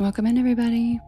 Welcome in, everybody.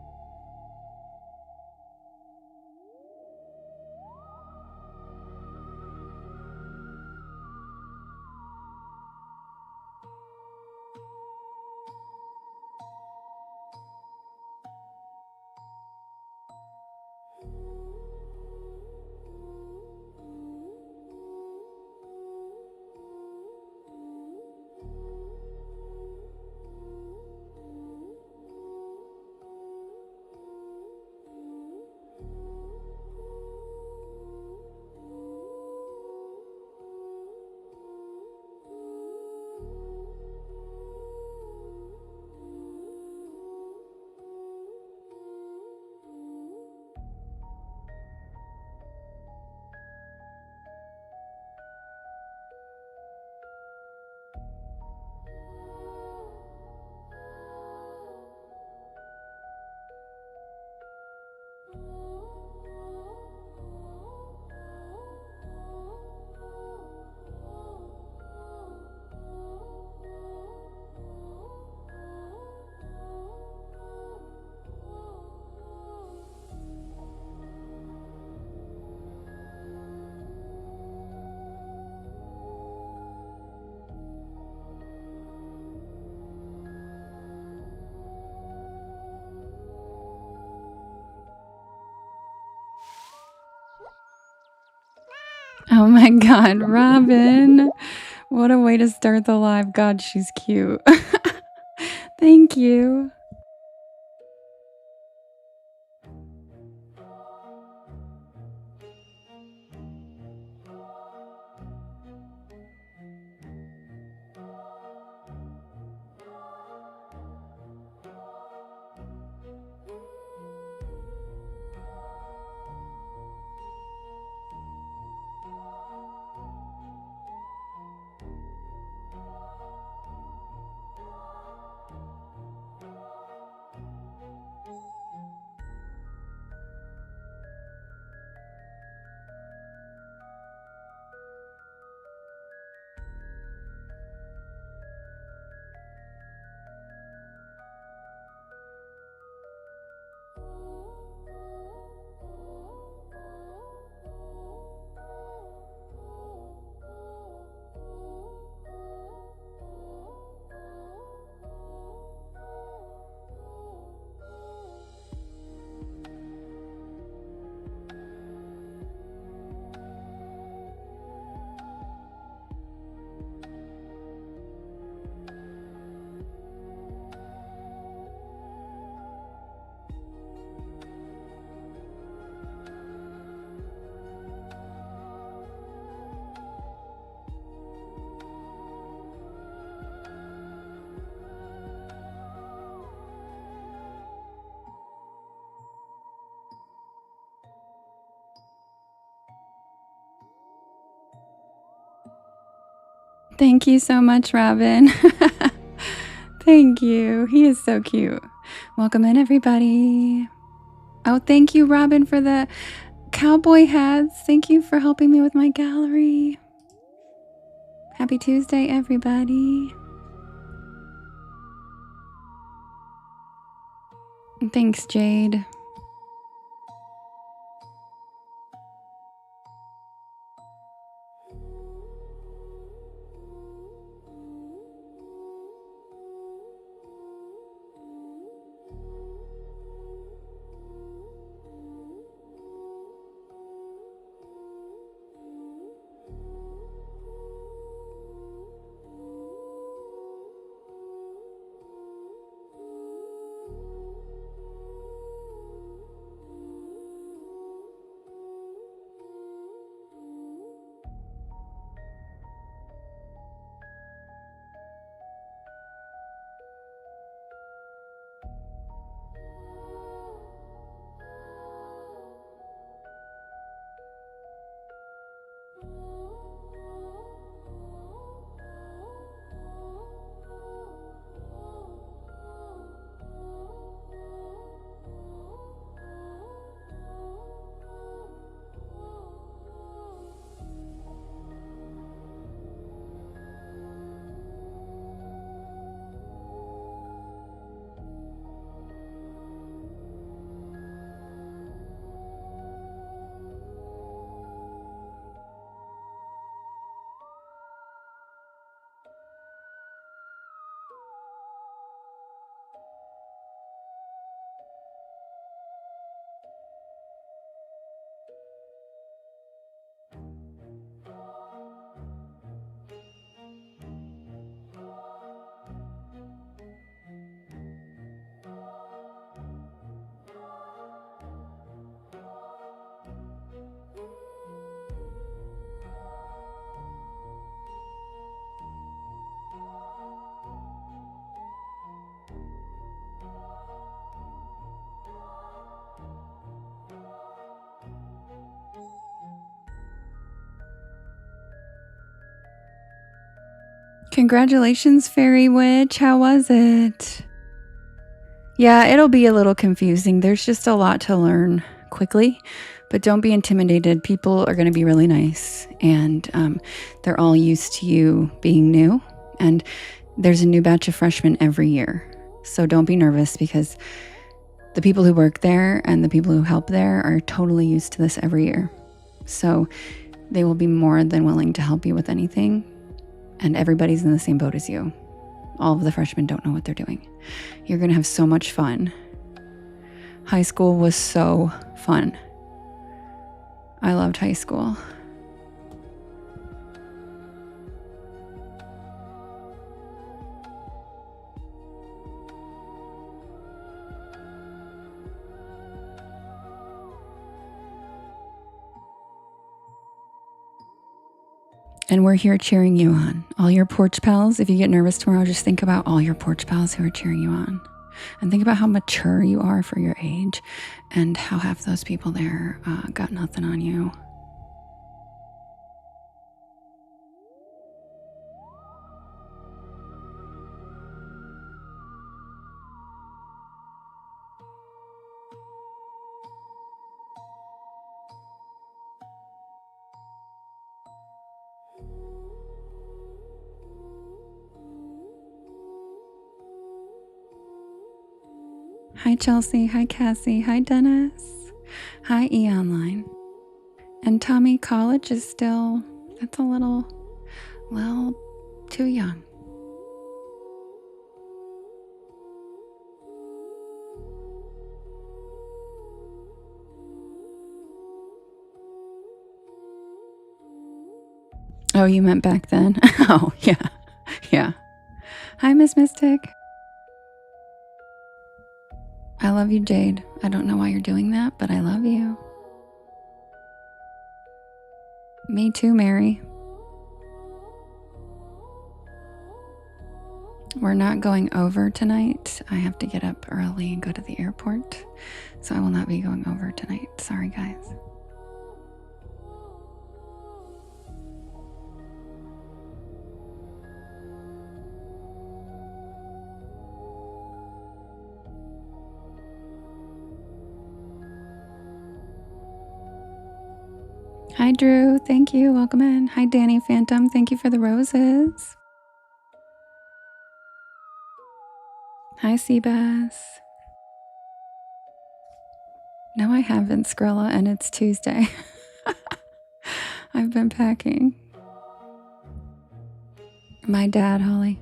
Oh my God, Robin. What a way to start the live. God, she's cute. Thank you. Thank you so much, Robin. Thank you. He is so cute. Welcome in, everybody. Oh, thank you, Robin, for the cowboy hats. Thank you for helping me with my gallery. Happy Tuesday, everybody. Thanks, Jade. Congratulations, Fairy Witch. How was it? Yeah, it'll be a little confusing. There's just a lot to learn quickly, but don't be intimidated. People are going to be really nice, and they're all used to you being new. And there's a new batch of freshmen every year. So don't be nervous, because the people who work there and the people who help there are totally used to this every year. So they will be more than willing to help you with anything. And everybody's in the same boat as you. All of the freshmen don't know what they're doing. You're going to have so much fun. High school was so fun. I loved high school. And we're here cheering you on. All your porch pals, if you get nervous tomorrow, just think about all your porch pals who are cheering you on. And think about how mature you are for your age, and how half those people there got nothing on you. Hi, Chelsea. Hi, Cassie. Hi, Dennis. Hi, E-Online. And Tommy, college is still, that's a little too young. Oh, you meant back then? Oh, yeah. Yeah. Hi, Miss Mystic. I love you, Jade. I don't know why you're doing that, but I love you. Me too, Mary. We're not going over tonight. I have to get up early and go to the airport, so I will not be going over tonight. Sorry, guys. Hi, Drew. Thank you. Welcome in. Hi, Danny Phantom. Thank you for the roses. Hi, Seabass. No, I haven't, Skrilla, and it's Tuesday. I've been packing. My dad, Holly.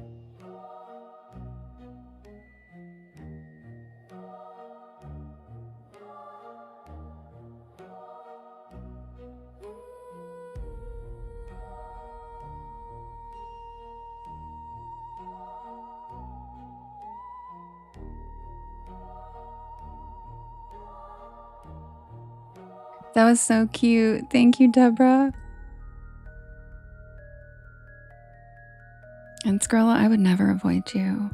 That was so cute. Thank you, Deborah. And Skrilla, I would never avoid you.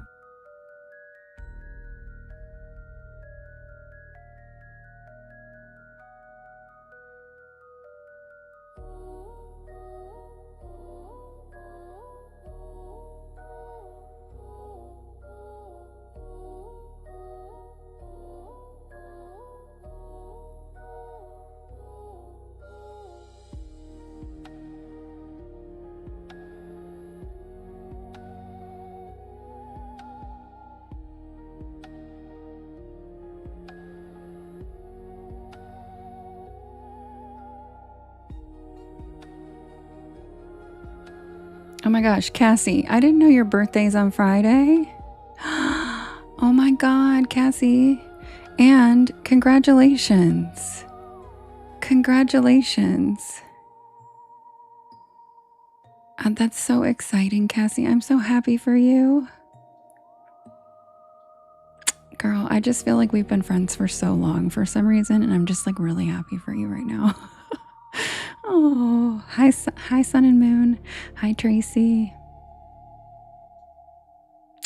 Oh my gosh, Cassie, I didn't know your birthday's on Friday. Oh my God, Cassie. And congratulations. Congratulations. That's so exciting, Cassie. I'm so happy for you. Girl, I just feel like we've been friends for so long for some reason, and I'm just like really happy for you right now. Oh, hi, Sun and Moon. Hi, Tracy.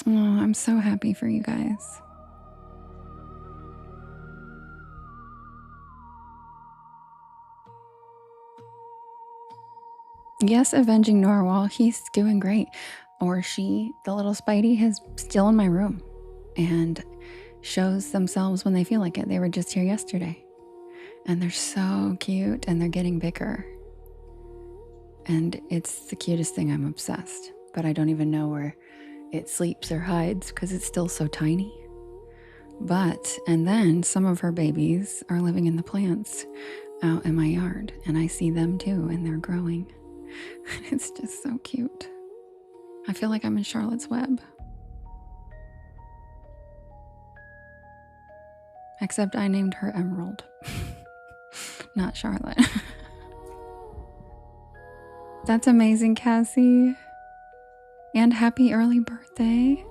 Oh, I'm so happy for you guys. Yes, Avenging Norwal. He's doing great. or the little Spidey, is still in my room and shows themselves when they feel like it. They were just here yesterday. And they're so cute, and they're getting bigger. And it's the cutest thing. I'm obsessed. But I don't even know where it sleeps or hides because it's still so tiny. And then some of her babies are living in the plants out in my yard. And I see them too, and they're growing. It's just so cute. I feel like I'm in Charlotte's Web. Except I named her Emerald. Not Charlotte. That's amazing, Cassie. And happy early birthday.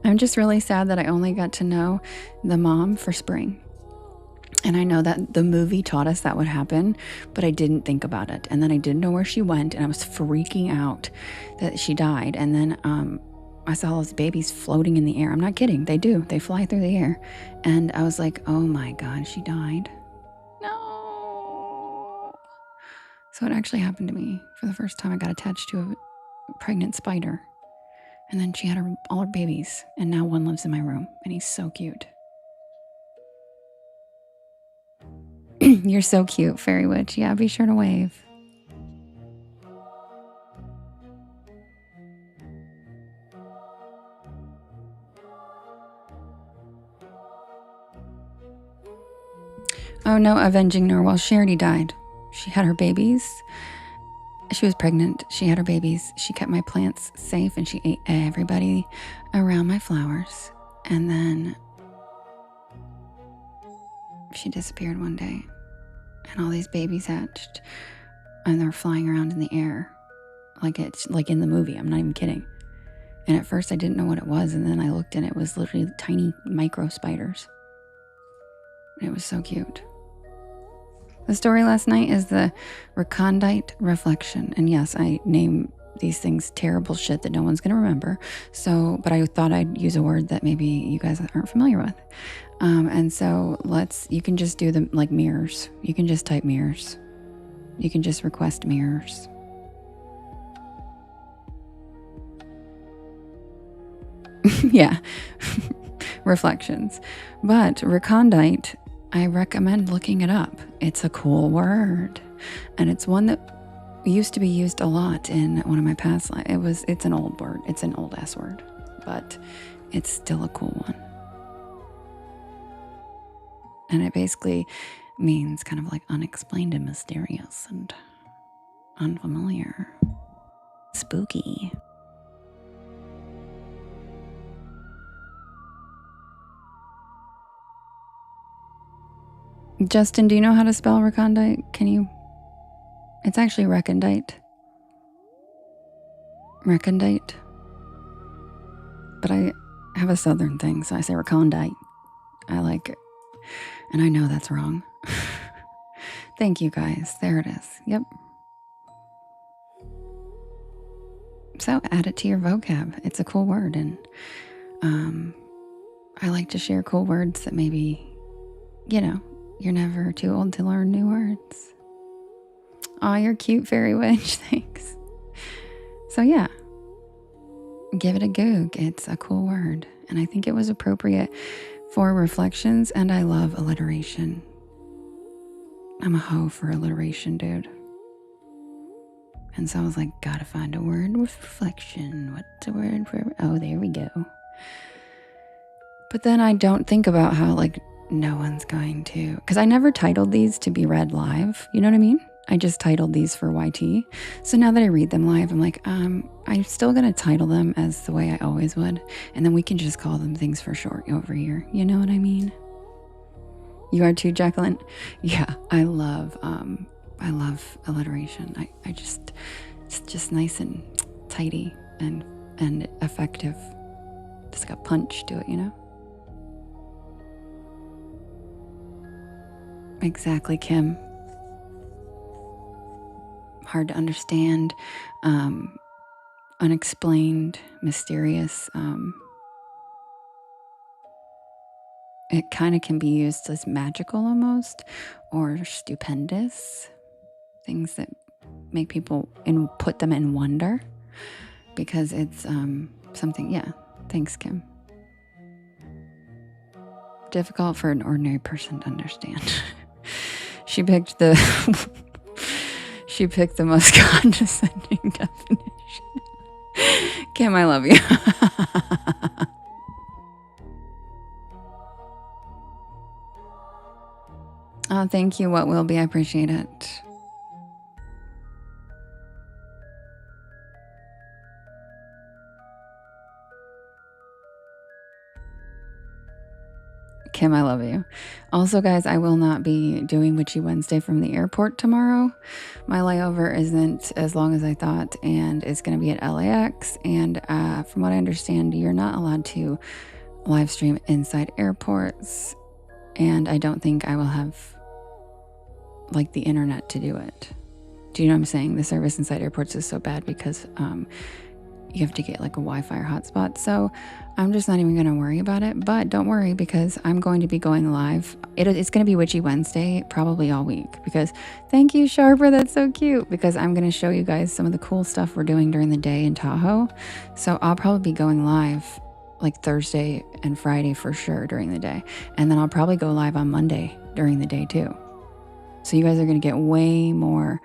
I'm just really sad that I only got to know the mom for spring. And I know that the movie taught us that would happen, but I didn't think about it. And then I didn't know where she went, and I was freaking out that she died. And then I saw those babies floating in the air. I'm not kidding. They do. They fly through the air. And I was like, oh my God, she died. No. So it actually happened to me. For the first time, I got attached to a pregnant spider. And then she had all her babies. And now one lives in my room. And he's so cute. You're so cute, Fairy Witch. Yeah, be sure to wave. Oh no, avenging Narwhal. She already died. She had her babies. She was pregnant. She had her babies. She kept my plants safe, and she ate everybody around my flowers. And then she disappeared one day. And all these babies hatched, and they're flying around in the air like it's like in the movie. I'm not even kidding. And at first I didn't know what it was, and then I looked, and it was literally tiny micro spiders. It was so cute. The story last night is the recondite reflection. And yes, I name these things terrible shit that no one's going to remember. But I thought I'd use a word that maybe you guys aren't familiar with. And so you can just do them like mirrors. You can just type mirrors. You can just request mirrors. Yeah. Reflections. But recondite, I recommend looking it up. It's a cool word. And it's one that used to be used a lot in one of my past lives. It's an old word. It's an old ass word. But it's still a cool one. And it basically means kind of like unexplained and mysterious and unfamiliar. Spooky. Justin, do you know how to spell recondite? Can you? It's actually recondite. Recondite. But I have a southern thing, so I say recondite. I like it. And I know that's wrong. Thank you, guys. There it is. Yep. So add it to your vocab. It's a cool word. And I like to share cool words that maybe, you're never too old to learn new words. Aw, you're cute, Fairy Witch. Thanks. So yeah, give it a goog. It's a cool word. And I think it was appropriate for reflections, and I love alliteration. I'm a hoe for alliteration, dude. And so I was like, gotta find a word with reflection. What's a word for... Oh, there we go. But then I don't think about how, no one's going to... Because I never titled these to be read live. You know what I mean? I just titled these for YT. So now that I read them live, I'm like, I'm still going to title them as the way I always would. And then we can just call them things for short over here. You know what I mean? You are too, Jacqueline? Yeah, I love alliteration. It's just nice and tidy and effective. Just got punch to it, Exactly, Kim. Hard to understand, unexplained, mysterious. it kind of can be used as magical almost, or stupendous. Things that make people and put them in wonder, because it's something. Yeah, thanks, Kim. Difficult for an ordinary person to understand. She picked the most condescending definition. Kim, I love you. Oh, thank you. What will be? I appreciate it. Kim, I love you. Also, guys, I will not be doing Witchy Wednesday from the airport tomorrow. My layover isn't as long as I thought, and it's going to be at LAX. And from what I understand, you're not allowed to live stream inside airports. And I don't think I will have like the internet to do it. Do you know what I'm saying? The service inside airports is so bad because you have to get like a Wi-Fi or hotspot. So I'm just not even going to worry about it. But don't worry, because I'm going to be going live. It's going to be Witchy Wednesday probably all week, because thank you, Sharper. That's so cute, because I'm going to show you guys some of the cool stuff we're doing during the day in Tahoe. So I'll probably be going live like Thursday and Friday for sure during the day. And then I'll probably go live on Monday during the day too. So you guys are going to get way more.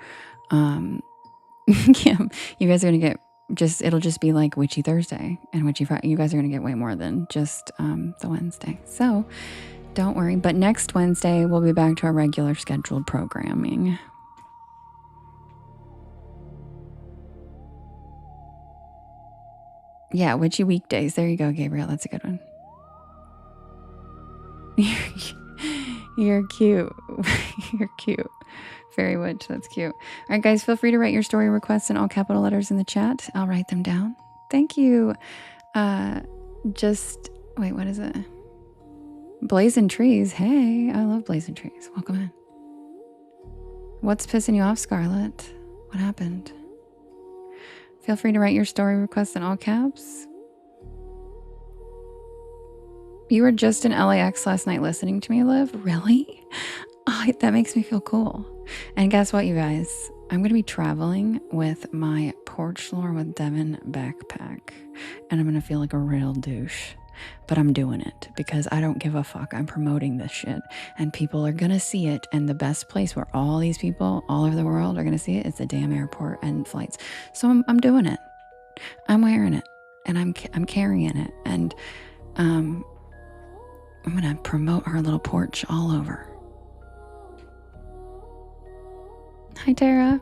Yeah, you guys are going to get it'll just be like Witchy Thursday and Witchy Friday. You guys are going to get way more than just the Wednesday. So don't worry. But next Wednesday, we'll be back to our regular scheduled programming. Yeah, Witchy weekdays. There you go, Gabriel. That's a good one. You're cute. You're cute. Fairy Witch. That's cute. All right, guys, feel free to write your story requests in all capital letters in the chat. I'll write them down. Thank you. Wait, what is it? Blazing Trees. Hey, I love Blazing Trees. Welcome in. What's pissing you off, Scarlett? What happened? Feel free to write your story requests in all caps. You were just in LAX last night listening to me, Liv? Really? Oh, that makes me feel cool. And guess what, you guys? I'm going to be traveling with my Porch Lore with Devin backpack. And I'm going to feel like a real douche. But I'm doing it because I don't give a fuck. I'm promoting this shit. And people are going to see it. And the best place where all these people all over the world are going to see it is the damn airport and flights. So I'm doing it. I'm wearing it. And I'm carrying it. And I'm going to promote our little porch all over. Hi, Tara.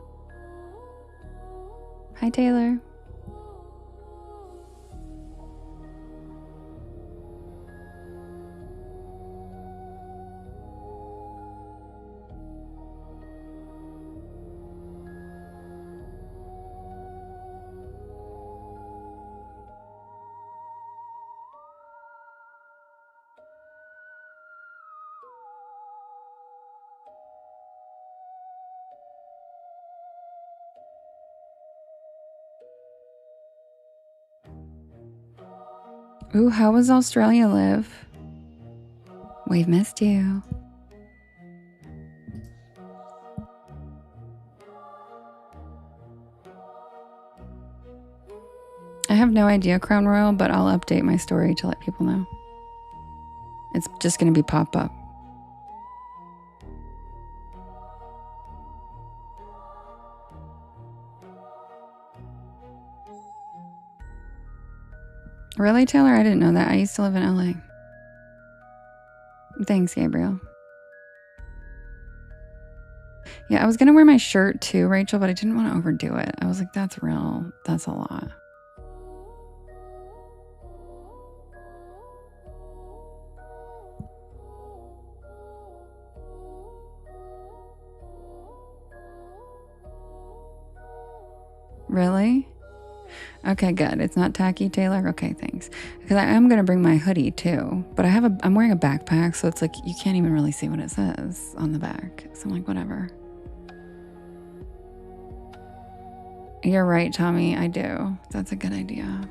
Hi, Taylor. Ooh, how was Australia, Liv? We've missed you. I have no idea, Crown Royal, but I'll update my story to let people know. It's just going to be pop-up. Really, Taylor? I didn't know that. I used to live in LA. Thanks, Gabriel. Yeah, I was going to wear my shirt too, Rachel, but I didn't want to overdo it. I was like, that's a lot. Really? Okay, good. It's not tacky, Taylor? Okay, thanks. Because I am going to bring my hoodie too, but I'm wearing a backpack, so it's like you can't even really see what it says on the back. So I'm like, whatever. You're right, Tommy. I do. That's a good idea.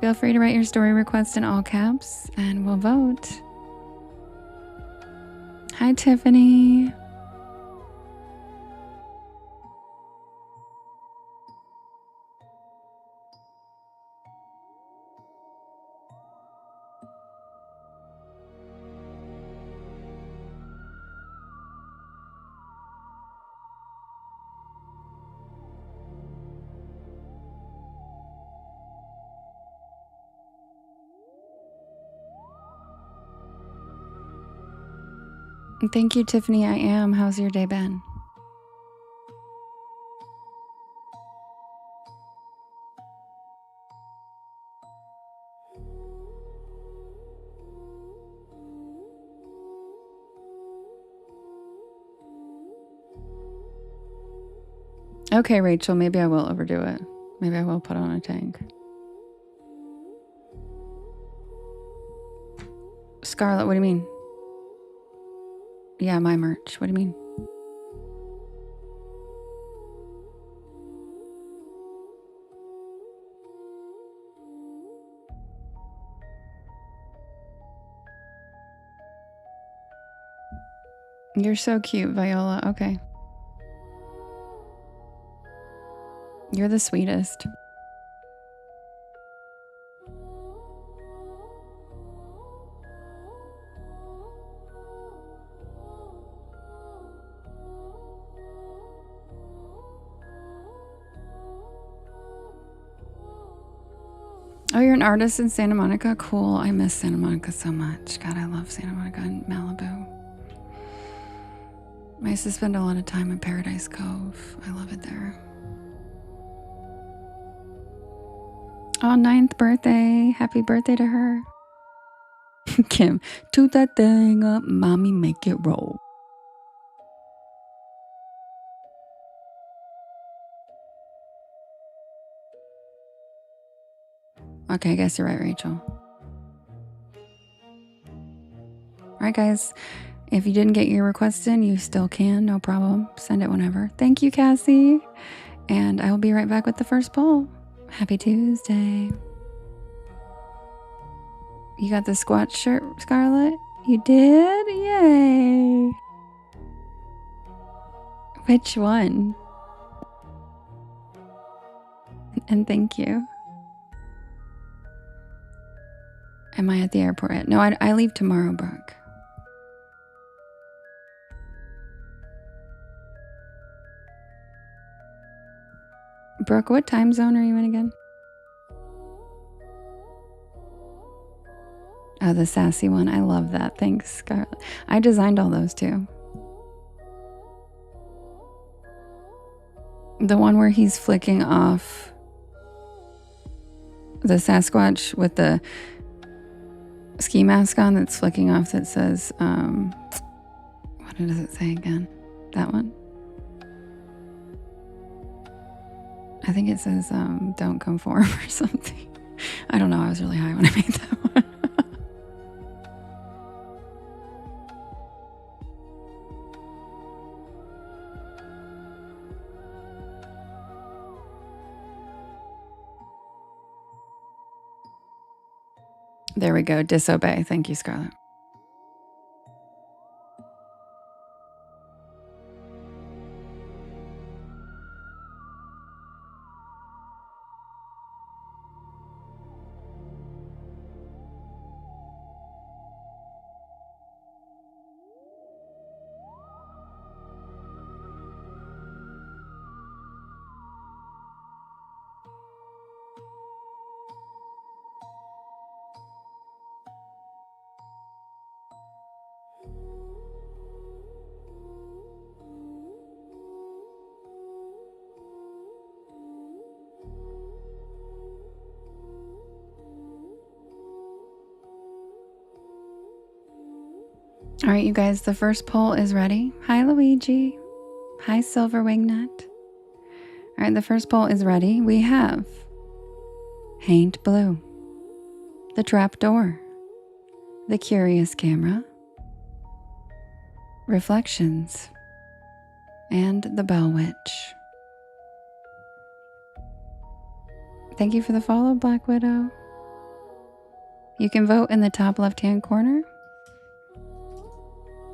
Feel free to write your story request in all caps and we'll vote. Hi, Tiffany. Thank you, Tiffany. I am. How's your day been? Okay, Rachel, maybe I will overdo it. Maybe I will put on a tank. Scarlett, what do you mean? Yeah, my merch. What do you mean? You're so cute, Viola. Okay. You're the sweetest. Oh, you're an artist in Santa Monica? Cool. I miss Santa Monica so much. God, I love Santa Monica and Malibu. I used to spend a lot of time in Paradise Cove. I love it there. Oh, 9th birthday. Happy birthday to her. Kim, toot that thing up. Mommy, make it roll. Okay, I guess you're right, Rachel. All right, guys. If you didn't get your request in, you still can. No problem. Send it whenever. Thank you, Cassie. And I will be right back with the first poll. Happy Tuesday. You got the squat shirt, Scarlett? You did? Yay. Which one? And thank you. Am I at the airport? No, I leave tomorrow, Brooke. Brooke, what time zone are you in again? Oh, the sassy one. I love that. Thanks, Scarlett. I designed all those too. The one where he's flicking off the Sasquatch with the ski mask on that's flicking off that says, what does it say again? That one? I think it says, don't conform or something. I don't know. I was really high when I made that one. There we go. Disobey. Thank you, Scarlett. All right, you guys, the first poll is ready. Hi, Luigi. Hi, Silver Wingnut. All right, the first poll is ready. We have Haint Blue, the Trap Door, the Curious Camera, Reflections, and the Bell Witch. Thank you for the follow, Black Widow. You can vote in the top left-hand corner.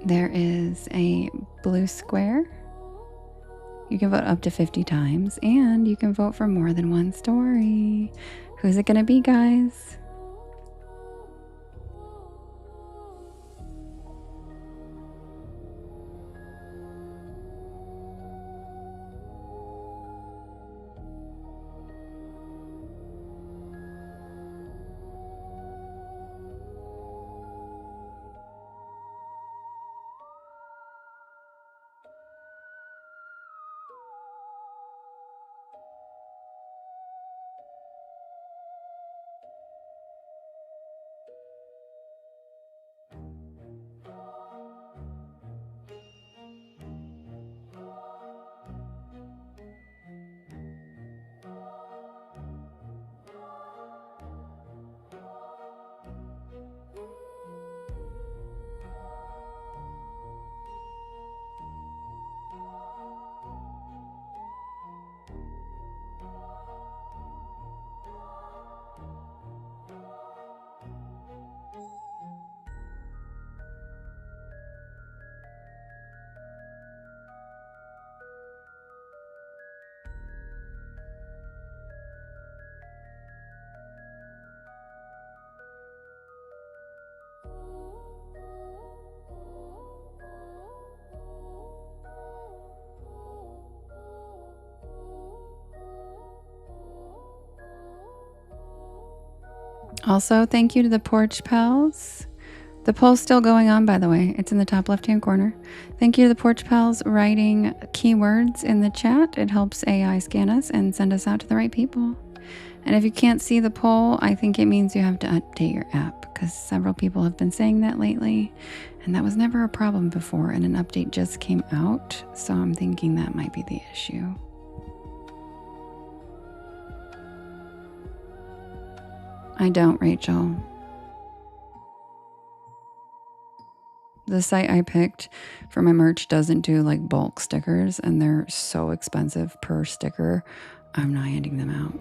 There is a blue square. You can vote up to 50 times, and you can vote for more than one story. Who's it gonna be, guys? Also, thank you to the Porch Pals. The poll's still going on, by the way. It's in the top left-hand corner. Thank you to the Porch Pals writing keywords in the chat. It helps AI scan us and send us out to the right people. And if you can't see the poll, I think it means you have to update your app, because several people have been saying that lately, and that was never a problem before, and an update just came out, so I'm thinking that might be the issue. I don't, Rachel. The site I picked for my merch doesn't do like bulk stickers, and they're so expensive per sticker. I'm not handing them out.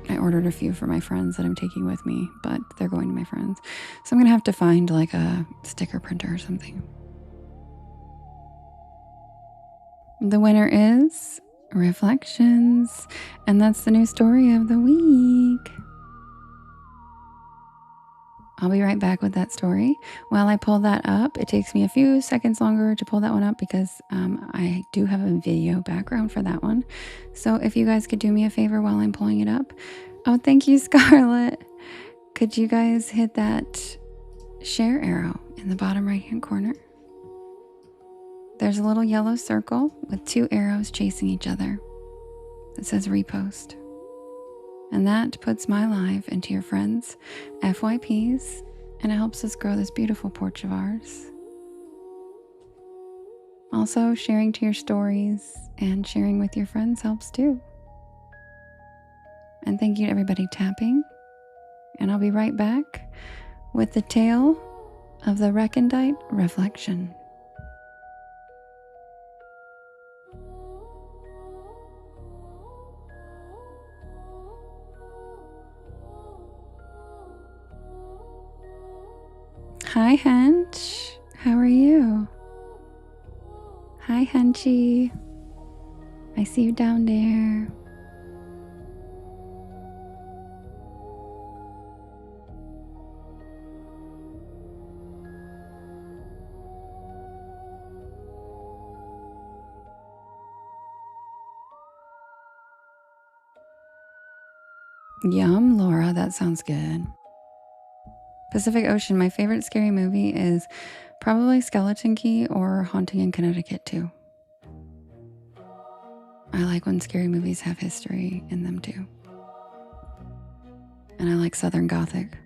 I ordered a few for my friends that I'm taking with me, but they're going to my friends. So I'm going to have to find like a sticker printer or something. The winner is Reflections, and that's the new story of the week. I'll be right back with that story. While I pull that up, it takes me a few seconds longer to pull that one up because I do have a video background for that one. So if you guys could do me a favor while I'm pulling it up. Oh, thank you, Scarlett. Could you guys hit that share arrow in the bottom right-hand corner? There's a little yellow circle with two arrows chasing each other that says repost. And that puts my live into your friends' FYPs, and it helps us grow this beautiful porch of ours. Also, sharing to your stories and sharing with your friends helps too. And thank you to everybody tapping. And I'll be right back with the tale of the recondite reflection. Hi, Hench. How are you? Hi, Henchy. I see you down there. Yum, Laura. That sounds good. Pacific Ocean, my favorite scary movie is probably Skeleton Key or Haunting in Connecticut too. I like when scary movies have history in them too. And I like Southern Gothic.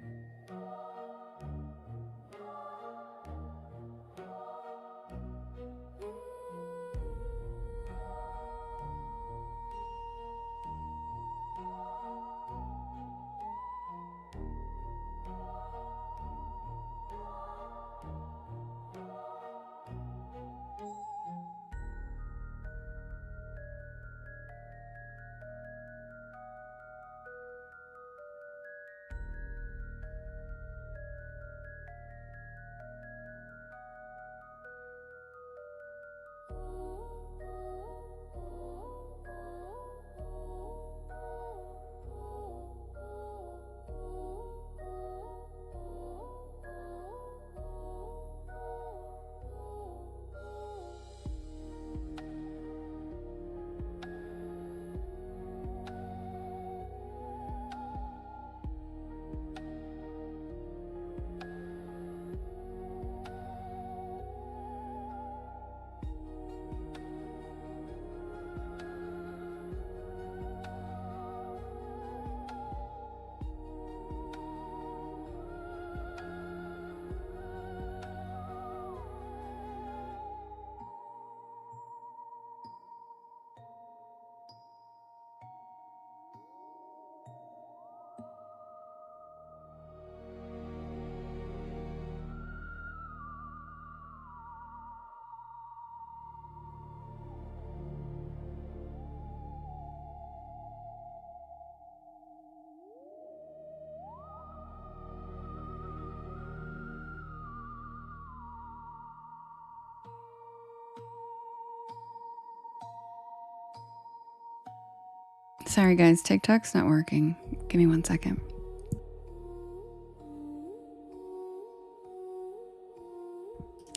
Sorry guys, TikTok's not working. Give me 1 second.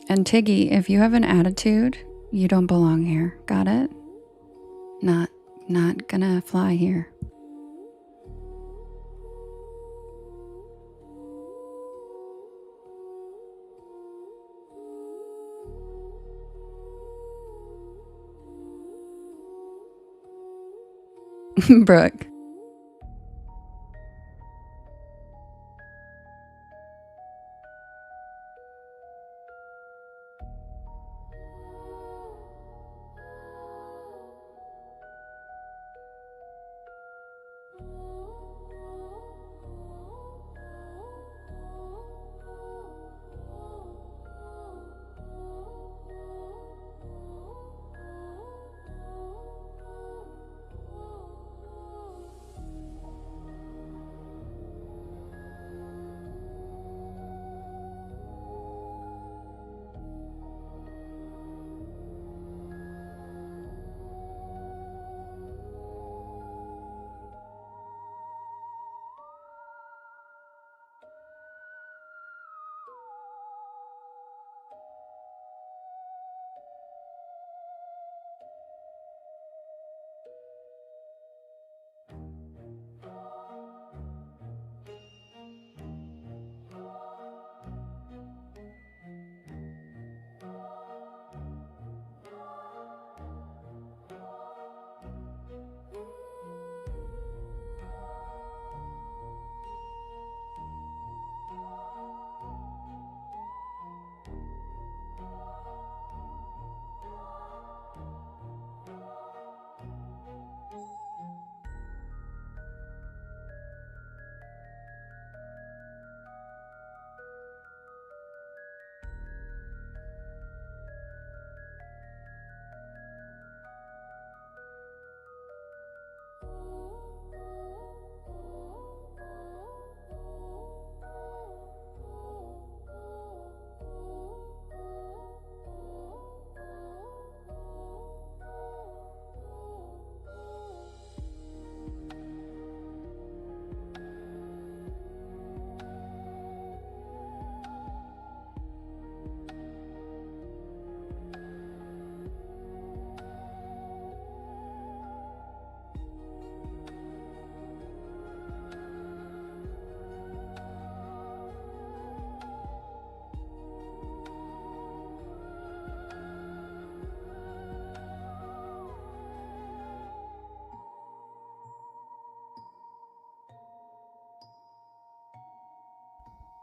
And Tiggy, if you have an attitude, you don't belong here. Got it? Not gonna fly here. Brooke.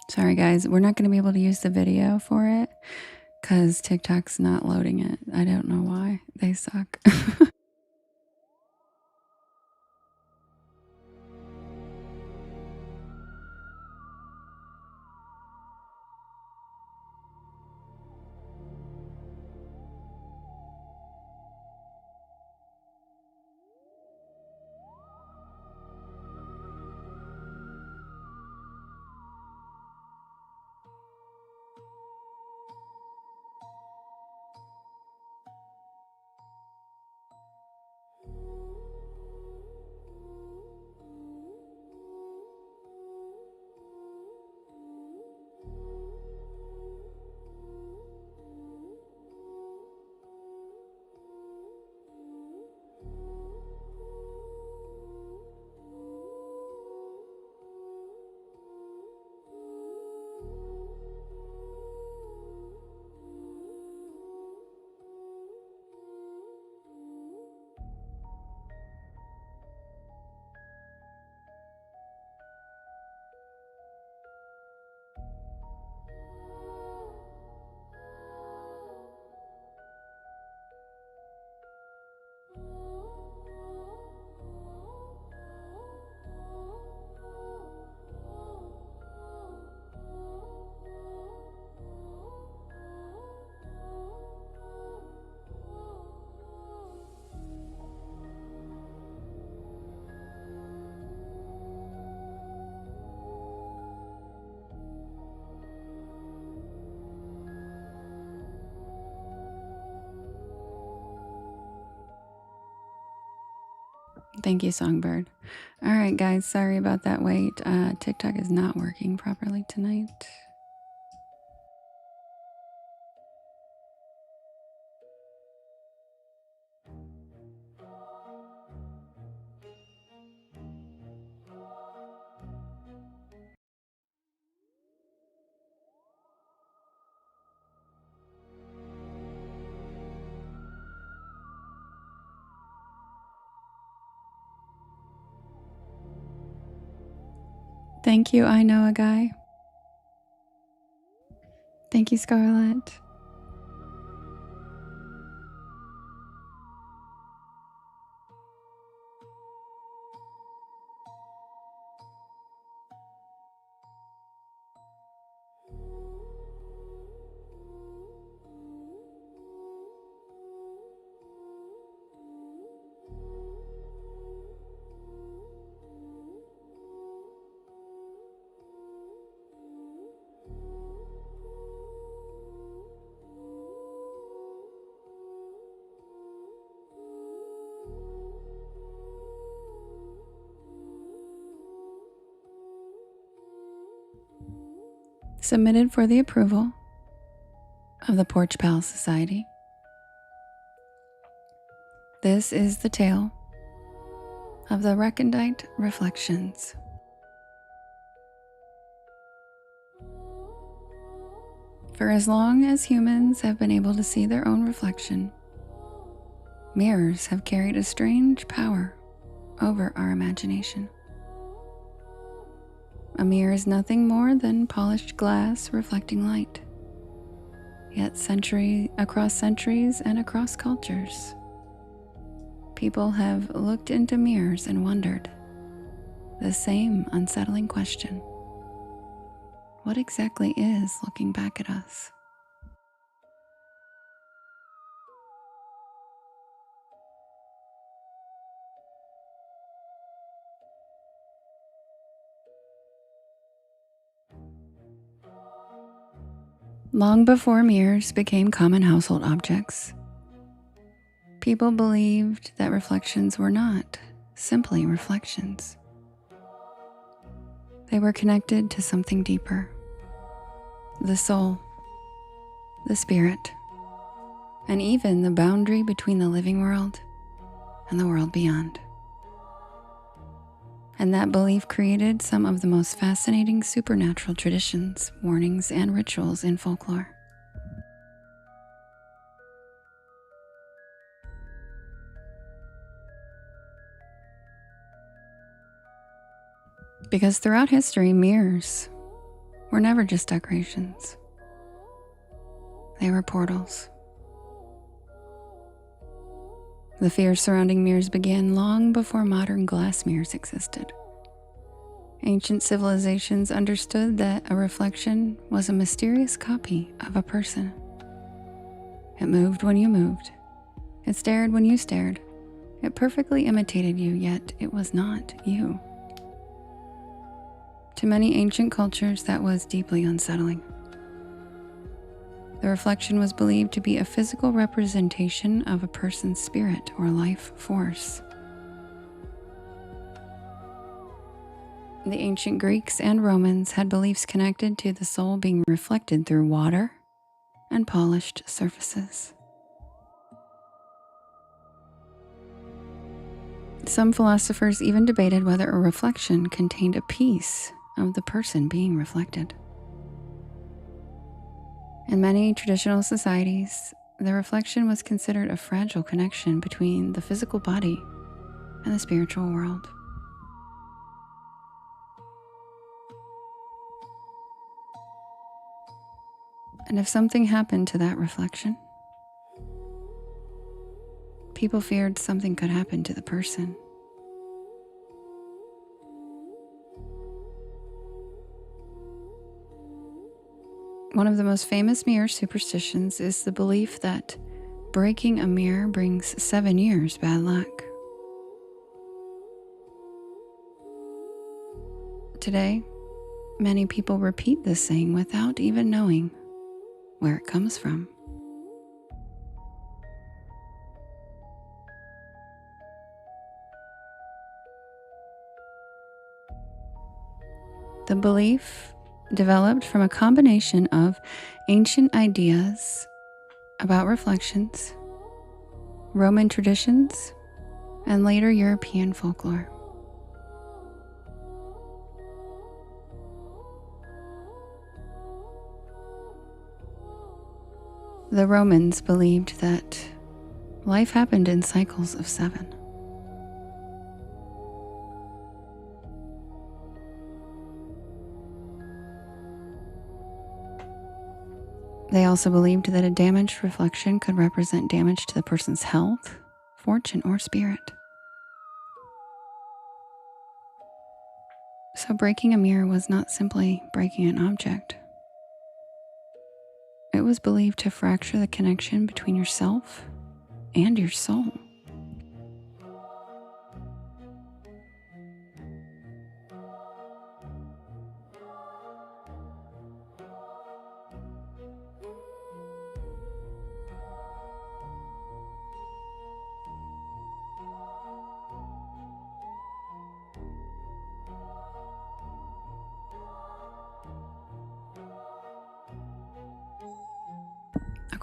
Sorry guys, we're not going to be able to use the video for it because TikTok's not loading it. I don't know why. They suck. Thank you, Songbird. All right, guys, sorry about that wait. TikTok is not working properly tonight. Thank you, I Know a Guy. Thank you, Scarlett. Submitted for the approval of the Porch Pal Society. This is the tale of the recondite reflections. For as long as humans have been able to see their own reflection, mirrors have carried a strange power over our imagination. A mirror is nothing more than polished glass reflecting light. Yet across centuries and across cultures, people have looked into mirrors and wondered the same unsettling question. What exactly is looking back at us? Long before mirrors became common household objects, people believed that reflections were not simply reflections. They were connected to something deeper, the soul, the spirit, and even the boundary between the living world and the world beyond. And that belief created some of the most fascinating supernatural traditions, warnings, and rituals in folklore. Because throughout history, mirrors were never just decorations. They were portals. The fear surrounding mirrors began long before modern glass mirrors existed. Ancient civilizations understood that a reflection was a mysterious copy of a person. It moved when you moved. It stared when you stared. It perfectly imitated you, yet it was not you. To many ancient cultures, that was deeply unsettling. The reflection was believed to be a physical representation of a person's spirit or life force. The ancient Greeks and Romans had beliefs connected to the soul being reflected through water and polished surfaces. Some philosophers even debated whether a reflection contained a piece of the person being reflected. In many traditional societies, the reflection was considered a fragile connection between the physical body and the spiritual world. And if something happened to that reflection, people feared something could happen to the person. One of the most famous mirror superstitions is the belief that breaking a mirror brings 7 years bad luck. Today, many people repeat this saying without even knowing where it comes from. The belief developed from a combination of ancient ideas about reflections, Roman traditions, and later European folklore. The Romans believed that life happened in cycles of 7. They also believed that a damaged reflection could represent damage to the person's health, fortune, or spirit. So breaking a mirror was not simply breaking an object. It was believed to fracture the connection between yourself and your soul.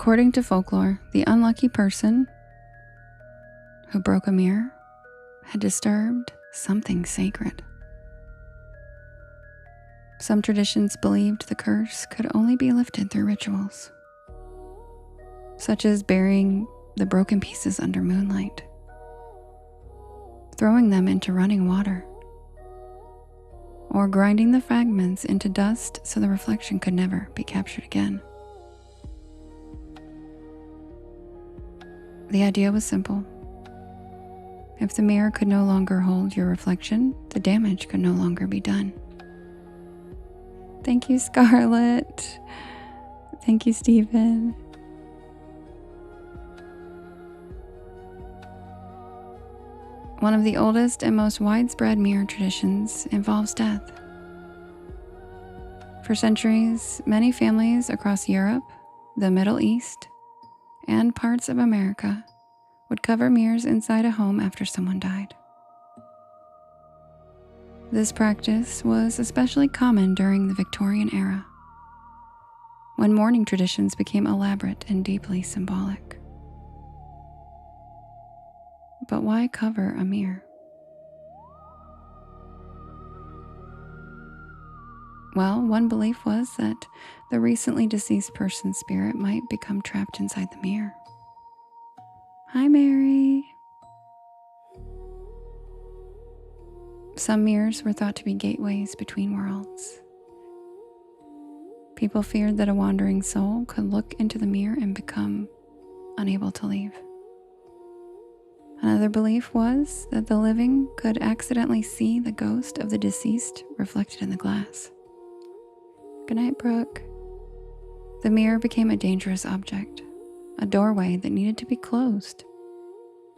According to folklore, the unlucky person who broke a mirror had disturbed something sacred. Some traditions believed the curse could only be lifted through rituals, such as burying the broken pieces under moonlight, throwing them into running water, or grinding the fragments into dust so the reflection could never be captured again. The idea was simple. If the mirror could no longer hold your reflection, the damage could no longer be done. Thank you, Scarlett. Thank you, Stephen. One of the oldest and most widespread mirror traditions involves death. For centuries, many families across Europe, the Middle East, and parts of America would cover mirrors inside a home after someone died. This practice was especially common during the Victorian era, when mourning traditions became elaborate and deeply symbolic. But why cover a mirror? Well, one belief was that the recently deceased person's spirit might become trapped inside the mirror. Hi, Mary. Some mirrors were thought to be gateways between worlds. People feared that a wandering soul could look into the mirror and become unable to leave. Another belief was that the living could accidentally see the ghost of the deceased reflected in the glass. Good night, Brooke. The mirror became a dangerous object, a doorway that needed to be closed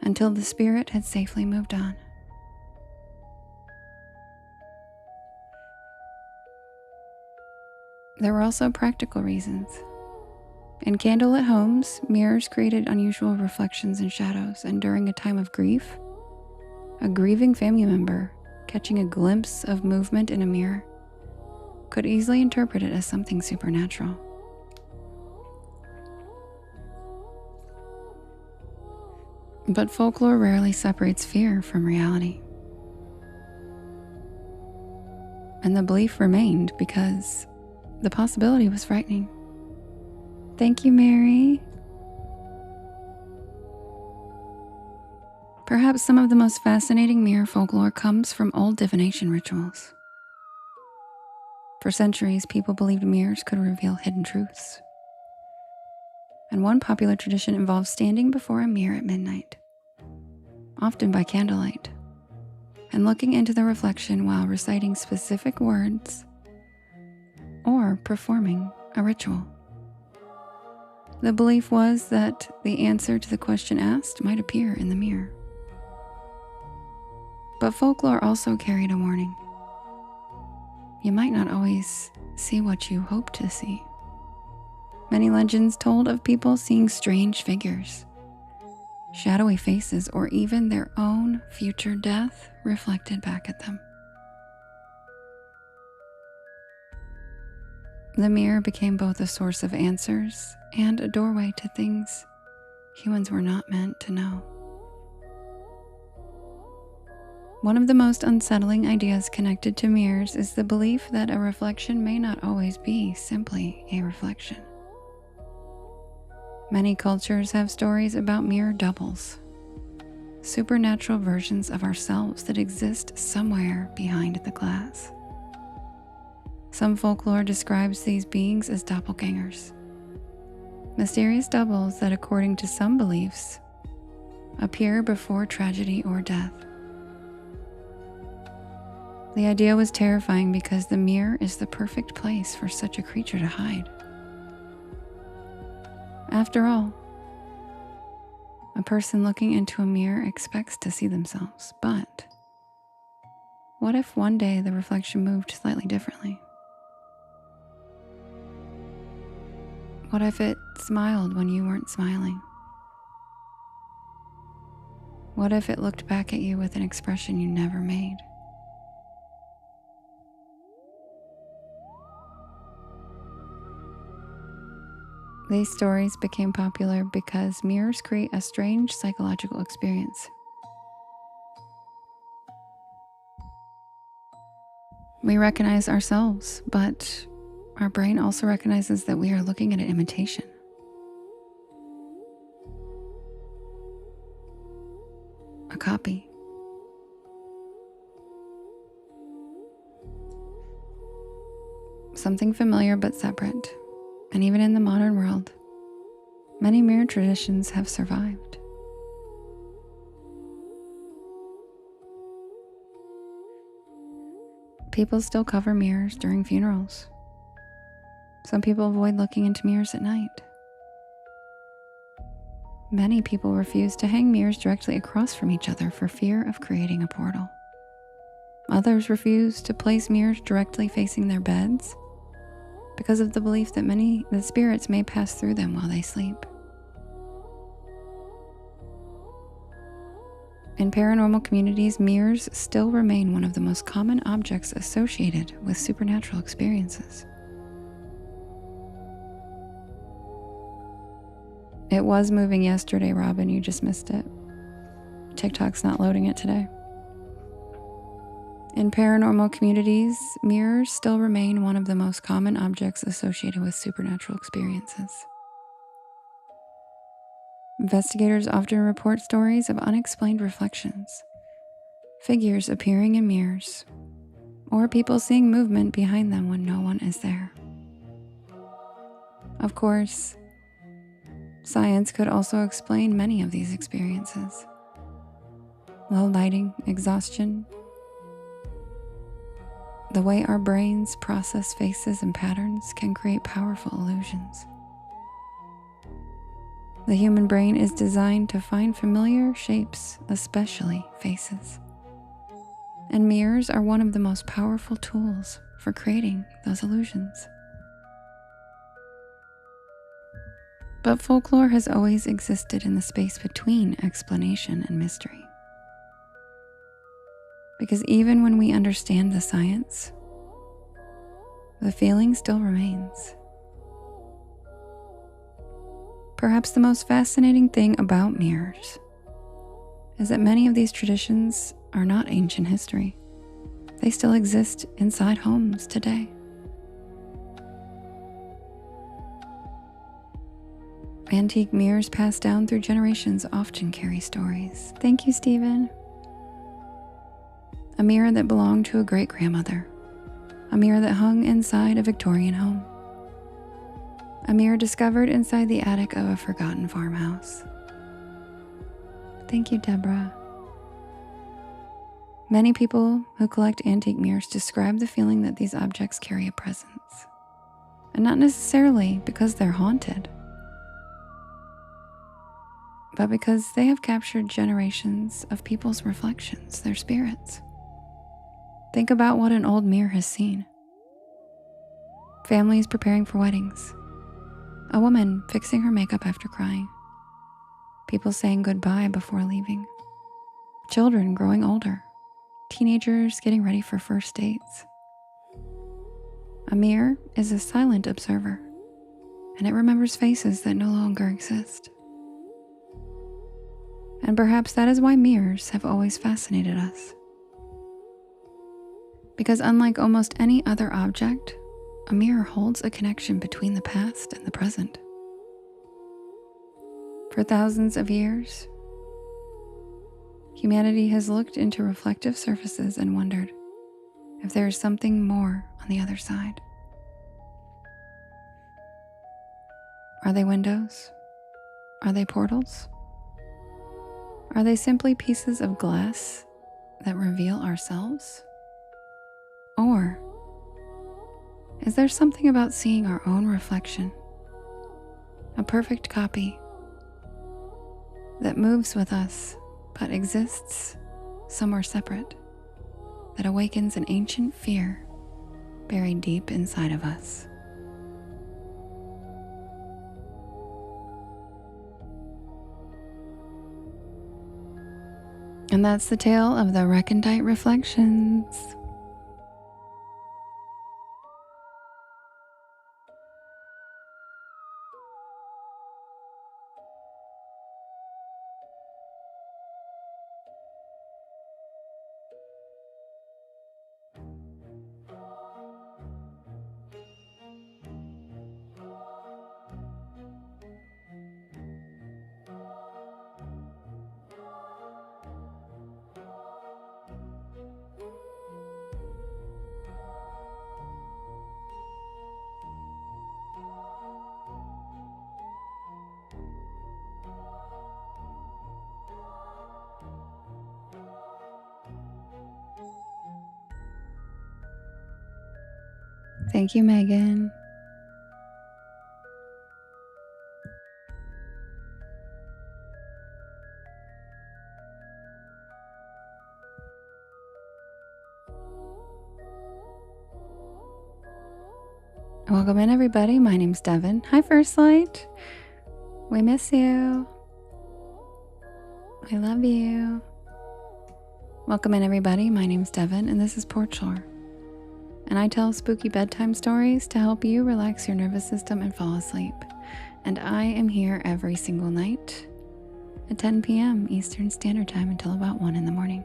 until the spirit had safely moved on. There were also practical reasons. In candlelit homes, mirrors created unusual reflections and shadows, and during a time of grief, a grieving family member catching a glimpse of movement in a mirror could easily interpret it as something supernatural. But folklore rarely separates fear from reality. And the belief remained because the possibility was frightening. Thank you, Mary. Perhaps some of the most fascinating mirror folklore comes from old divination rituals. For centuries, people believed mirrors could reveal hidden truths. And one popular tradition involves standing before a mirror at midnight, often by candlelight, and looking into the reflection while reciting specific words or performing a ritual. The belief was that the answer to the question asked might appear in the mirror. But folklore also carried a warning. You might not always see what you hope to see. Many legends told of people seeing strange figures, shadowy faces, or even their own future death reflected back at them. The mirror became both a source of answers and a doorway to things humans were not meant to know. One of the most unsettling ideas connected to mirrors is the belief that a reflection may not always be simply a reflection. Many cultures have stories about mirror doubles, supernatural versions of ourselves that exist somewhere behind the glass. Some folklore describes these beings as doppelgangers, mysterious doubles that, according to some beliefs, appear before tragedy or death. The idea was terrifying because the mirror is the perfect place for such a creature to hide. After all, a person looking into a mirror expects to see themselves, but what if one day the reflection moved slightly differently? What if it smiled when you weren't smiling? What if it looked back at you with an expression you never made? These stories became popular because mirrors create a strange psychological experience. We recognize ourselves, but our brain also recognizes that we are looking at an imitation. A copy. Something familiar but separate. And even in the modern world, many mirror traditions have survived. People still cover mirrors during funerals. Some people avoid looking into mirrors at night. Many people refuse to hang mirrors directly across from each other for fear of creating a portal. Others refuse to place mirrors directly facing their beds because of the belief that spirits may pass through them while they sleep. In paranormal communities, mirrors still remain one of the most common objects associated with supernatural experiences. It was moving yesterday, Robin. You just missed it. TikTok's not loading it today. In paranormal communities, mirrors still remain one of the most common objects associated with supernatural experiences. Investigators often report stories of unexplained reflections, figures appearing in mirrors, or people seeing movement behind them when no one is there. Of course, science could also explain many of these experiences. Low lighting, exhaustion, the way our brains process faces and patterns can create powerful illusions. The human brain is designed to find familiar shapes, especially faces. And mirrors are one of the most powerful tools for creating those illusions. But folklore has always existed in the space between explanation and mystery. Because even when we understand the science, the feeling still remains. Perhaps the most fascinating thing about mirrors is that many of these traditions are not ancient history. They still exist inside homes today. Antique mirrors passed down through generations often carry stories. Thank you, Stephen. A mirror that belonged to a great-grandmother. A mirror that hung inside a Victorian home. A mirror discovered inside the attic of a forgotten farmhouse. Thank you, Deborah. Many people who collect antique mirrors describe the feeling that these objects carry a presence, and not necessarily because they're haunted, but because they have captured generations of people's reflections, their spirits. Think about what an old mirror has seen. Families preparing for weddings. A woman fixing her makeup after crying. People saying goodbye before leaving. Children growing older. Teenagers getting ready for first dates. A mirror is a silent observer, and it remembers faces that no longer exist. And perhaps that is why mirrors have always fascinated us. Because unlike almost any other object, a mirror holds a connection between the past and the present. For thousands of years, humanity has looked into reflective surfaces and wondered if there is something more on the other side. Are they windows? Are they portals? Are they simply pieces of glass that reveal ourselves? Or is there something about seeing our own reflection, a perfect copy that moves with us but exists somewhere separate, that awakens an ancient fear buried deep inside of us? And that's the tale of the recondite reflections. Thank you, Megan. Welcome in, everybody. My name's Devin. Hi, First Light. We miss you. I love you. Welcome in, everybody. My name's Devin, and this is Porch Lore. And I tell spooky bedtime stories to help you relax your nervous system and fall asleep. And I am here every single night at 10 p.m. Eastern Standard Time until about 1 in the morning.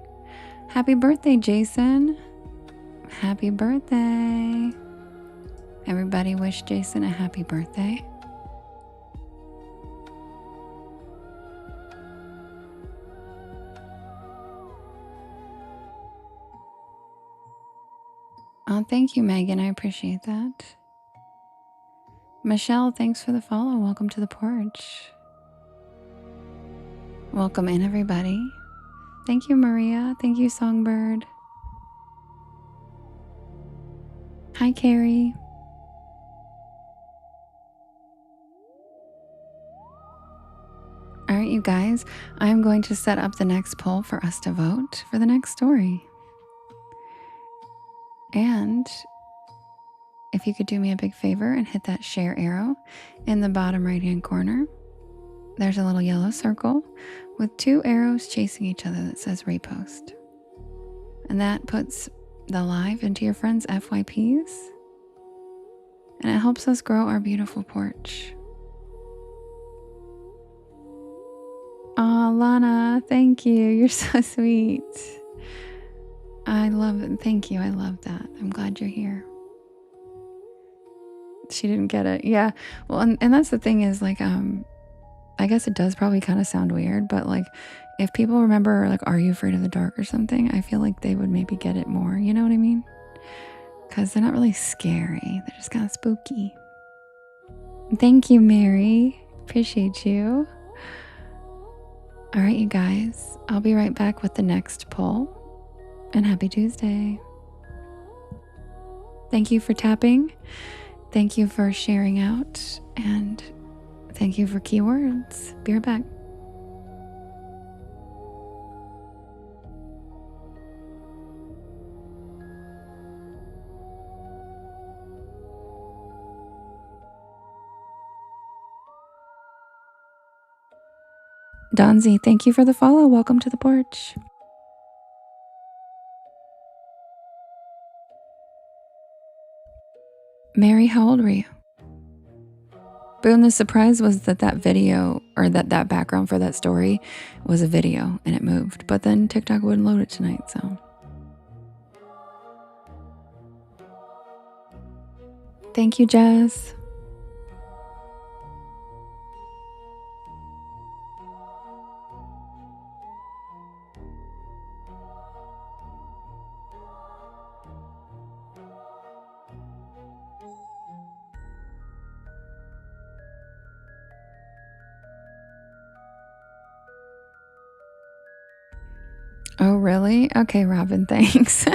Happy birthday, Jason. Happy birthday. Everybody wish Jason a happy birthday. Oh, thank you, Megan. I appreciate that. Michelle, thanks for the follow. Welcome to the porch. Welcome in, everybody. Thank you, Maria. Thank you, Songbird. Hi, Carrie. All right, you guys, I'm going to set up the next poll for us to vote for the next story. And if you could do me a big favor and hit that share arrow in the bottom right-hand corner, there's a little yellow circle with 2 arrows chasing each other that says repost. And that puts the live into your friends' FYPs. And it helps us grow our beautiful porch. Aw, Lana, thank you. You're so sweet. I love it. Thank you. I love that. I'm glad you're here. She didn't get it. Yeah. Well, and that's the thing is like, I guess it does probably kind of sound weird, but like if people remember like, are you afraid of the dark or something? I feel like they would maybe get it more. You know what I mean? Because they're not really scary. They're just kind of spooky. Thank you, Mary. Appreciate you. All right, you guys, I'll be right back with the next poll. And happy Tuesday. Thank you for tapping. Thank you for sharing out. And thank you for keywords. Be right back. Donzi, thank you for the follow. Welcome to the porch. Mary, how old were you? Boom, the surprise was that video, or that background for that story was a video and it moved. But then TikTok wouldn't load it tonight, so. Thank you, Jess. Oh, really? Okay, Robin, thanks.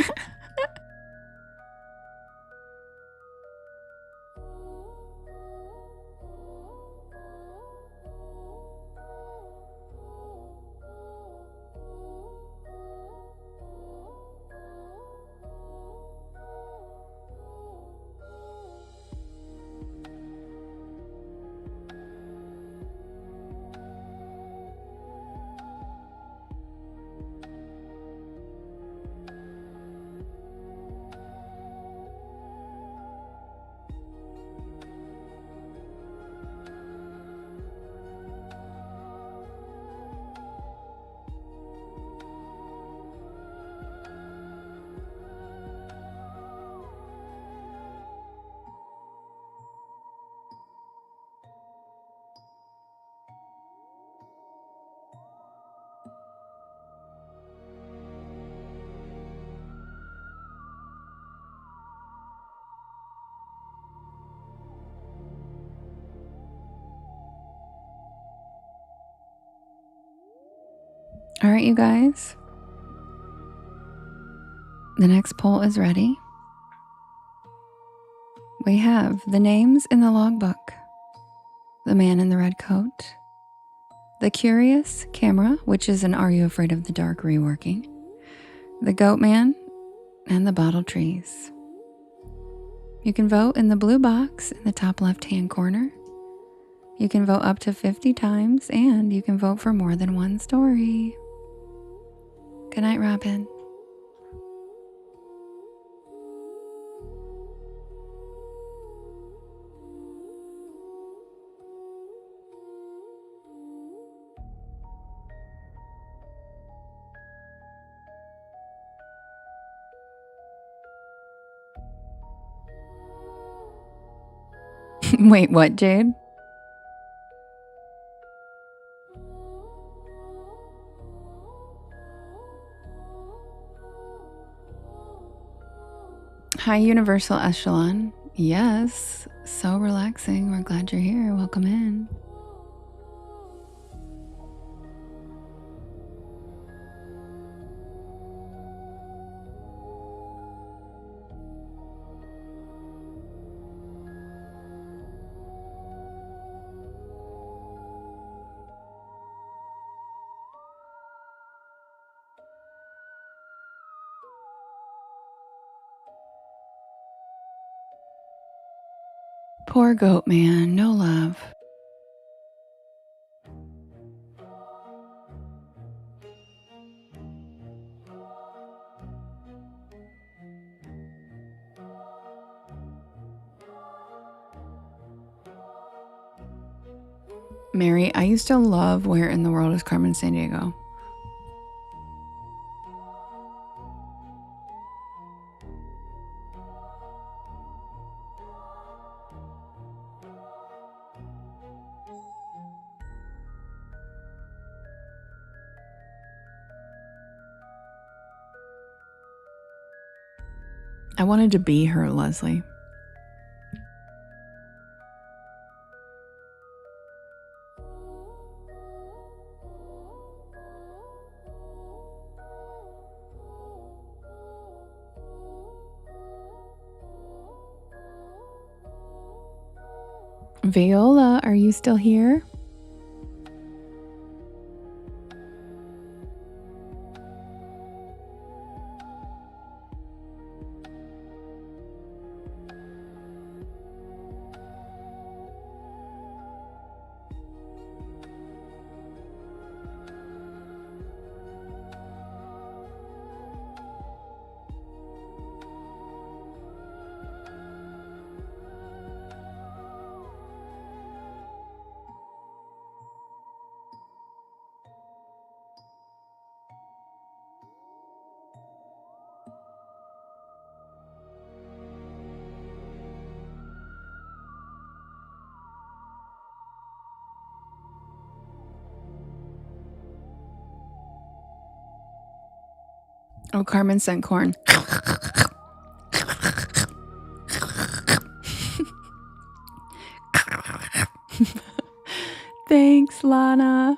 All right, you guys. The next poll is ready. We have the names in the logbook: the man in the red coat, the curious camera, which is an Are You Afraid of the Dark reworking, the goat man, and the bottle trees. You can vote in the blue box in the top left-hand corner. You can vote up to 50 times, and you can vote for more than one story. Good night, Robin. Wait, what, Jade? Hi, Universal Echelon. Yes, so relaxing. We're glad you're here. Welcome in. Poor goat man, no love. Mary, I used to love Where in the World is Carmen Sandiego. I wanted to be her, Leslie. Viola, are you still here? Oh, Carmen sent corn. Thanks, Lana.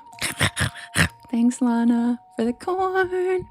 Thanks, Lana, for the corn.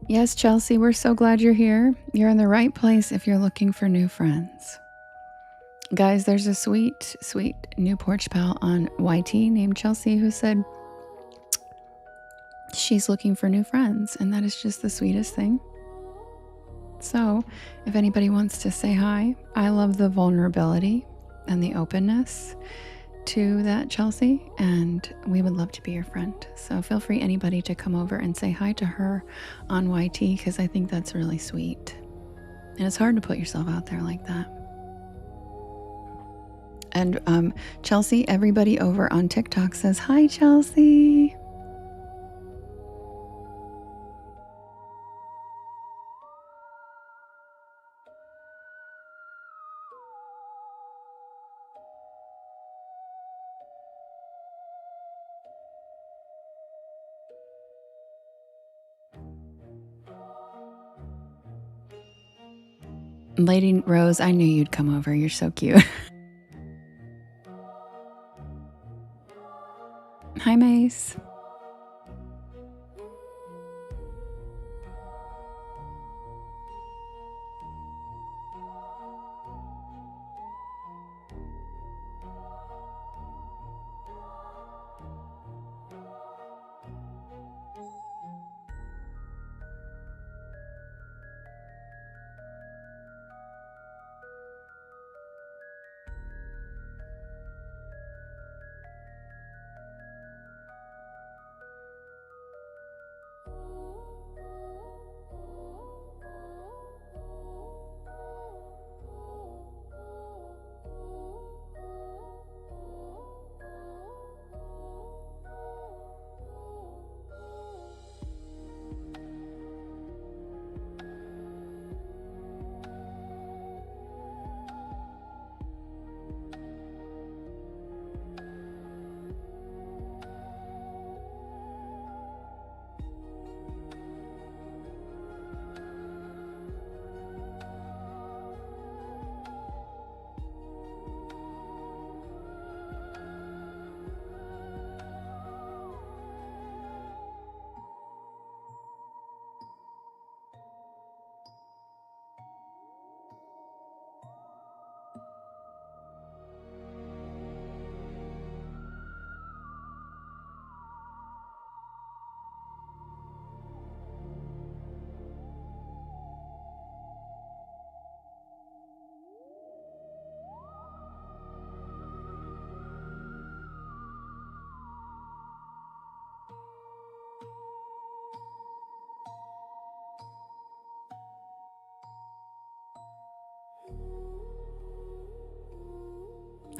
Yes, Chelsea, we're so glad you're here. You're in the right place if you're looking for new friends. Guys, there's a sweet, sweet new porch pal on YT named Chelsea who said she's looking for new friends, and that is just the sweetest thing. So, if anybody wants to say hi, I love the vulnerability and the openness to that, Chelsea, and we would love to be your friend. So feel free, anybody, to come over and say hi to her on YT, because I think that's really sweet. And it's hard to put yourself out there like that. And Chelsea, everybody over on TikTok says hi, Chelsea. Lady Rose, I knew you'd come over. You're so cute. Hi, Mace.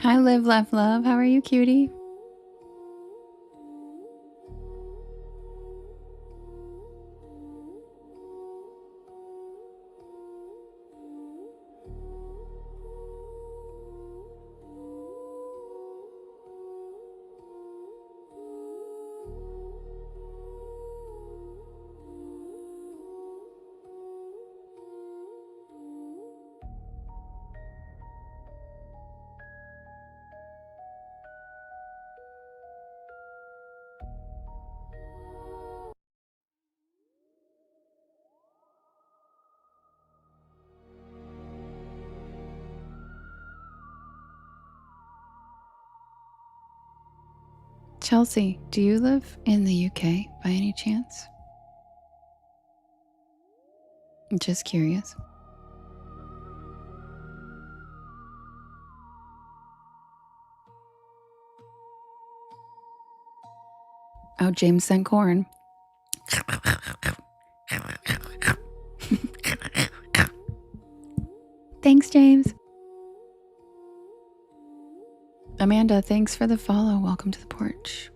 Hi, Live, Laugh, Love. How are you, cutie? Chelsea, do you live in the UK by any chance? I'm just curious. Oh, James sent corn. Thanks, James. Amanda, thanks for the follow. Welcome to the porch.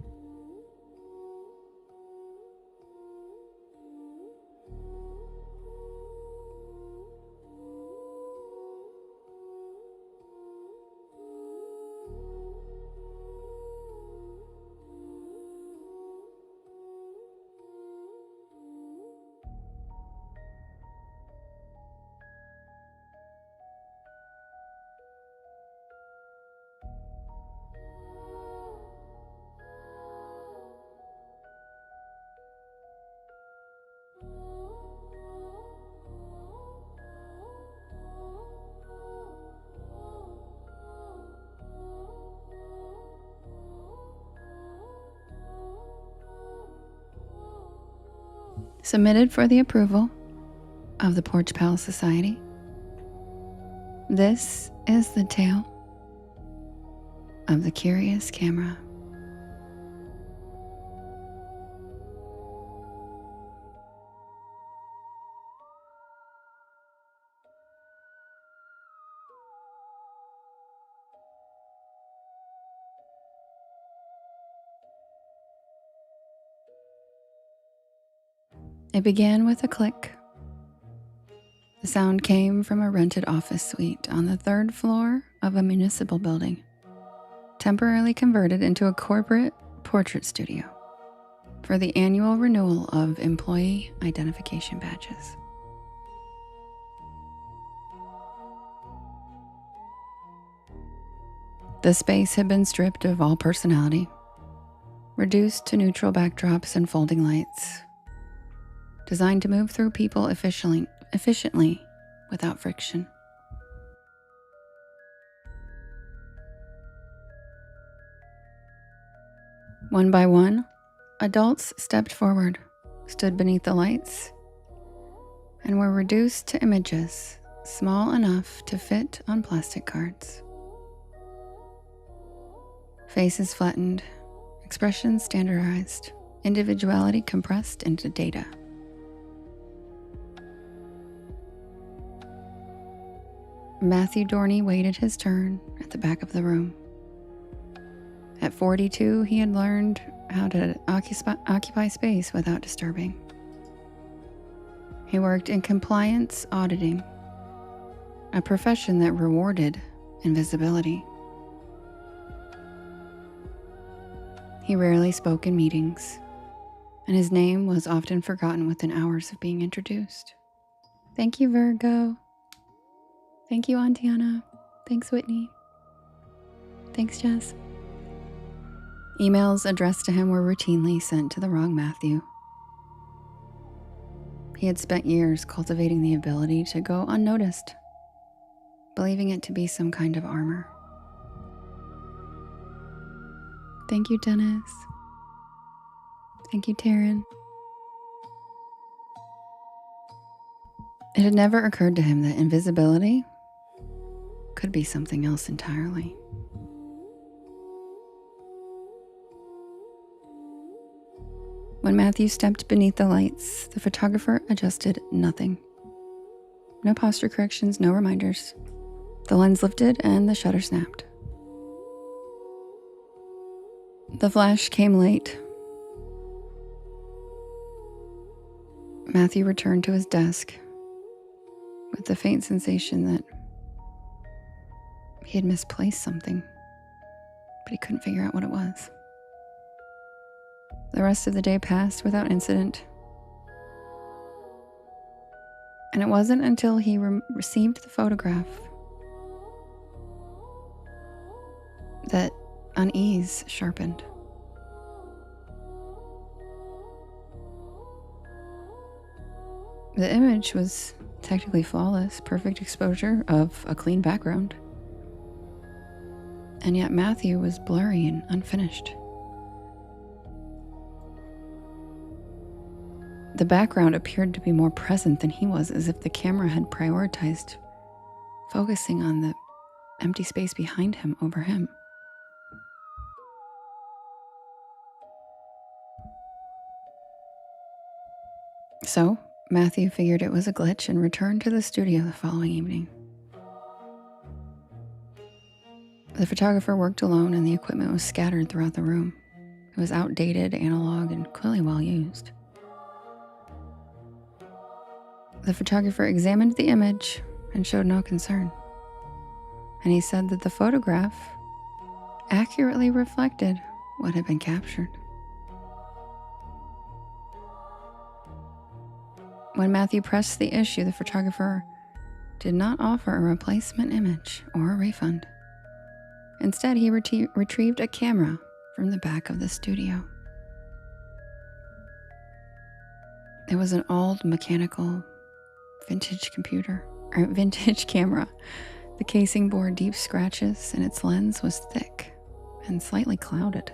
Submitted for the approval of the Porch Palace Society. This is the tale of the Curious Camera. It began with a click. The sound came from a rented office suite on the 3rd floor of a municipal building, temporarily converted into a corporate portrait studio for the annual renewal of employee identification badges. The space had been stripped of all personality, reduced to neutral backdrops and folding lights, designed to move through people efficiently without friction. One by one, adults stepped forward, stood beneath the lights, and were reduced to images small enough to fit on plastic cards. Faces flattened, expressions standardized, individuality compressed into data. Matthew Dorney waited his turn at the back of the room. At 42, he had learned how to occupy space without disturbing. He worked in compliance auditing, a profession that rewarded invisibility. He rarely spoke in meetings, and his name was often forgotten within hours of being introduced. Thank you, Virgo. Thank you, Antiana. Thanks, Whitney. Thanks, Jess. Emails addressed to him were routinely sent to the wrong Matthew. He had spent years cultivating the ability to go unnoticed, believing it to be some kind of armor. Thank you, Dennis. Thank you, Taryn. It had never occurred to him that invisibility could be something else entirely. When Matthew stepped beneath the lights, the photographer adjusted nothing. No posture corrections, no reminders. The lens lifted and the shutter snapped. The flash came late. Matthew returned to his desk with the faint sensation that he had misplaced something, but he couldn't figure out what it was. The rest of the day passed without incident. And it wasn't until he received the photograph that unease sharpened. The image was technically flawless, perfect exposure of a clean background. And yet Matthew was blurry and unfinished. The background appeared to be more present than he was, as if the camera had prioritized focusing on the empty space behind him over him. So, Matthew figured it was a glitch and returned to the studio the following evening. The photographer worked alone and the equipment was scattered throughout the room. It was outdated, analog, and clearly well used. The photographer examined the image and showed no concern. And he said that the photograph accurately reflected what had been captured. When Matthew pressed the issue, the photographer did not offer a replacement image or a refund. Instead, he retrieved a camera from the back of the studio. It was an old mechanical vintage camera. The casing bore deep scratches and its lens was thick and slightly clouded.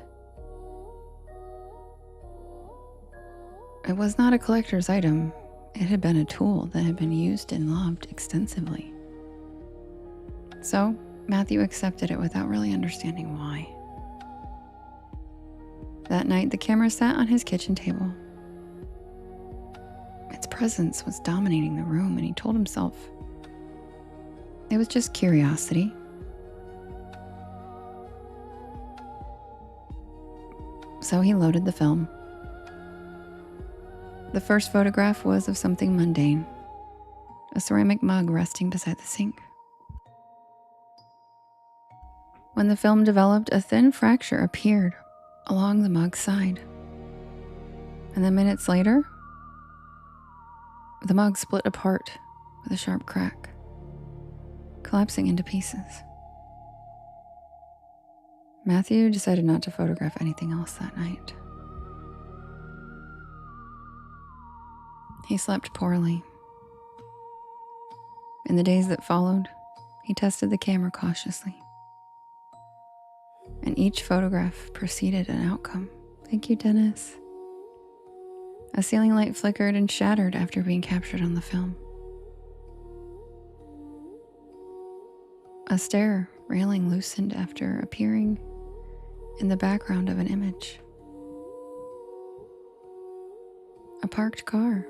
It was not a collector's item. It had been a tool that had been used and loved extensively. So Matthew accepted it without really understanding why. That night, the camera sat on his kitchen table. Its presence was dominating the room, and he told himself it was just curiosity. So he loaded the film. The first photograph was of something mundane, a ceramic mug resting beside the sink. When the film developed, a thin fracture appeared along the mug's side. And then minutes later, the mug split apart with a sharp crack, collapsing into pieces. Matthew decided not to photograph anything else that night. He slept poorly. In the days that followed, he tested the camera cautiously. And each photograph preceded an outcome. Thank you, Dennis. A ceiling light flickered and shattered after being captured on the film. A stair railing loosened after appearing in the background of an image. A parked car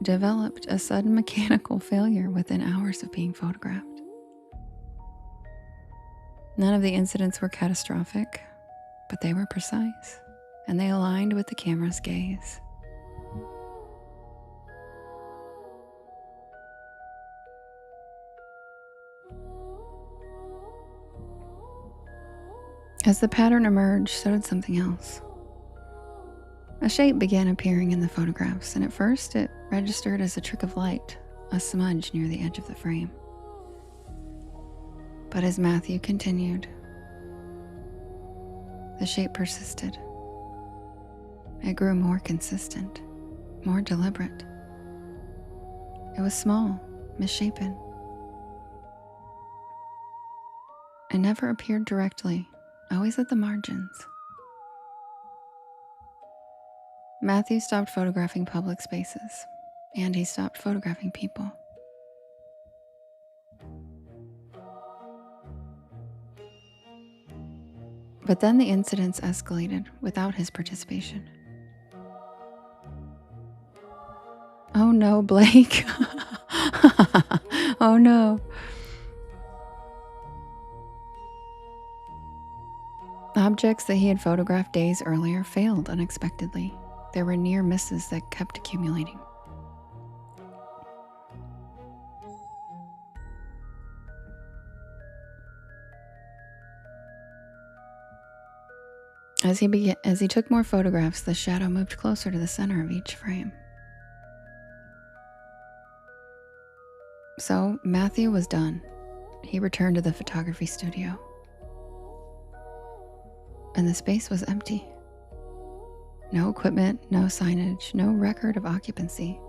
developed a sudden mechanical failure within hours of being photographed. None of the incidents were catastrophic, but they were precise, and they aligned with the camera's gaze. As the pattern emerged, so did something else. A shape began appearing in the photographs, and at first it registered as a trick of light, a smudge near the edge of the frame. But as Matthew continued, the shape persisted. It grew more consistent, more deliberate. It was small, misshapen. It never appeared directly, always at the margins. Matthew stopped photographing public spaces, and he stopped photographing people. But then the incidents escalated without his participation. Oh no, Blake. Oh no. Objects that he had photographed days earlier failed unexpectedly. There were near misses that kept accumulating. As he took more photographs, the shadow moved closer to the center of each frame. So Matthew was done. He returned to the photography studio. And the space was empty. No equipment, no signage, no record of occupancy.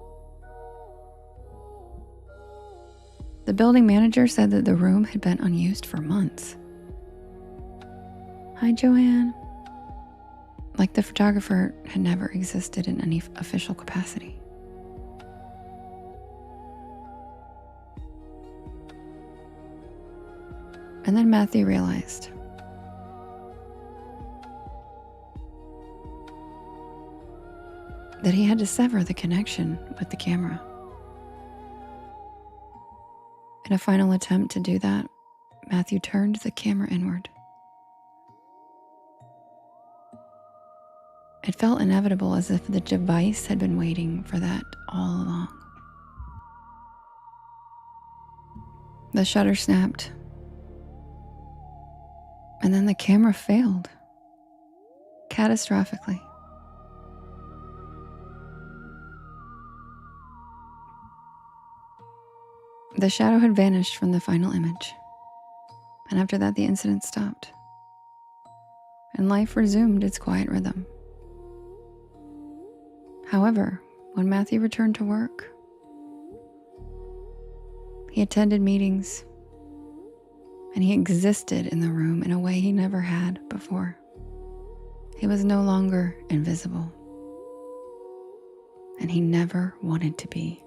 The building manager said that the room had been unused for months. Hi, Joanne. Like the photographer had never existed in any official capacity. And then Matthew realized that he had to sever the connection with the camera. In a final attempt to do that, Matthew turned the camera inward. It felt inevitable, as if the device had been waiting for that all along. The shutter snapped, and then the camera failed, catastrophically. The shadow had vanished from the final image, and after that the incident stopped, and life resumed its quiet rhythm. However, when Matthew returned to work, he attended meetings, and he existed in the room in a way he never had before. He was no longer invisible, and he never wanted to be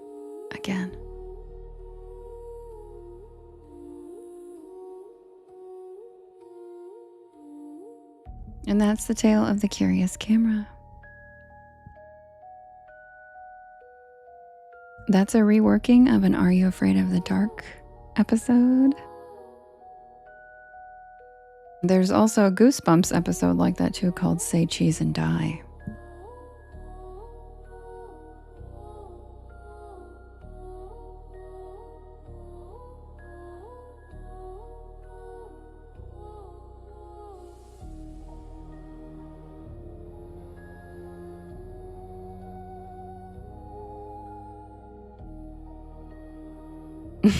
again. And that's the tale of the curious camera. That's a reworking of an Are You Afraid of the Dark episode. There's also a Goosebumps episode like that too, called Say Cheese and Die.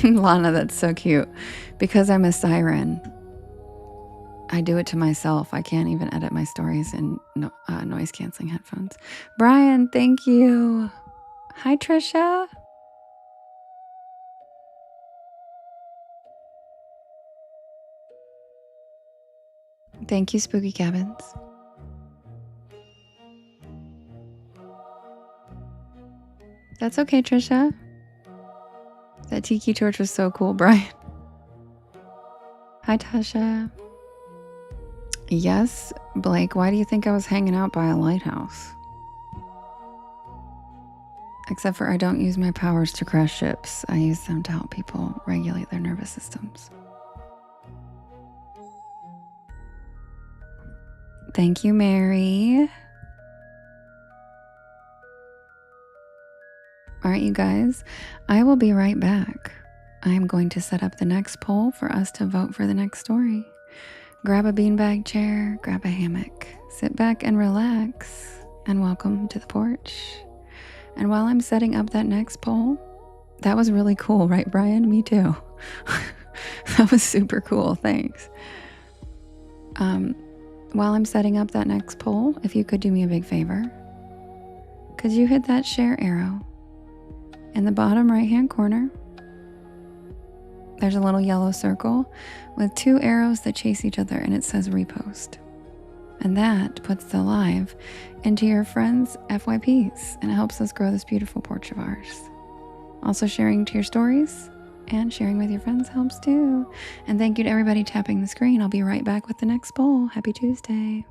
Lana, that's so cute. Because I'm a siren, I do it to myself. I can't even edit my stories in noise canceling headphones. Brian, thank you. Hi, Trisha. Thank you, Spooky Cabins. That's okay, Trisha. That tiki torch was so cool, Brian. Hi, Tasha. Yes, Blake, why do you think I was hanging out by a lighthouse? Except for I don't use my powers to crash ships. I use them to help people regulate their nervous systems. Thank you, Mary. All right, you guys, I will be right back. I'm going to set up the next poll for us to vote for the next story. Grab a beanbag chair, grab a hammock, sit back and relax, and welcome to the porch. And while I'm setting up that next poll, that was really cool, right, Brian? Me too. That was super cool, thanks. While I'm setting up that next poll, if you could do me a big favor, could you hit that share arrow? In the bottom right-hand corner, there's a little yellow circle with 2 arrows that chase each other, and it says repost. And that puts the live into your friends' FYPs, and it helps us grow this beautiful porch of ours. Also, sharing to your stories and sharing with your friends helps too. And thank you to everybody tapping the screen. I'll be right back with the next poll. Happy Tuesday.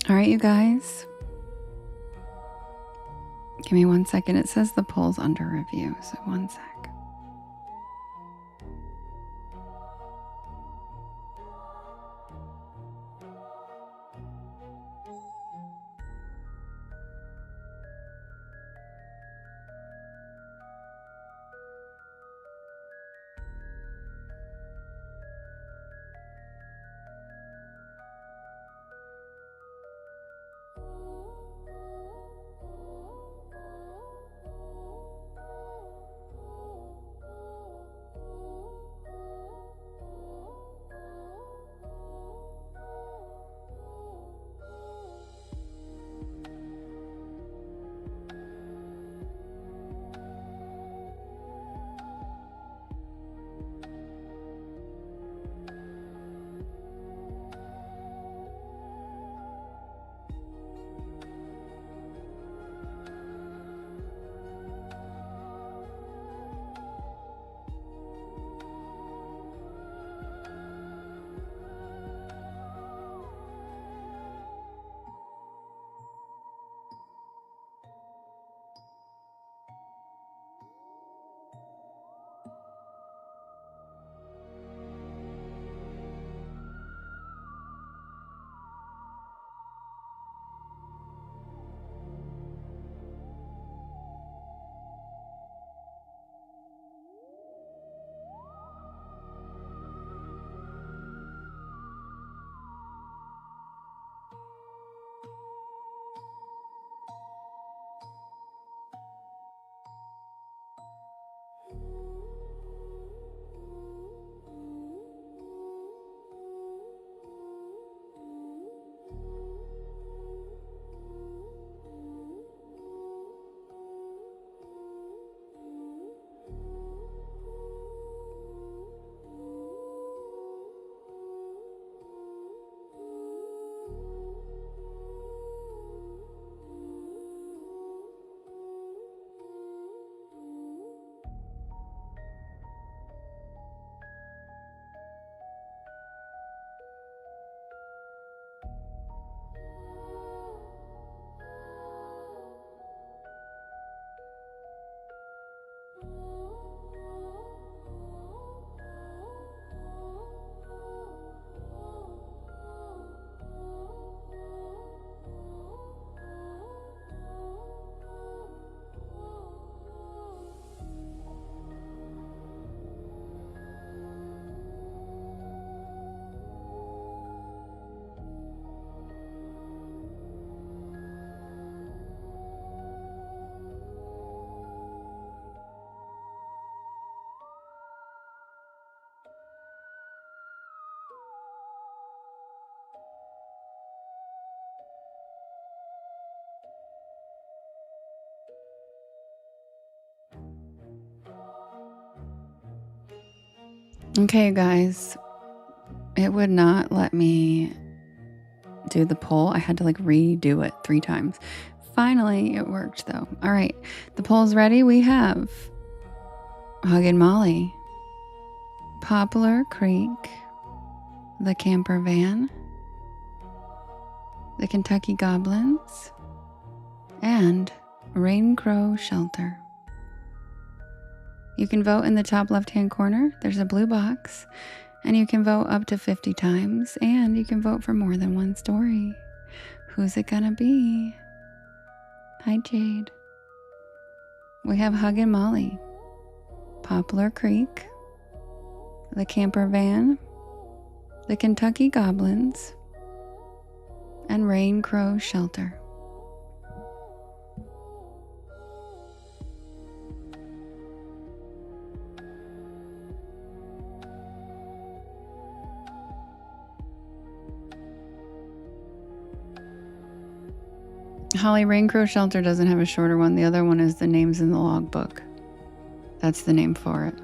All right, you guys. Give me 1 second. It says the poll's under review, so 1 sec. Okay, guys. It would not let me do the poll. I had to redo it 3 times. Finally, it worked though. All right, the poll's ready. We have Huggin' Molly, Poplar Creek, the Camper Van, the Kentucky Goblins, and Rain Crow Shelter. You can vote in the top left-hand corner. There's a blue box, and you can vote up to 50 times, and you can vote for more than one story. Who's it gonna be? Hi, Jade. We have Huggin' Molly, Poplar Creek, the Camper Van, the Kentucky Goblins, and Rain Crow Shelter. Holly, Rain Crow Shelter doesn't have a shorter one. The other one is the names in the logbook. That's the name for it.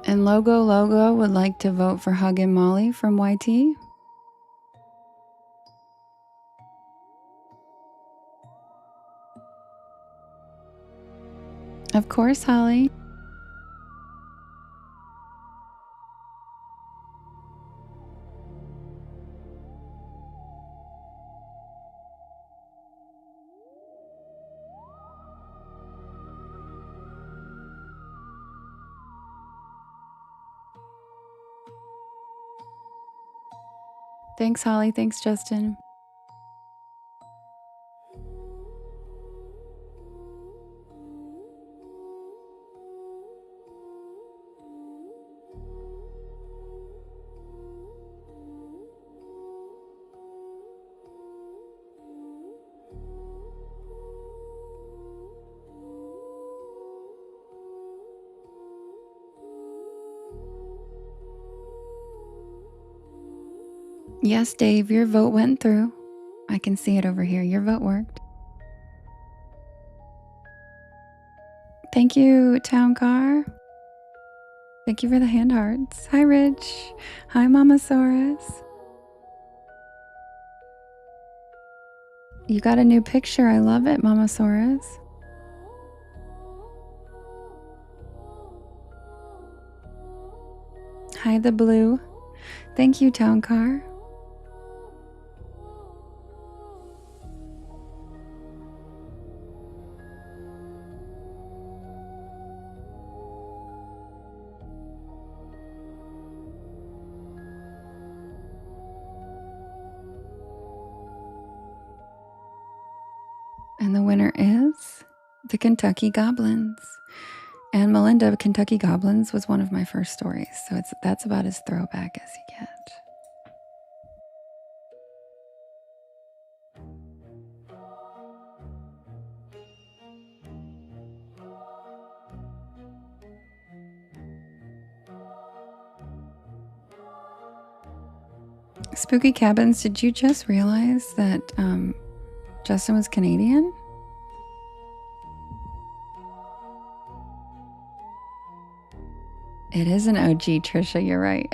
And Logo would like to vote for Huggin' Molly from YT. Of course, Holly. Thanks, Holly. Thanks, Justin. Yes, Dave, your vote went through. I can see it over here. Your vote worked. Thank you, Town Car. Thank you for the hand hearts. Hi, Rich. Hi, Mama Saurus. You got a new picture. I love it, Mama Saurus. Hi, the blue. Thank you, Town Car. And the winner is the Kentucky Goblins. And Melinda, Kentucky Goblins was one of my first stories, so that's about as throwback as you get. Spooky Cabins, did you just realize that Justin was Canadian? It is an OG, Trisha, you're right.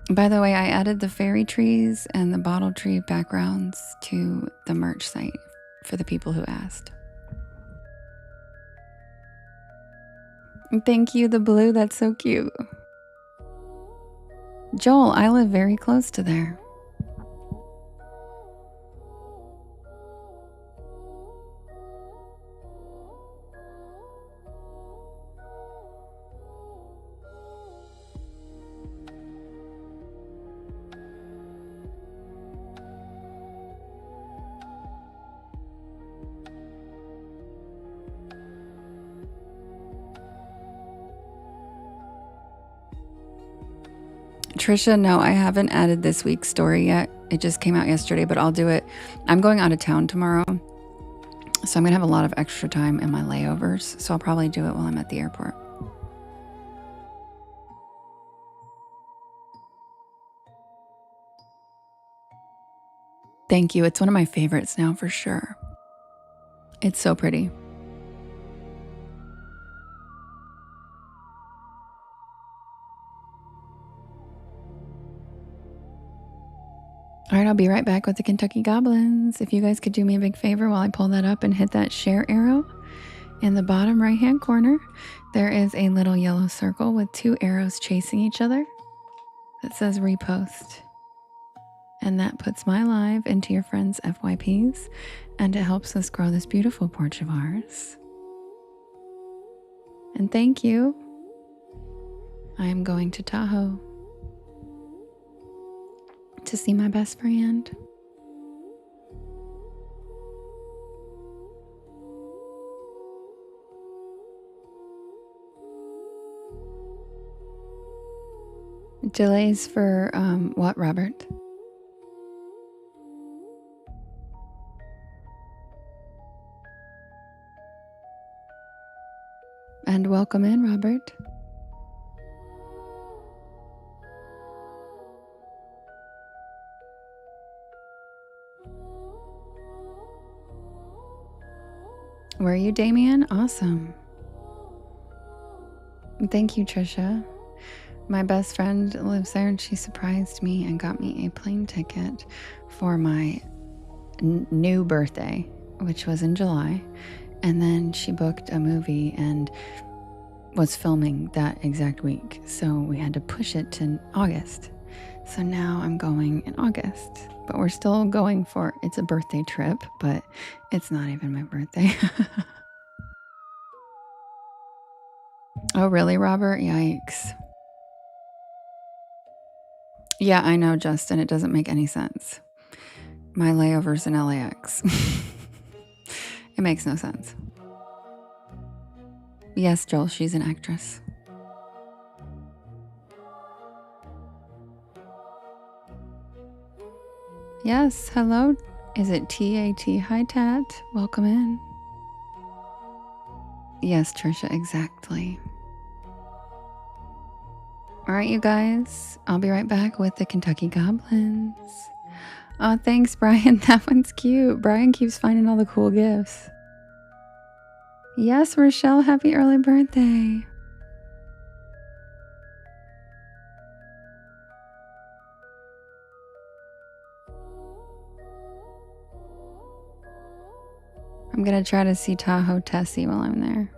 By the way, I added the fairy trees and the bottle tree backgrounds to the merch site for the people who asked. Thank you, the blue, that's so cute. Joel, I live very close to there. Trisha, no, I haven't added this week's story yet. It just came out yesterday, but I'll do it. I'm going out of town tomorrow, so I'm going to have a lot of extra time in my layovers, so I'll probably do it while I'm at the airport. Thank you. It's one of my favorites now for sure. It's so pretty. All right, I'll be right back with the Kentucky Goblins. If you guys could do me a big favor while I pull that up and hit that share arrow. In the bottom right-hand corner, there is a little yellow circle with 2 arrows chasing each other that says repost. And that puts my live into your friends' FYPs, and it helps us grow this beautiful porch of ours. And thank you. I am going to Tahoe to see my best friend. Delays for what, Robert? And welcome in, Robert. Were you, Damien? Awesome. Thank you, Trisha. My best friend lives there, and she surprised me and got me a plane ticket for my new birthday, which was in July. And then she booked a movie and was filming that exact week. So we had to push it to August. So now I'm going in August. But we're still going for, it's a birthday trip, but it's not even my birthday. Oh, really, Robert? Yikes. Yeah, I know, Justin. It doesn't make any sense. My layover's in LAX. It makes no sense. Yes, Joel, she's an actress. Yes, hello. Is it TAT? Hi, Tat. Welcome in. Yes, Trisha, exactly. All right, you guys. I'll be right back with the Kentucky Goblins. Oh, thanks, Brian. That one's cute. Brian keeps finding all the cool gifts. Yes, Rochelle, happy early birthday. I'm going to try to see Tahoe Tessie while I'm there.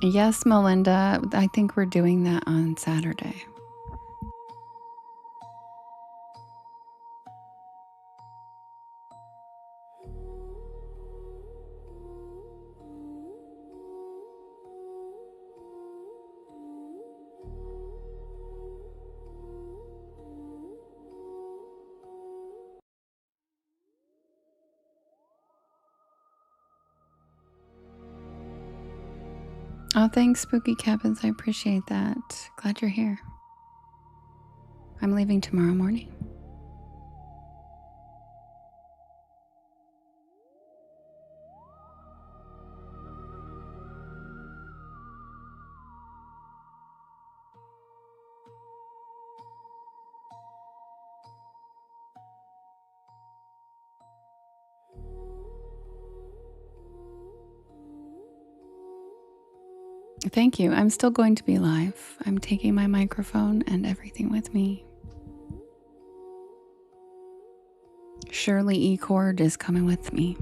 Yes, Melinda. I think we're doing that on Saturday. Oh, thanks, Spooky Cabins. I appreciate that. Glad you're here. I'm leaving tomorrow morning. Thank you. I'm still going to be live. I'm taking my microphone and everything with me. Shirley E. Cord is coming with me.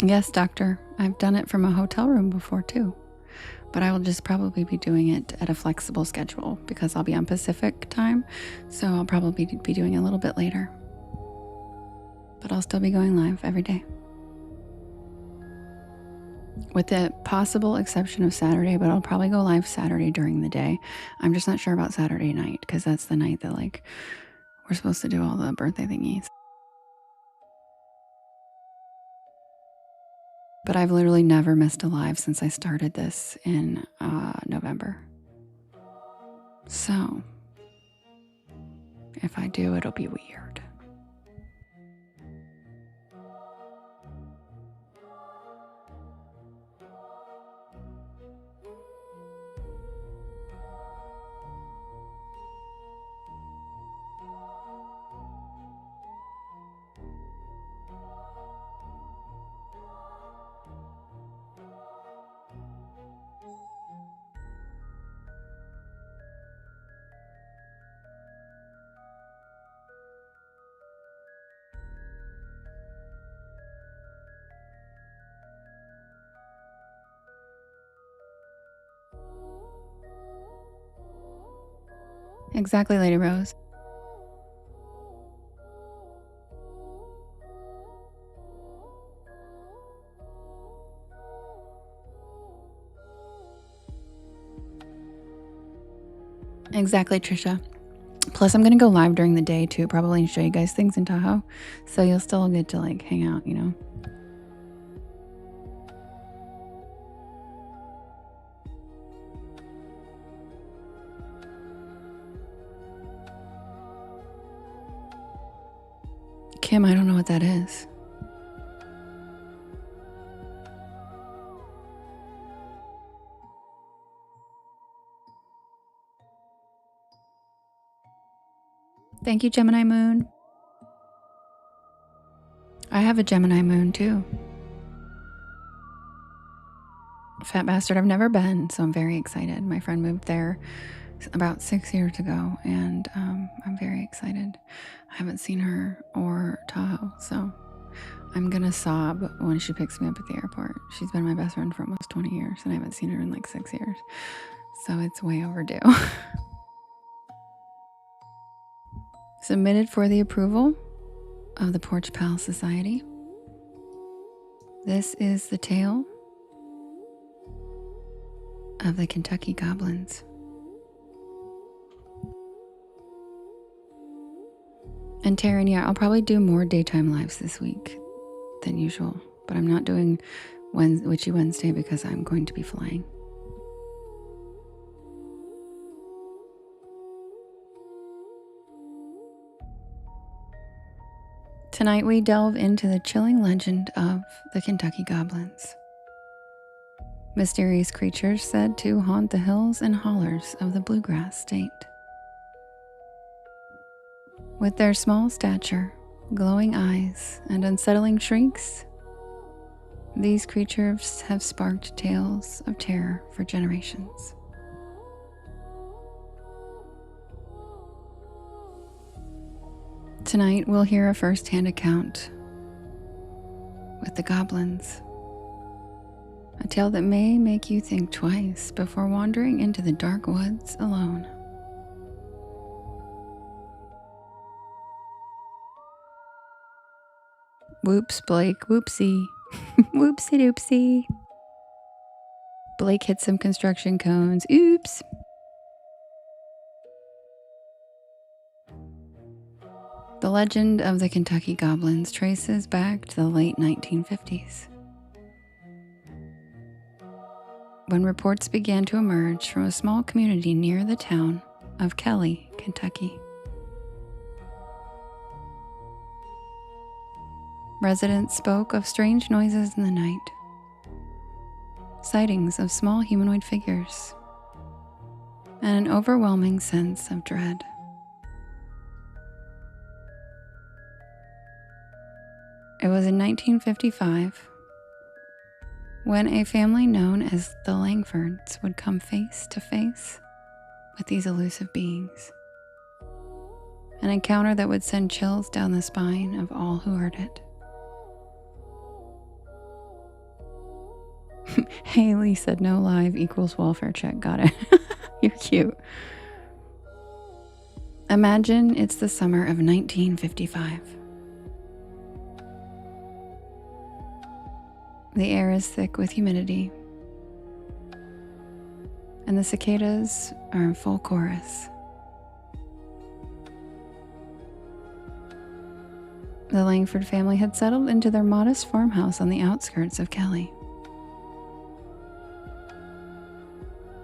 Yes, doctor. I've done it from a hotel room before too. But I will just probably be doing it at a flexible schedule because I'll be on Pacific time. So I'll probably be doing it a little bit later. But I'll still be going live every day. With the possible exception of Saturday, but I'll probably go live Saturday during the day. I'm just not sure about Saturday night because that's the night that we're supposed to do all the birthday thingies. But I've literally never missed a live since I started this in November. So if I do, it'll be weird. Exactly, Lady Rose. Exactly, Trisha. Plus, I'm going to go live during the day too, probably, and show you guys things in Tahoe. So you'll still get to like hang out, you know. Kim, I don't know what that is. Thank you, Gemini Moon. I have a Gemini Moon too. Fat Bastard, I've never been, so I'm very excited. My friend moved there about 6 years ago, and I'm very excited. I haven't seen her or Tahoe, so I'm gonna sob when she picks me up at the airport. She's been my best friend for almost 20 years, and I haven't seen her in like 6 years, so it's way overdue. Submitted for the approval of the Porch Pal Society. This is the tale of the Kentucky Goblins. And Taryn, yeah, I'll probably do more daytime lives this week than usual, but I'm not doing Witchy Wednesday because I'm going to be flying. Tonight we delve into the chilling legend of the Kentucky Goblins. Mysterious creatures said to haunt the hills and hollers of the bluegrass state. With their small stature, glowing eyes, and unsettling shrieks, these creatures have sparked tales of terror for generations. Tonight we'll hear a first-hand account with the goblins. A tale that may make you think twice before wandering into the dark woods alone. Whoops, Blake, whoopsie. Whoopsie doopsie. Blake hit some construction cones. Oops. The legend of the Kentucky Goblins traces back to the late 1950s, when reports began to emerge from a small community near the town of Kelly, Kentucky. Residents spoke of strange noises in the night, sightings of small humanoid figures, and an overwhelming sense of dread. It was in 1955 when a family known as the Langfords would come face to face with these elusive beings. An encounter that would send chills down the spine of all who heard it. Haley said no live equals welfare check. Got it. You're cute. Imagine it's the summer of 1955. The air is thick with humidity, and the cicadas are in full chorus. The Langford family had settled into their modest farmhouse on the outskirts of Kelly.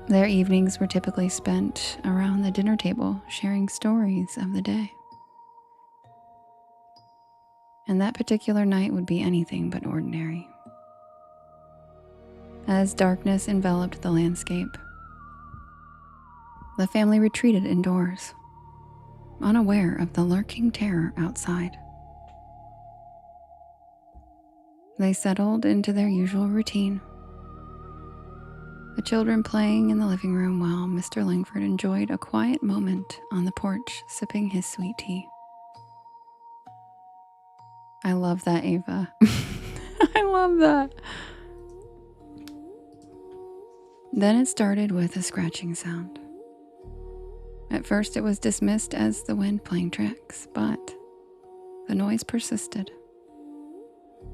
Their evenings were typically spent around the dinner table, sharing stories of the day. And that particular night would be anything but ordinary. As darkness enveloped the landscape, the family retreated indoors, unaware of the lurking terror outside. They settled into their usual routine, the children playing in the living room while Mr. Langford enjoyed a quiet moment on the porch sipping his sweet tea. I love that, Ava. I love that. Then it started with a scratching sound. At first, it was dismissed as the wind playing tricks, but the noise persisted,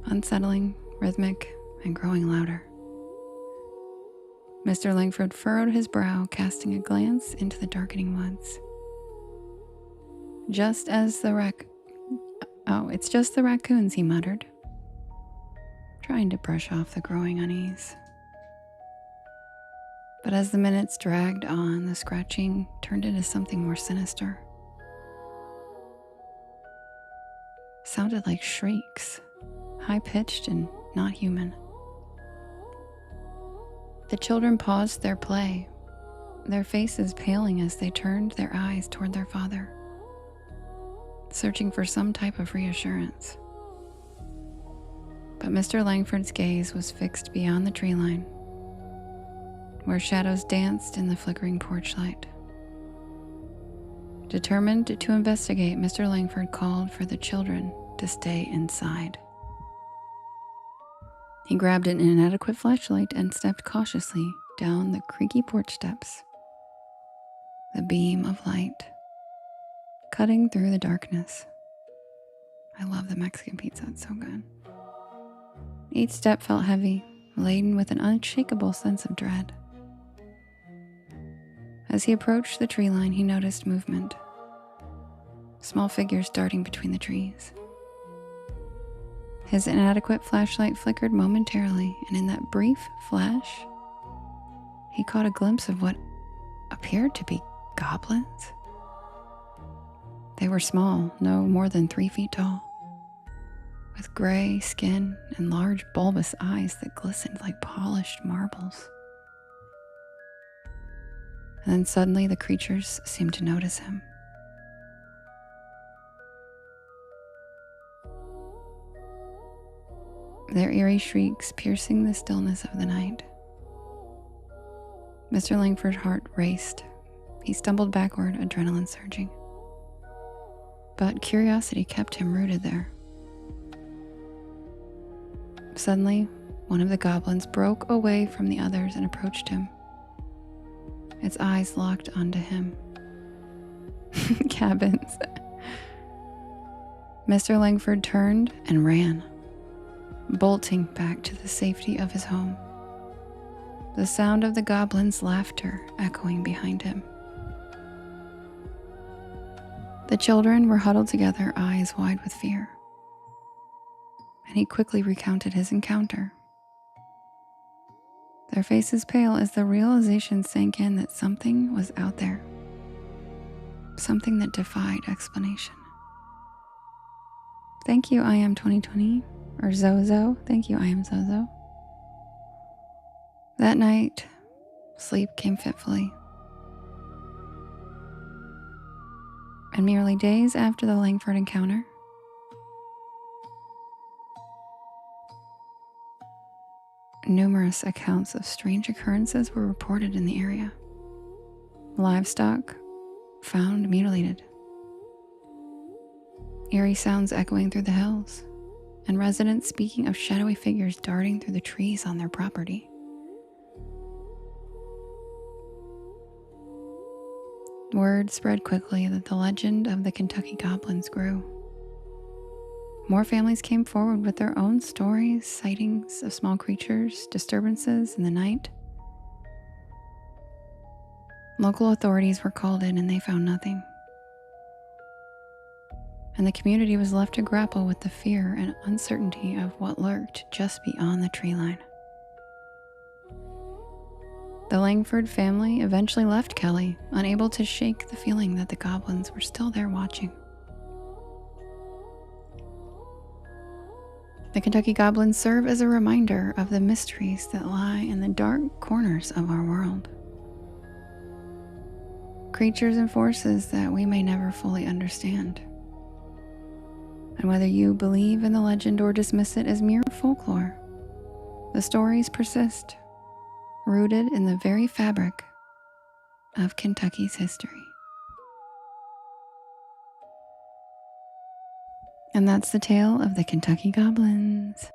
unsettling, rhythmic, and growing louder. Mr. Langford furrowed his brow, casting a glance into the darkening woods. It's just the raccoons, he muttered, trying to brush off the growing unease. But as the minutes dragged on, the scratching turned into something more sinister. It sounded like shrieks, high-pitched and not human. The children paused their play, their faces paling as they turned their eyes toward their father, searching for some type of reassurance. But Mr. Langford's gaze was fixed beyond the tree line, where shadows danced in the flickering porch light. Determined to investigate, Mr. Langford called for the children to stay inside. He grabbed an inadequate flashlight and stepped cautiously down the creaky porch steps. The beam of light cutting through the darkness. I love the Mexican pizza, it's so good. Each step felt heavy, laden with an unshakable sense of dread. As he approached the tree line, he noticed movement. Small figures darting between the trees. His inadequate flashlight flickered momentarily, and in that brief flash, he caught a glimpse of what appeared to be goblins. They were small, no more than 3 feet tall, with gray skin and large bulbous eyes that glistened like polished marbles. And then suddenly the creatures seemed to notice him. Their eerie shrieks piercing the stillness of the night. Mr. Langford's heart raced. He stumbled backward, adrenaline surging. But curiosity kept him rooted there. Suddenly, one of the goblins broke away from the others and approached him. Its eyes locked onto him. Cabins. Mr. Langford turned and ran, bolting back to the safety of his home, the sound of the goblin's laughter echoing behind him. The children were huddled together, eyes wide with fear, and he quickly recounted his encounter. Their faces pale as the realization sank in that something was out there, something that defied explanation. Thank you, I am 2020, or Zozo. Thank you, I am Zozo. That night, sleep came fitfully. And merely days after the Langford encounter, numerous accounts of strange occurrences were reported in the area. Livestock found mutilated, eerie sounds echoing through the hills, and residents speaking of shadowy figures darting through the trees on their property. Word spread quickly that the legend of the Kentucky Goblins grew. More families came forward with their own stories, sightings of small creatures, disturbances in the night. Local authorities were called in and they found nothing. And the community was left to grapple with the fear and uncertainty of what lurked just beyond the tree line. The Langford family eventually left Kelly, unable to shake the feeling that the goblins were still there watching. The Kentucky Goblins serve as a reminder of the mysteries that lie in the dark corners of our world. Creatures and forces that we may never fully understand. And whether you believe in the legend or dismiss it as mere folklore, the stories persist, rooted in the very fabric of Kentucky's history. And that's the tale of the Kentucky Goblins.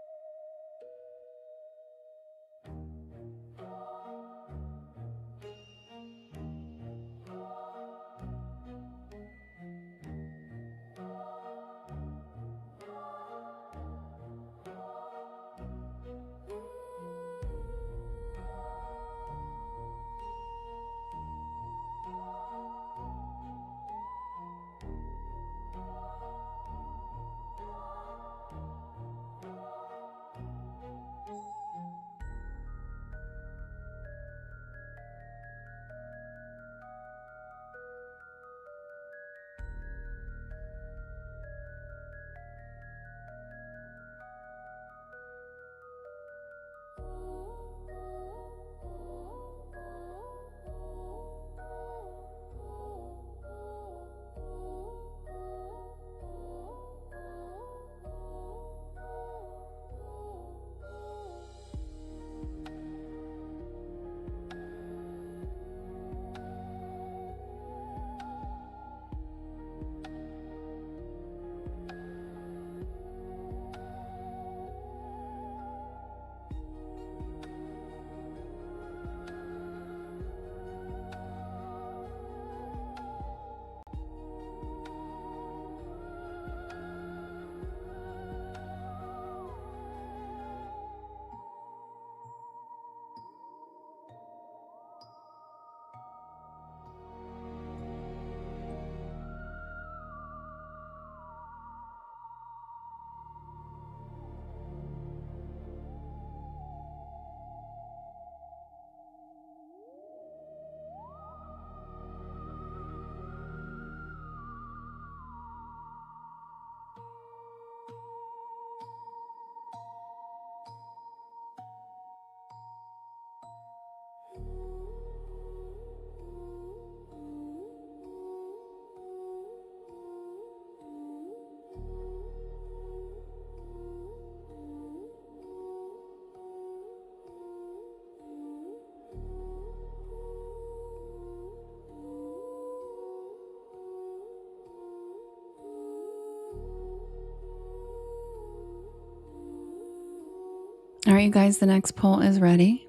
All right, you guys, the next poll is ready.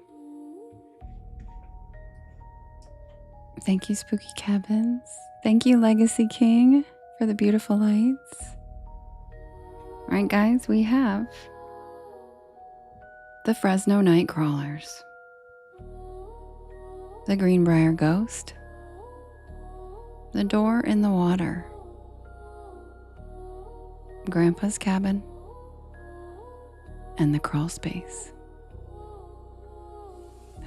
Thank you, Spooky Cabins. Thank you, Legacy King, for the beautiful lights. All right, guys, we have the Fresno Night Crawlers, the Greenbrier Ghost, the Door in the Water, Grandpa's Cabin, and the Crawl Space.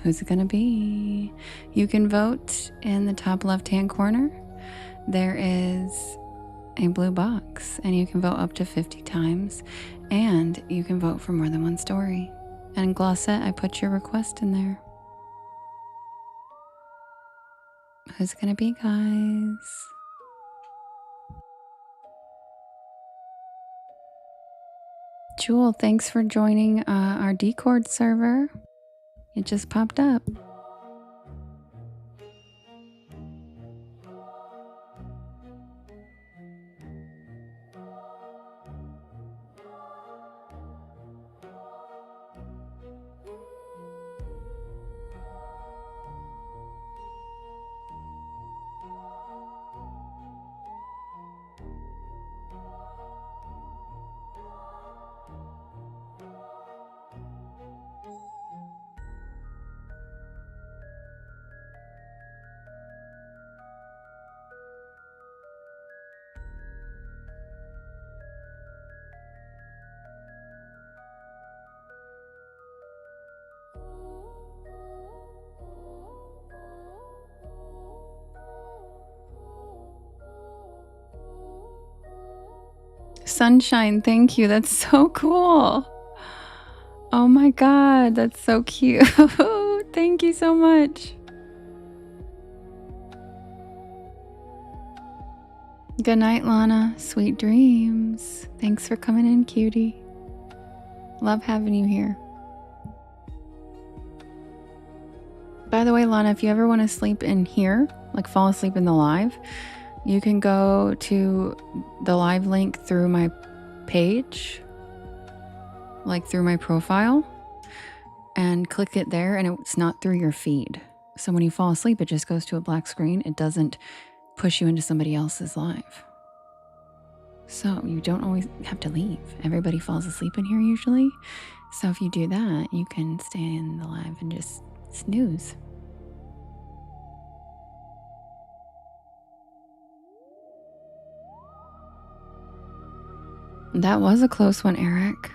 Who's it gonna be? You can vote in the top left-hand corner. There is a blue box, and you can vote up to 50 times, and you can vote for more than one story. And Glossette, I put your request in there. Who's it gonna be, guys? Jewel, thanks for joining our Discord server. It just popped up. Sunshine, thank you. That's so cool. Oh my God, that's so cute. Thank you so much. Good night, Lana. Sweet dreams. Thanks for coming in, cutie. Love having you here. By the way, Lana, if you ever want to sleep in here, like fall asleep in the live, you can go to the live link through my page, like through my profile, and click it there, and it's not through your feed. So when you fall asleep, it just goes to a black screen. It doesn't push you into somebody else's live. So you don't always have to leave. Everybody falls asleep in here usually. So if you do that, you can stay in the live and just snooze. That was a close one, Eric.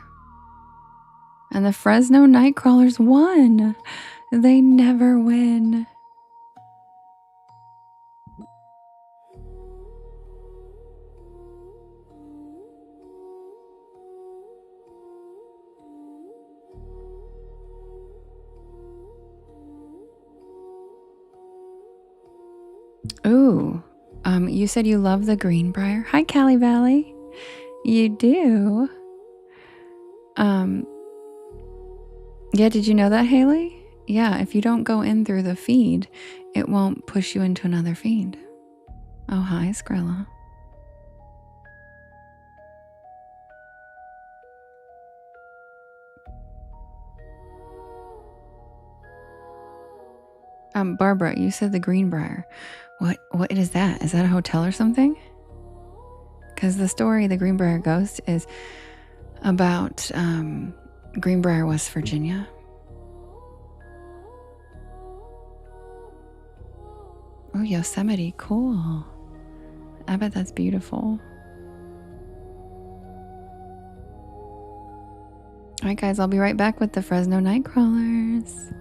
And the Fresno Nightcrawlers won. They never win. Ooh, you said you love the Greenbrier. Hi, Cali Valley. You do? Yeah, did you know that, Haley? Yeah, if you don't go in through the feed, it won't push you into another feed. Oh, hi, Skrilla. Barbara, you said the Greenbrier. What is that? Is that a hotel or something? Because the story, The Greenbrier Ghost, is about Greenbrier, West Virginia. Oh, Yosemite, cool. I bet that's beautiful. All right, guys, I'll be right back with the Fresno Nightcrawlers.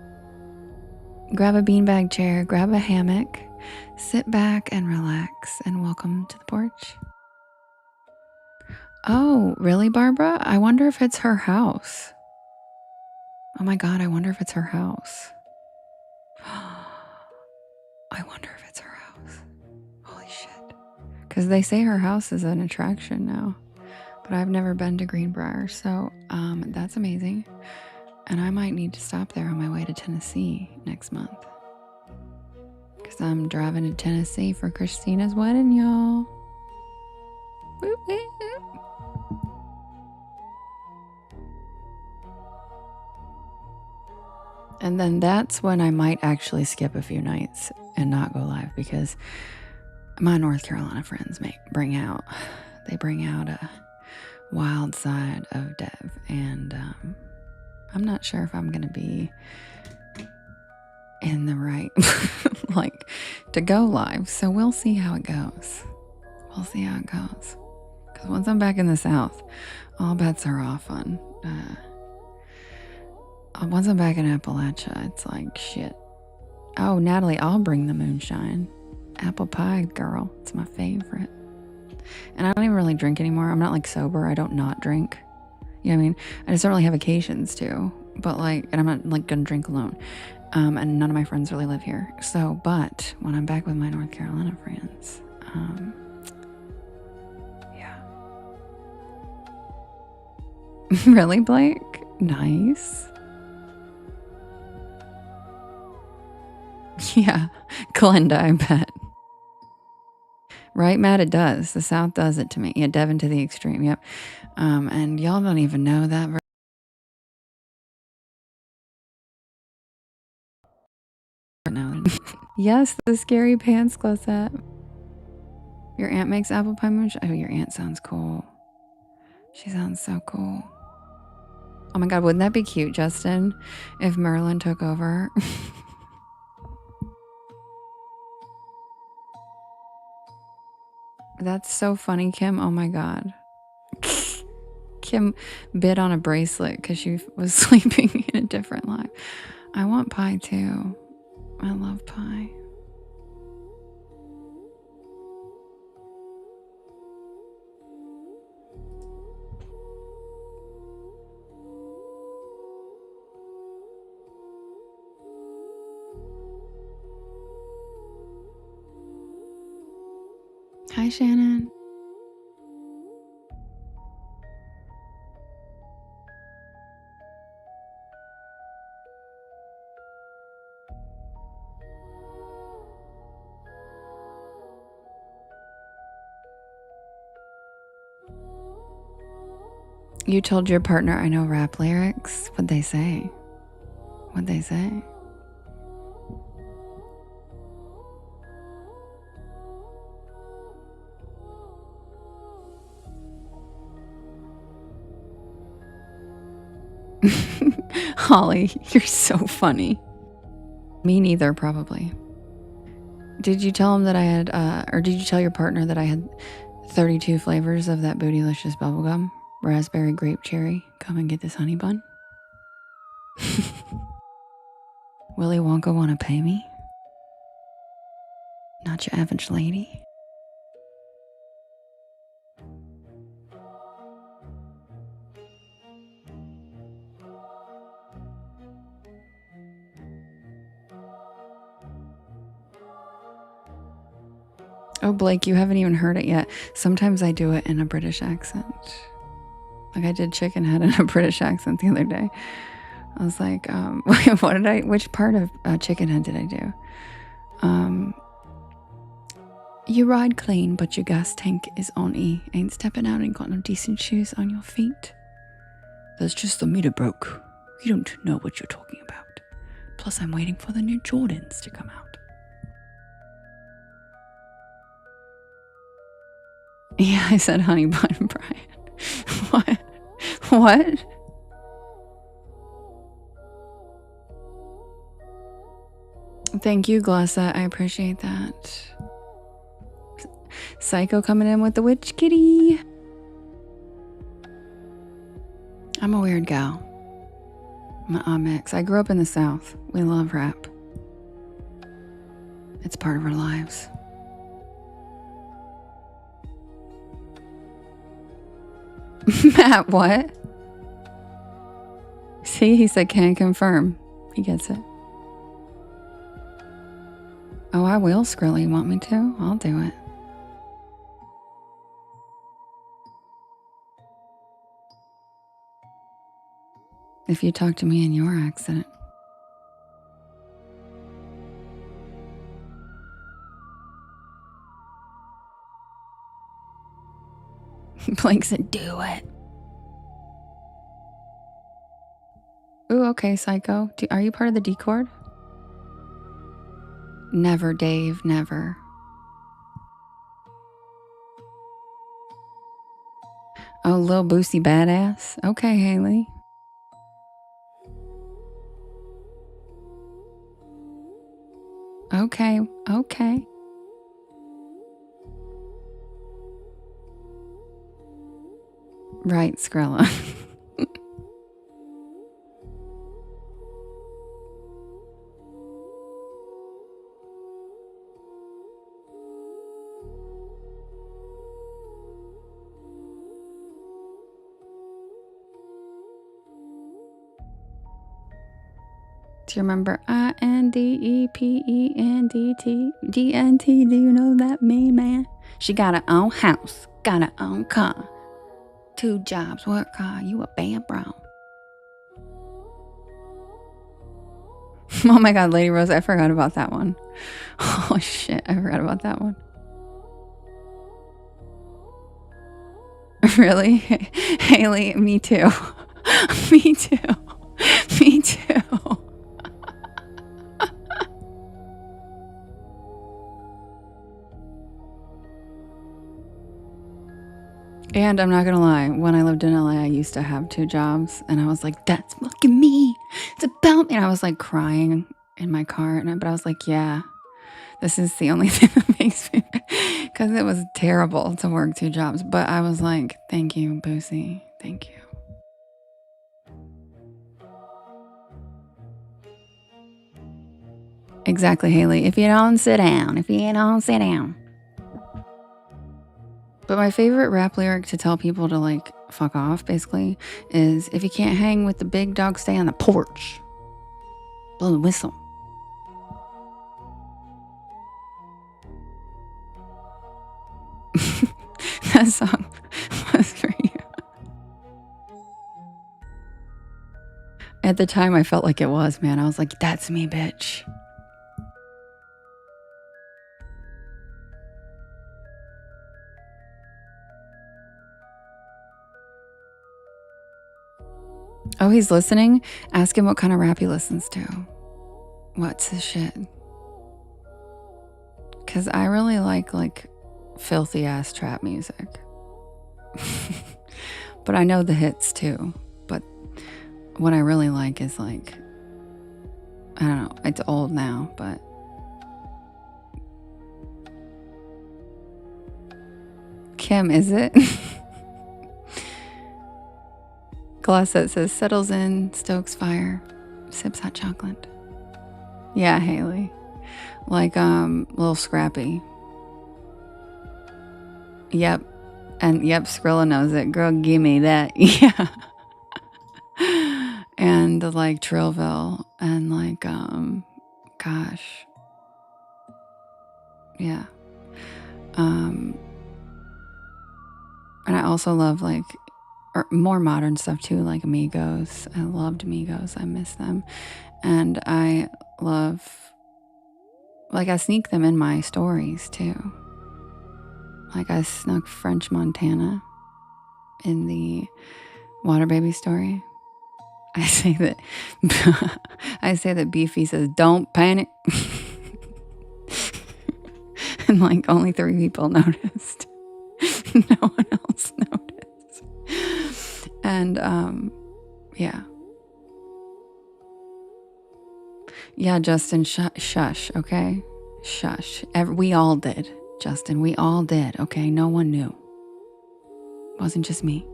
Grab a beanbag chair, grab a hammock, sit back and relax, and welcome to the porch. Oh, really, Barbara? I wonder if it's her house. Oh my God, I wonder if it's her house. I wonder if it's her house. Holy shit. Because they say her house is an attraction now. But I've never been to Greenbrier, so that's amazing. And I might need to stop there on my way to Tennessee next month. Because I'm driving to Tennessee for Christina's wedding, y'all. Whoop, whoop. And then that's when I might actually skip a few nights and not go live, because my North Carolina friends bring out a wild side of Dev, and I'm not sure if I'm gonna be in the right like to go live. So we'll see how it goes. Because once I'm back in the South, all bets are off on. Once I'm back in Appalachia, it's like shit. Oh, Natalie, I'll bring the moonshine. Apple pie, girl. It's my favorite. And I don't even really drink anymore. I'm not like sober. I don't not drink. You know what I mean? I just don't really have occasions to. But like, and I'm not like gonna drink alone. And none of my friends really live here. So, but when I'm back with my North Carolina friends, yeah. Really, Blake? Nice. Yeah, Glenda, I bet. Right, Matt? It does. The South does it to me. Yeah, Devon to the extreme. Yep. And y'all don't even know that. No. Yes, the scary pants closet. Your aunt makes apple pie moonshine. Oh, your aunt sounds cool. She sounds so cool. Oh my God, wouldn't that be cute, Justin? If Merlin took over. That's so funny, Kim. Oh my God. Kim bid on a bracelet because she was sleeping in a different life. I want pie too. I love pie. Hi, Shannon. You told your partner I know rap lyrics? What'd they say? Holly, you're so funny. Me neither, probably. Did you tell him that I had, or did you tell your partner that I had 32 flavors of that Bootylicious bubblegum? Raspberry, grape, cherry. Come and get this honey bun. Willy Wonka want to pay me? Not your average lady. Oh, Blake, you haven't even heard it yet. Sometimes I do it in a British accent. Like I did Chicken Head in a British accent the other day. I was like, which part of Chicken Head did I do? You ride clean, but your gas tank is on E. Ain't stepping out and got no decent shoes on your feet. There's just the meter broke. You don't know what you're talking about. Plus, I'm waiting for the new Jordans to come out. Yeah, I said honey bun, Brian. What? Thank you, Glossa. I appreciate that. Psycho coming in with the witch kitty. I'm a weird gal. I'm a mix. I grew up in the South. We love rap. It's part of our lives. Matt, what? See, he said can confirm. He gets it. Oh, I will, Skrilla. You want me to? I'll do it. If you talk to me in your accent. Blake said, do it. Ooh, okay, Psycho. Are you part of the D chord? Never, Dave, never. Oh, Lil Boosie Badass. Okay, Haley. Okay, okay. Right, Skrilla. Do you remember INDEPENDT Do you know that me, man? She got her own house, got her own car, 2 jobs, what car? You a bad bro. Oh my God, Lady Rose, I forgot about that one. Oh shit, I forgot about that one. Really? Haley, me too. Me too. Me too. And I'm not gonna lie, when I lived in LA, I used to have 2 jobs, and I was like, that's fucking me. It's about me. And I was like crying in my car, but I was like, yeah, this is the only thing that makes me, because it was terrible to work 2 jobs. But I was like, thank you, Boosie. Thank you. Exactly, Haley. If you don't sit down, if you don't sit down. But my favorite rap lyric to tell people to like fuck off, basically, is if you can't hang with the big dog, stay on the porch. Blow the whistle. That song was for you. At the time, I felt like it was, man. I was like, that's me, bitch. Oh, he's listening? Ask him what kind of rap he listens to. What's his shit? Because I really like filthy ass trap music. But I know the hits too. But what I really like is like, I don't know, it's old now, but Kim, is it? Glossette says, settles in, stokes fire, sips hot chocolate. Yeah, Haley. Like, little Scrappy. Yep. And yep, Skrilla knows it. Girl, give me that. Yeah. And like Trillville and like, gosh. Yeah. And I also love like, more modern stuff too, like Migos. I loved Migos. I miss them. And I love, like, I sneak them in my stories too. Like I snuck French Montana in the Water Baby story. I say that Beefy says, don't panic. And like only 3 people noticed. No one else noticed. And yeah. Yeah, Justin, shush, okay? Shush. We all did, Justin. We all did, okay? No one knew. It wasn't just me.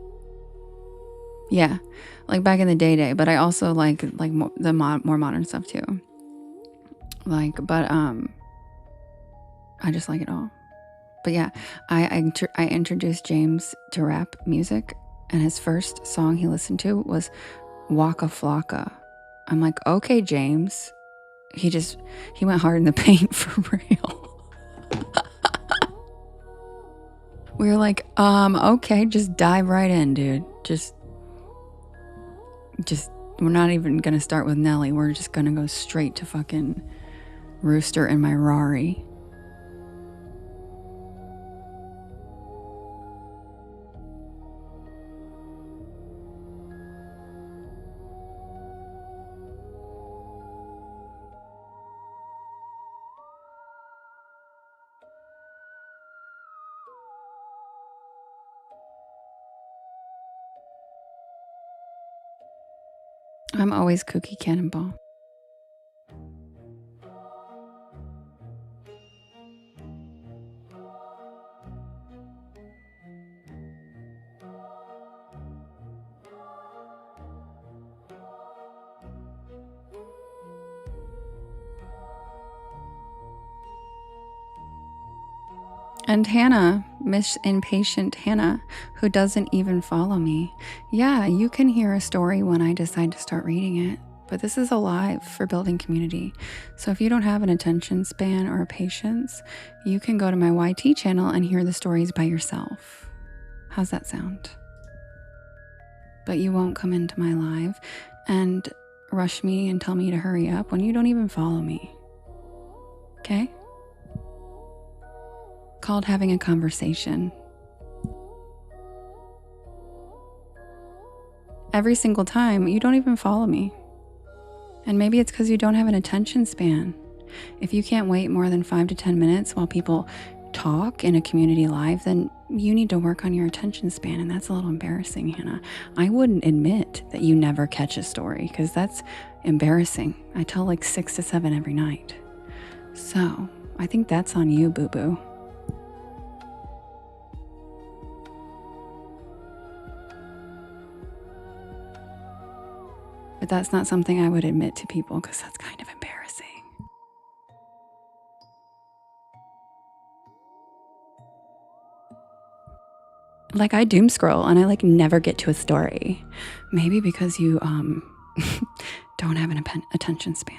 Yeah, like back in the day, but I also like the more modern stuff too. Like, but I just like it all. But yeah, I introduced James to rap music, and his first song he listened to was Waka Flocka. I'm like, okay, James. He went hard in the paint for real. We were like, okay, just dive right in, dude. Just, we're not even gonna start with Nelly. We're just gonna go straight to fucking Rooster and my Rari. I'm always kooky cannonball. And Hannah, Miss Impatient Hannah, who doesn't even follow me. Yeah, you can hear a story when I decide to start reading it, but this is a live for building community. So if you don't have an attention span or a patience, you can go to my YT channel and hear the stories by yourself. How's that sound? But you won't come into my live and rush me and tell me to hurry up when you don't even follow me. Okay? Called having a conversation. Every single time, you don't even follow me. And maybe it's because you don't have an attention span. If you can't wait more than 5 to 10 minutes while people talk in a community live, then you need to work on your attention span, and that's a little embarrassing, Hannah. I wouldn't admit that you never catch a story, because that's embarrassing. I tell like 6 to 7 every night. So, I think that's on you, boo-boo. But that's not something I would admit to people because that's kind of embarrassing. Like I doom scroll and I like never get to a story. Maybe because you don't have an attention span.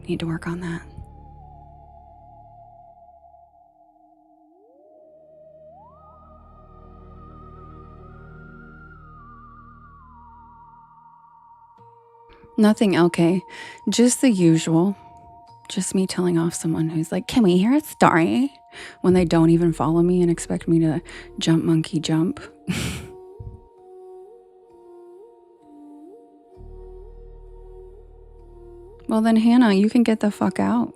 Need to work on that. Nothing, LK. Just the usual. Just me telling off someone who's like, can we hear a story? When they don't even follow me and expect me to jump monkey jump. Well then, Hannah, you can get the fuck out.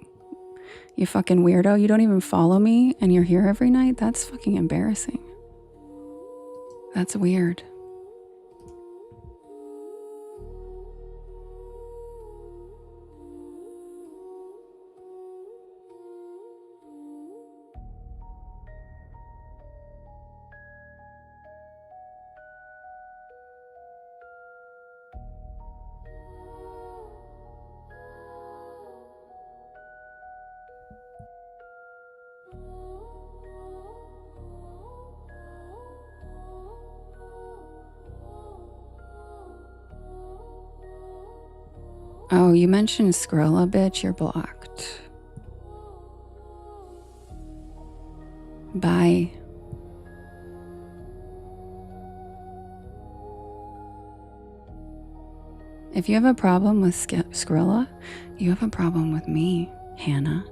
You fucking weirdo. You don't even follow me and you're here every night? That's fucking embarrassing. That's weird. Oh, you mentioned Skrilla, bitch. You're blocked. Bye. If you have a problem with Skrilla, you have a problem with me, Hannah.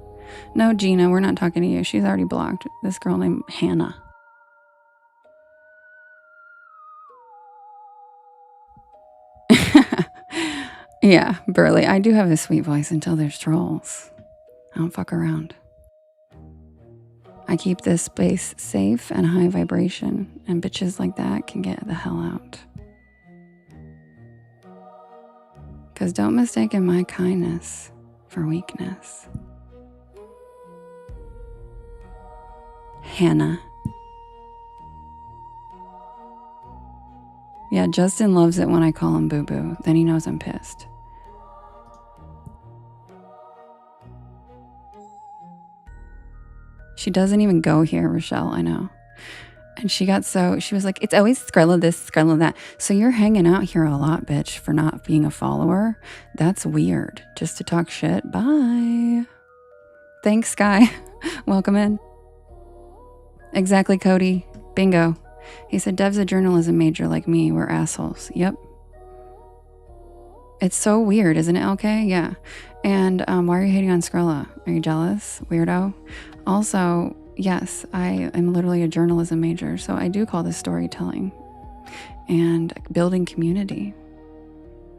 No, Gina, we're not talking to you. She's already blocked. This girl named Hannah. Yeah, Burley, I do have a sweet voice until there's trolls. I don't fuck around. I keep this space safe and high vibration, and bitches like that can get the hell out. Because don't mistake my kindness for weakness. Hannah. Yeah, Justin loves it when I call him boo-boo. Then he knows I'm pissed. She doesn't even go here, Rochelle, I know. And she was like, it's always Skrilla this, Skrilla that. So you're hanging out here a lot, bitch, for not being a follower. That's weird. Just to talk shit. Bye. Thanks, Sky. Welcome in. Exactly, Cody. Bingo. He said, Dev's a journalism major like me. We're assholes. Yep. It's so weird, isn't it, LK? Yeah. And why are you hating on Skrilla? Are you jealous? Weirdo? Also, yes, I am literally a journalism major, so I do call this storytelling and building community.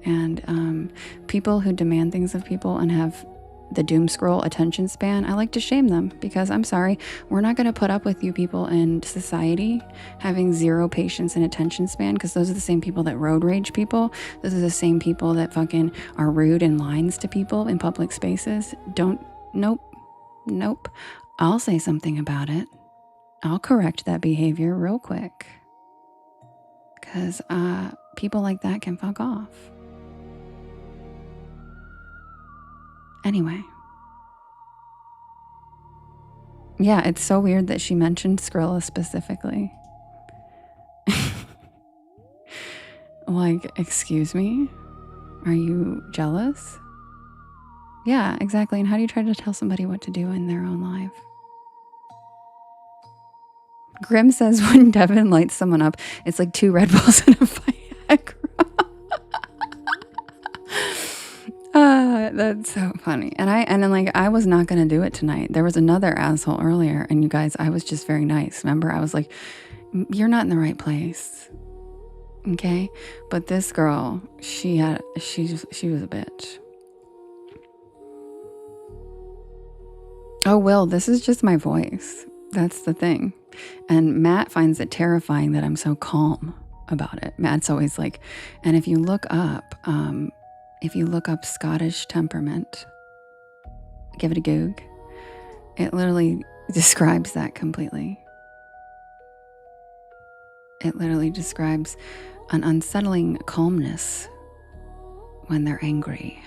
And people who demand things of people and have the doom scroll attention span, I like to shame them because I'm sorry, we're not going to put up with you people in society having zero patience and attention span, because those are the same people that road rage people. Those are the same people that fucking are rude and lines to people in public spaces. Nope. I'll say something about it. I'll correct that behavior real quick. Because people like that can fuck off. Anyway. Yeah, it's so weird that she mentioned Skrilla specifically. Like, excuse me? Are you jealous? Yeah, exactly. And how do you try to tell somebody what to do in their own life? Grim says when Devin lights someone up, it's like 2 Red Bulls and a Viagra. That's so funny. And I was not going to do it tonight. There was another asshole earlier, and you guys, I was just very nice. Remember, I was like, you're not in the right place. Okay? But this girl, she was a bitch. Oh, Will, this is just my voice. That's the thing. And Matt finds it terrifying that I'm so calm about it. Matt's always like, and if you look up Scottish temperament, give it a Goog, it literally describes that completely. It literally describes an unsettling calmness when they're angry.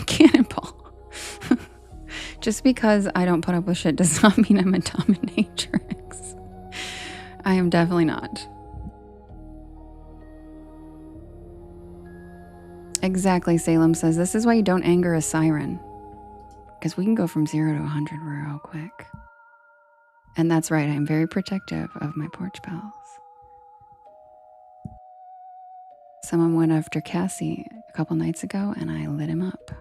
Cannonball. Just because I don't put up with shit does not mean I'm a dominatrix. I am definitely not. Exactly, Salem says, this is why you don't anger a siren. Because we can go from 0 to 100 real quick. And that's right, I'm very protective of my porch pals. Someone went after Cassie a couple nights ago and I lit him up.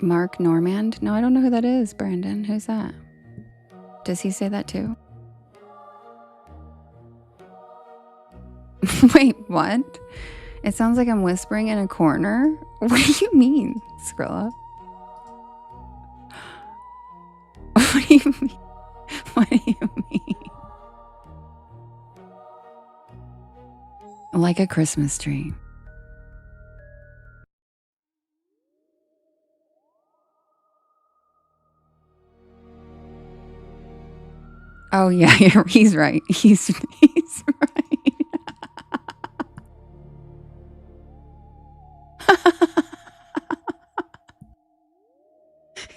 Mark Normand? No, I don't know who that is, Brandon. Who's that? Does he say that too? Wait, what? It sounds like I'm whispering in a corner. What do you mean, Skrilla? What do you mean? What do you mean? Like a Christmas tree. Oh yeah, he's right. He's right.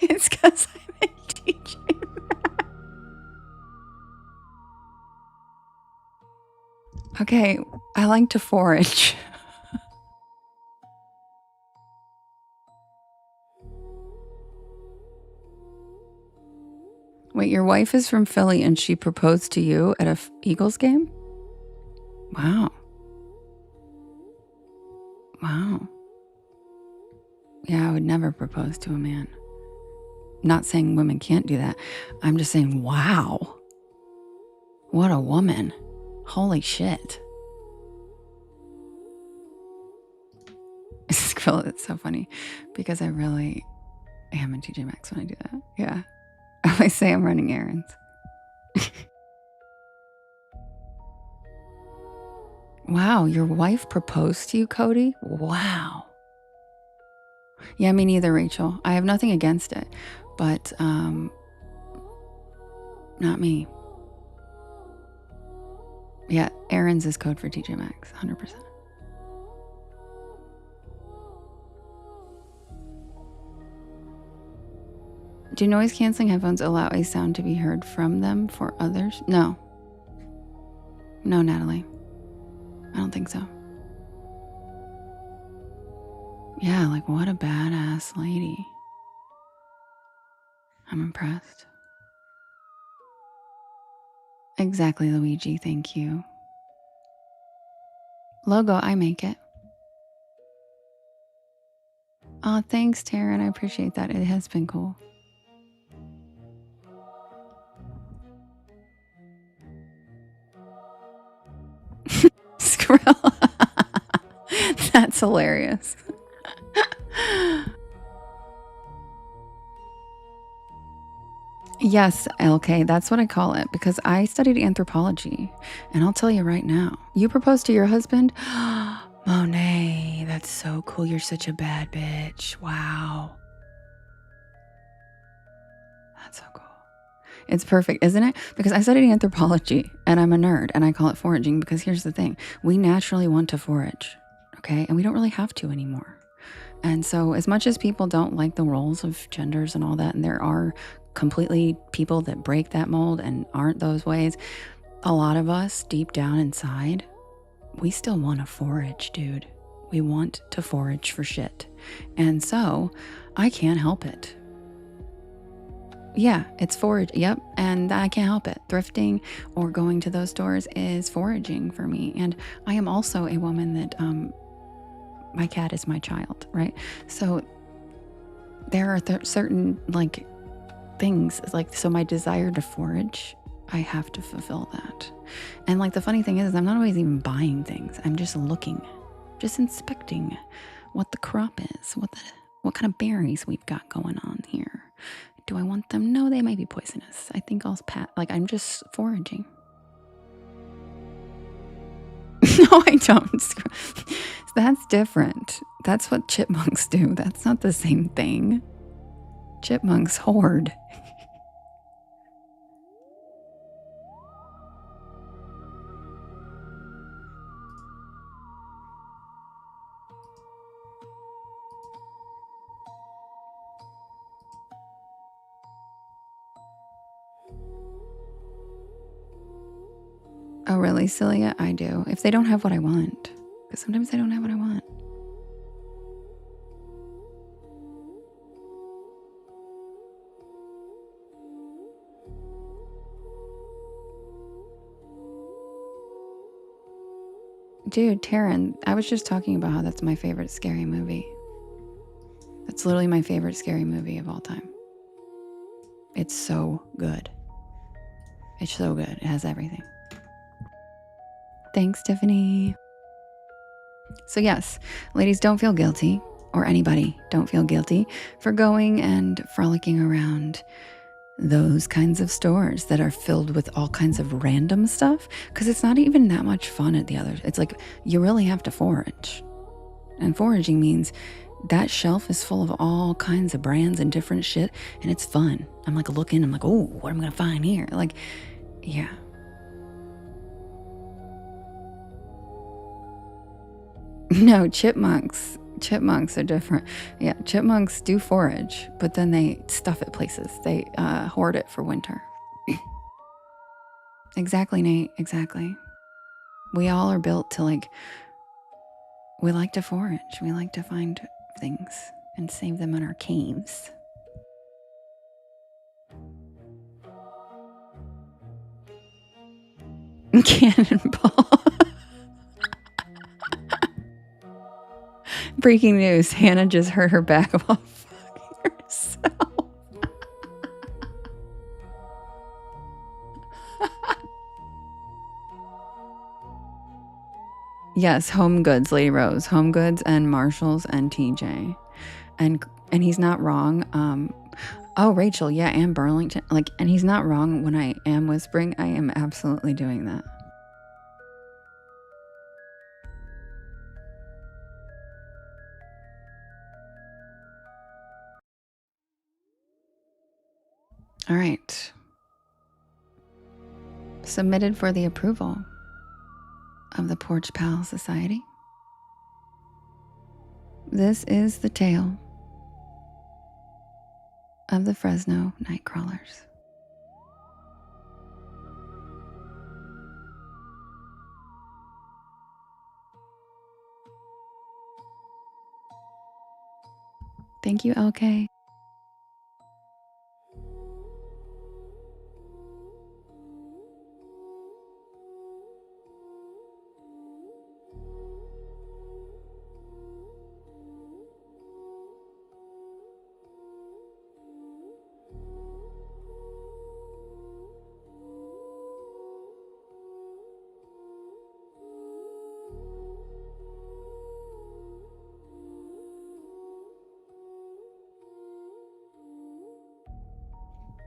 It's because I'm a teacher. Okay, I like to forage. Wait, your wife is from Philly and she proposed to you at a Eagles game? Wow. Wow. Yeah, I would never propose to a man. Not saying women can't do that. I'm just saying, wow. What a woman. Holy shit. It's so funny because I really am in TJ Maxx when I do that. Yeah. I always say I'm running errands. Wow, your wife proposed to you, Cody? Wow. Yeah, me neither, Rachel. I have nothing against it, but not me. Yeah, errands is code for TJ Maxx, 100%. Do noise canceling headphones allow a sound to be heard from them for others? No. No, Natalie. I don't think so. Yeah, like what a badass lady. I'm impressed. Exactly, Luigi. Thank you. Logo, I make it. Oh, thanks, Taryn. I appreciate that. It has been cool. That's hilarious. Yes, LK, that's what I call it because I studied anthropology. And I'll tell you right now, you proposed to your husband? Monet, that's so cool. You're such a bad bitch. Wow. That's so cool. It's perfect, isn't it? Because I studied anthropology and I'm a nerd and I call it foraging because here's the thing. We naturally want to forage, okay? And we don't really have to anymore. And so as much as people don't like the roles of genders and all that, and there are completely people that break that mold and aren't those ways, a lot of us deep down inside, we still want to forage, dude. We want to forage for shit. And so I can't help it. Yeah, it's forage. Yep. And I can't help it. Thrifting or going to those stores is foraging for me. And I am also a woman that, my cat is my child, right? So there are certain like things like, so my desire to forage, I have to fulfill that. And like the funny thing is I'm not always even buying things. I'm just looking, just inspecting what the crop is, what kind of berries we've got going on here. Do I want them? No, they might be poisonous. I think I'll I'm just foraging. No, I don't. That's different. That's what chipmunks do. That's not the same thing. Chipmunks hoard. Oh, really, Celia? I do. If they don't have what I want. Because sometimes they don't have what I want. Dude, Taryn, I was just talking about how that's my favorite scary movie. That's literally my favorite scary movie of all time. It's so good. It's so good. It has everything. Thanks, Tiffany. So yes, ladies, don't feel guilty, or anybody don't feel guilty for going and frolicking around those kinds of stores that are filled with all kinds of random stuff, because it's not even that much fun at the others. It's like you really have to forage. And foraging means that shelf is full of all kinds of brands and different shit, and it's fun. I'm like looking, I'm like, oh, what am I gonna find here? Like, yeah. No, chipmunks are different. Yeah, chipmunks do forage, but then they stuff it places. They hoard it for winter. Exactly, Nate. Exactly. We all are built to we like to forage. We like to find things and save them in our caves. Cannonball. Breaking news. Hannah just hurt her back while fucking herself. Yes, Home Goods, Lady Rose. Home Goods and Marshalls and TJ. And he's not wrong. Oh, Rachel, yeah, and Burlington. And he's not wrong when I am whispering. I am absolutely doing that. All right. Submitted for the approval of the Porch Pal Society. This is the tale of the Fresno Nightcrawlers. Thank you, LK.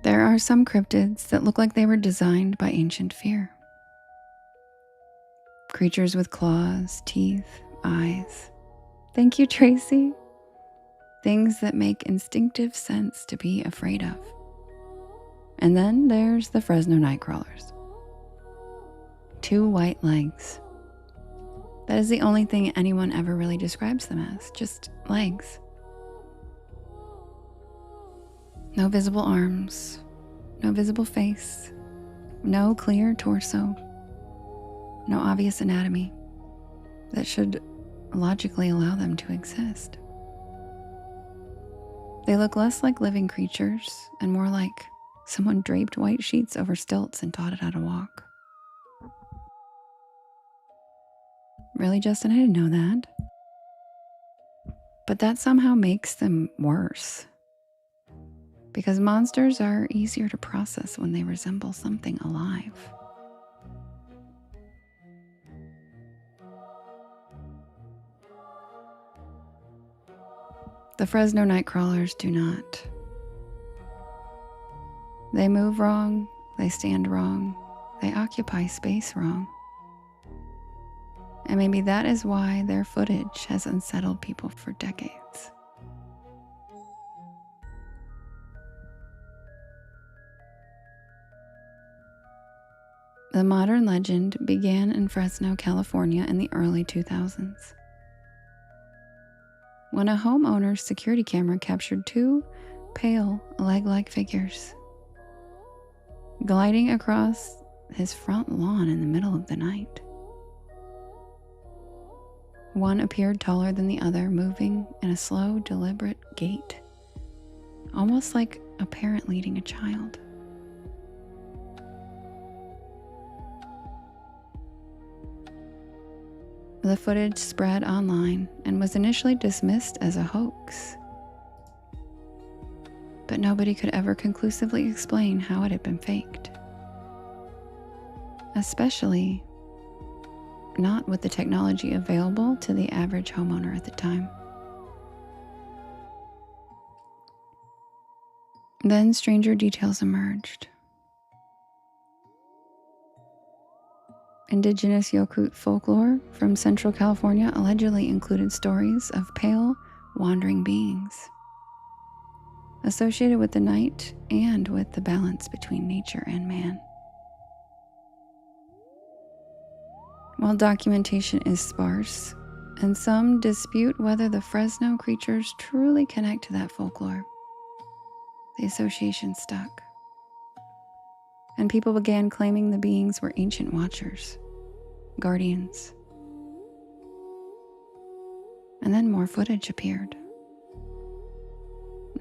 There are some cryptids that look like they were designed by ancient fear. Creatures with claws, teeth, eyes. Thank you, Tracy. Things that make instinctive sense to be afraid of. And then there's the Fresno nightcrawlers. 2 white legs. That is the only thing anyone ever really describes them as, just legs. No visible arms, no visible face, no clear torso, no obvious anatomy that should logically allow them to exist. They look less like living creatures and more like someone draped white sheets over stilts and taught it how to walk. Really, Justin? I didn't know that. But that somehow makes them worse. Because monsters are easier to process when they resemble something alive. The Fresno nightcrawlers do not. They move wrong, they stand wrong, they occupy space wrong. And maybe that is why their footage has unsettled people for decades. The modern legend began in Fresno, California in the early 2000s. When a homeowner's security camera captured 2 pale, leg-like figures gliding across his front lawn in the middle of the night. One appeared taller than the other, moving in a slow, deliberate gait, almost like a parent leading a child. The footage spread online and was initially dismissed as a hoax. But nobody could ever conclusively explain how it had been faked. Especially not with the technology available to the average homeowner at the time. Then stranger details emerged. Indigenous Yokut folklore from Central California allegedly included stories of pale, wandering beings associated with the night and with the balance between nature and man. While documentation is sparse, and some dispute whether the Fresno creatures truly connect to that folklore, the association stuck, and people began claiming the beings were ancient watchers, guardians. And then more footage appeared.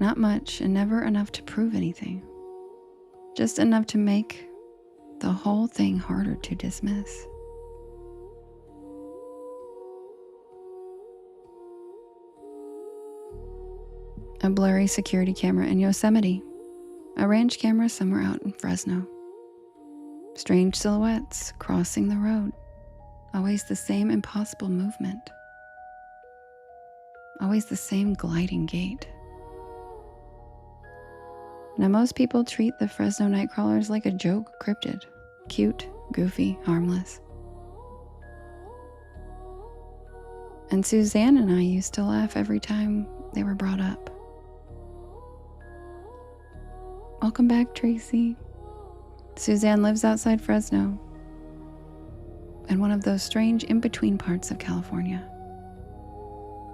Not much and never enough to prove anything, just enough to make the whole thing harder to dismiss. A blurry security camera in Yosemite, a ranch camera somewhere out in Fresno. Strange silhouettes crossing the road, always the same impossible movement, always the same gliding gait. Now most people treat the Fresno nightcrawlers like a joke cryptid, cute, goofy, harmless. And Suzanne and I used to laugh every time they were brought up. Welcome back, Tracy. Suzanne lives outside Fresno, in one of those strange in-between parts of California,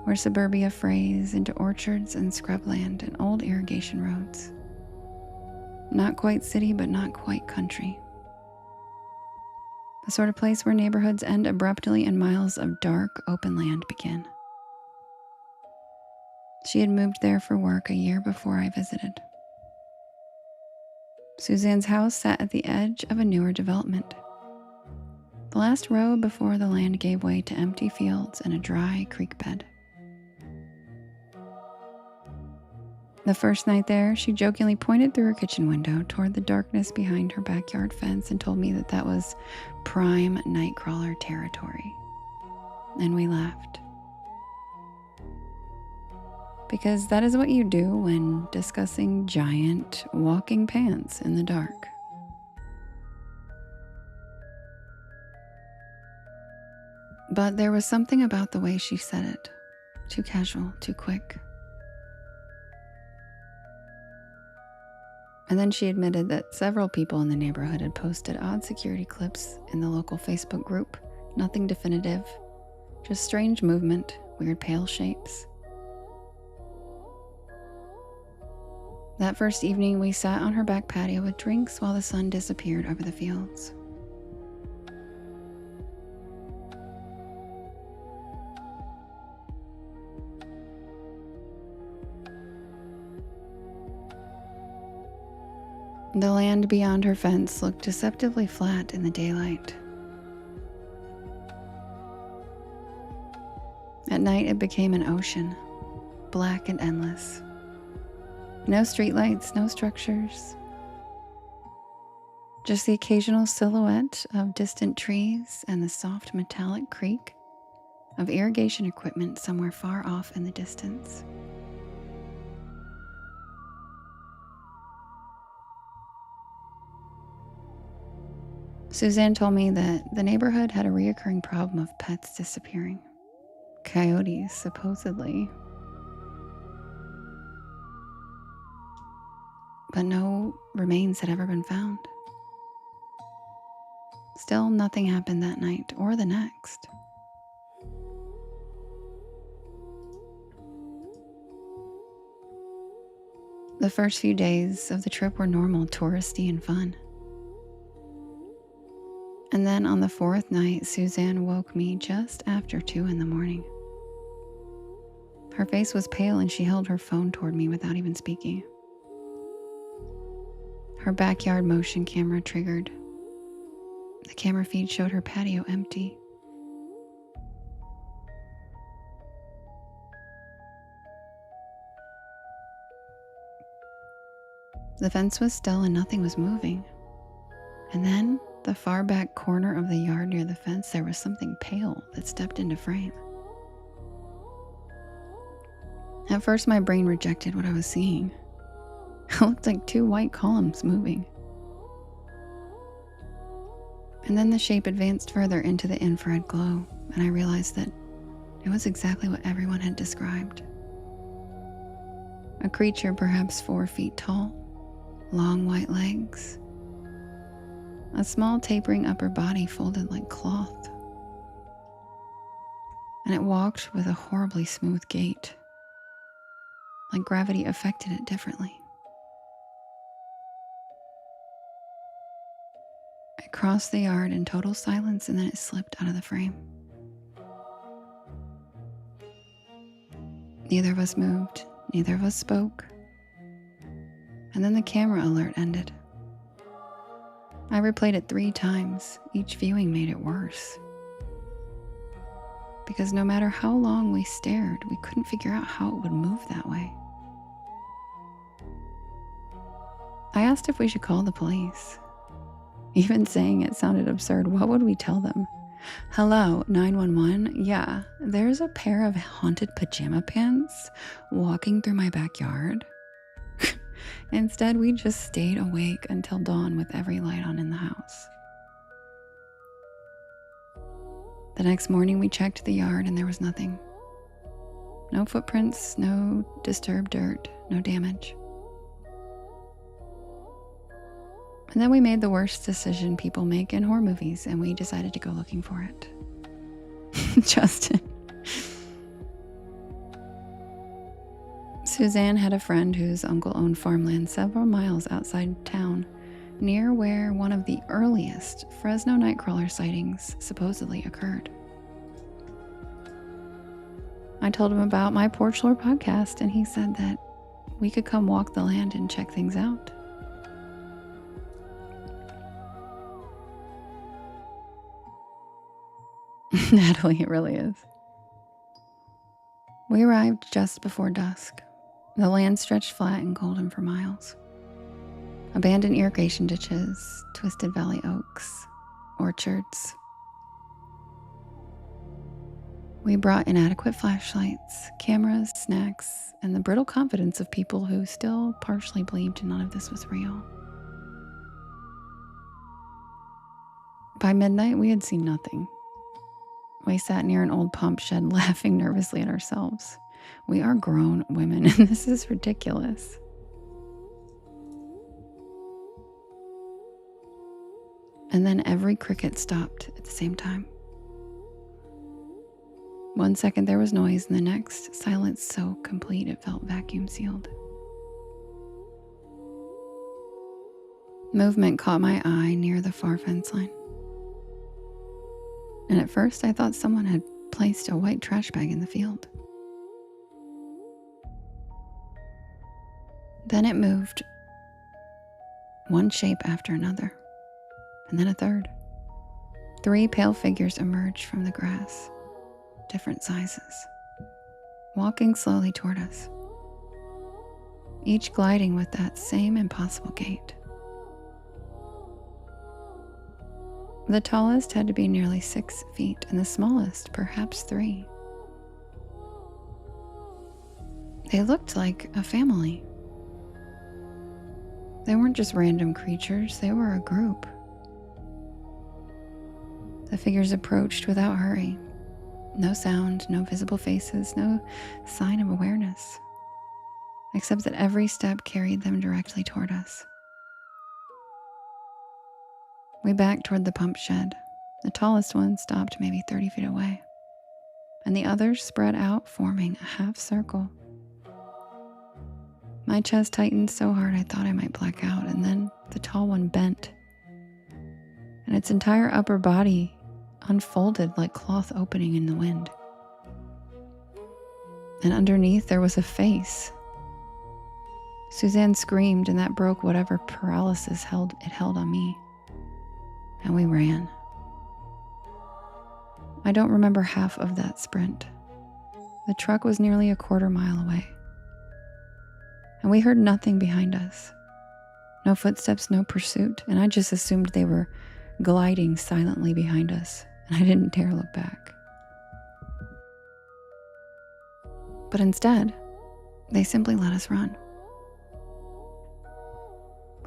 where suburbia frays into orchards and scrubland and old irrigation roads. Not quite city, but not quite country. The sort of place where neighborhoods end abruptly and miles of dark, open land begin. She had moved there for work a year before I visited. Suzanne's house sat at the edge of a newer development. The last row before the land gave way to empty fields and a dry creek bed. The first night there, she jokingly pointed through her kitchen window toward the darkness behind her backyard fence and told me that that was prime nightcrawler territory. And we laughed. because that is what you do when discussing giant walking pants in the dark. But there was something about the way she said it. Too casual, too quick. And then she admitted that several people in the neighborhood had posted odd security clips in the local Facebook group. Nothing definitive, just strange movement, weird pale shapes. That first evening, we sat on her back patio with drinks while the sun disappeared over the fields. The land beyond her fence looked deceptively flat in the daylight. At night, it became an ocean, black and endless. No streetlights, no structures. Just the occasional silhouette of distant trees and the soft metallic creak of irrigation equipment somewhere far off in the distance. Suzanne told me that the neighborhood had a reoccurring problem of pets disappearing. Coyotes, supposedly. But no remains had ever been found. Still, nothing happened that night or the next. The first few days of the trip were normal, touristy, and fun. And then on the fourth night, Suzanne woke me just after 2 a.m. Her face was pale and she held her phone toward me without even speaking. Her backyard motion camera triggered. The camera feed showed her patio empty. The fence was still and nothing was moving. And then, the far back corner of the yard near the fence, there was something pale that stepped into frame. At first, my brain rejected what I was seeing. It looked like 2 white columns moving. And then the shape advanced further into the infrared glow, and I realized that it was exactly what everyone had described. A creature perhaps 4 feet tall, long white legs, a small tapering upper body folded like cloth. And it walked with a horribly smooth gait, like gravity affected it differently. It crossed the yard in total silence and then it slipped out of the frame. Neither of us moved, neither of us spoke. And then the camera alert ended. I replayed it 3 times. Each viewing made it worse. Because no matter how long we stared, we couldn't figure out how it would move that way. I asked if we should call the police. Even saying it sounded absurd. What would we tell them? Hello, 911? Yeah, there's a pair of haunted pajama pants walking through my backyard. Instead, we just stayed awake until dawn with every light on in the house. The next morning, we checked the yard and there was nothing. No footprints, no disturbed dirt, no damage. And then we made the worst decision people make in horror movies, and we decided to go looking for it. Justin. Suzanne had a friend whose uncle owned farmland several miles outside town, near where one of the earliest Fresno Nightcrawler sightings supposedly occurred. I told him about my Porch Lore podcast, and he said that we could come walk the land and check things out. Natalie, it really is. We arrived just before dusk. The land stretched flat and golden for miles. Abandoned irrigation ditches, twisted valley oaks, orchards. We brought inadequate flashlights, cameras, snacks, and the brittle confidence of people who still partially believed none of this was real. By midnight, we had seen nothing. We sat near an old pump shed laughing nervously at ourselves. We are grown women, and this is ridiculous. And then every cricket stopped at the same time. 1 second there was noise, and the next, silence so complete it felt vacuum sealed. Movement caught my eye near the far fence line. And at first I thought someone had placed a white trash bag in the field. Then it moved, one shape after another, and then a third. 3 pale figures emerged from the grass, different sizes, walking slowly toward us, each gliding with that same impossible gait. The tallest had to be nearly 6 feet, and the smallest perhaps 3. They looked like a family. They weren't just random creatures, they were a group. The figures approached without hurry. No sound, no visible faces, no sign of awareness, except that every step carried them directly toward us. We backed toward the pump shed. The tallest one stopped maybe 30 feet away, and the others spread out, forming a half circle. My chest tightened so hard I thought I might black out, and then the tall one bent, and its entire upper body unfolded like cloth opening in the wind. And underneath there was a face. Suzanne screamed, and that broke whatever paralysis it held on me. And we ran. I don't remember half of that sprint. The truck was nearly a quarter mile away. And we heard nothing behind us. No footsteps, no pursuit, and I just assumed they were gliding silently behind us, and I didn't dare look back. But instead, they simply let us run.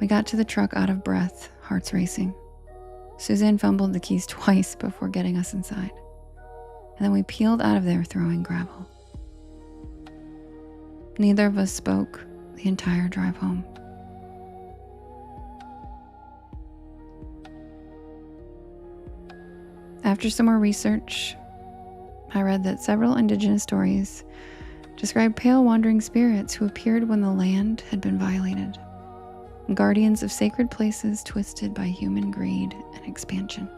We got to the truck out of breath, hearts racing. Suzanne fumbled the keys twice before getting us inside, and then we peeled out of there throwing gravel. Neither of us spoke the entire drive home. After some more research, I read that several indigenous stories describe pale wandering spirits who appeared when the land had been violated, guardians of sacred places twisted by human greed and expansion.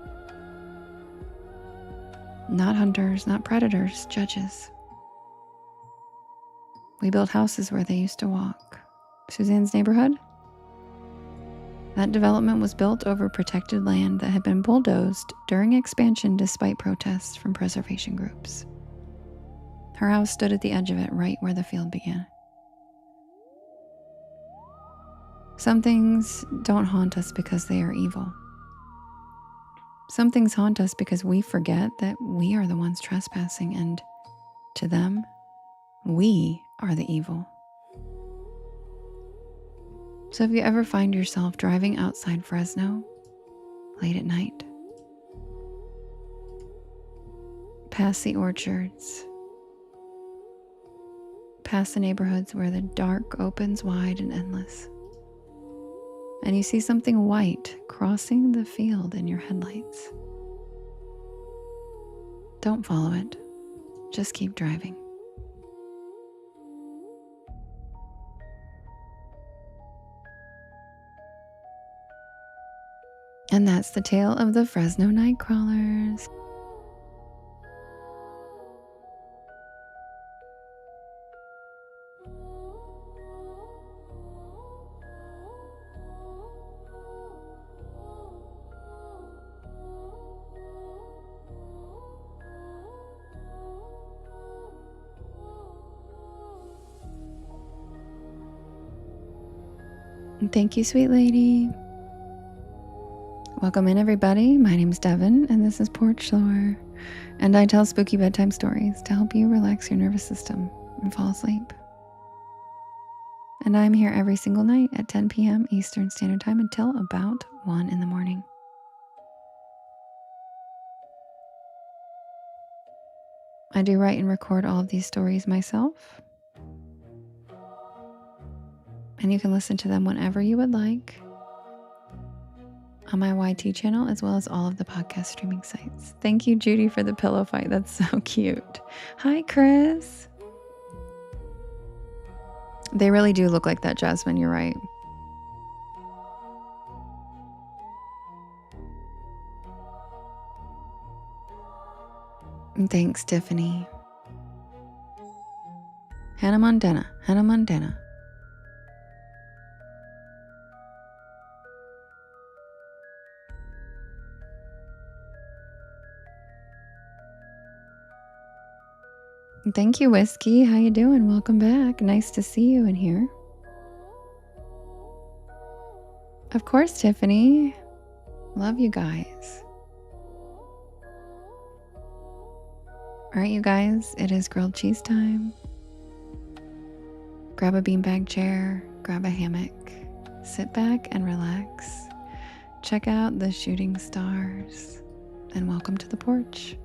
Not hunters, not predators, judges. We built houses where they used to walk. Suzanne's neighborhood? That development was built over protected land that had been bulldozed during expansion despite protests from preservation groups. Her house stood at the edge of it, right where the field began. Some things don't haunt us because they are evil. Some things haunt us because we forget that we are the ones trespassing, and to them, we are the evil. So if you ever find yourself driving outside Fresno late at night, past the orchards, past the neighborhoods where the dark opens wide and endless, and you see something white crossing the field in your headlights, don't follow it. Just keep driving. And that's the tale of the Fresno Nightcrawlers. Thank you, sweet lady. Welcome in, everybody. My name's Devin, and this is Porch Lore. And I tell spooky bedtime stories to help you relax your nervous system and fall asleep. And I'm here every single night at 10 p.m. Eastern Standard Time until about 1 in the morning. I do write and record all of these stories myself. And you can listen to them whenever you would like on my YT channel, as well as all of the podcast streaming sites. Thank you, Judy, for the pillow fight. That's so cute. Hi, Chris. They really do look like that, Jasmine. You're right. And thanks, Tiffany. Hannah Montana. Hannah Montana. Thank you, Whiskey. How you doing? Welcome back. Nice to see you in here. Of course, Tiffany. Love you guys. All right, you guys, it is grilled cheese time. Grab a beanbag chair, grab a hammock, sit back and relax. Check out the shooting stars, and welcome to the porch.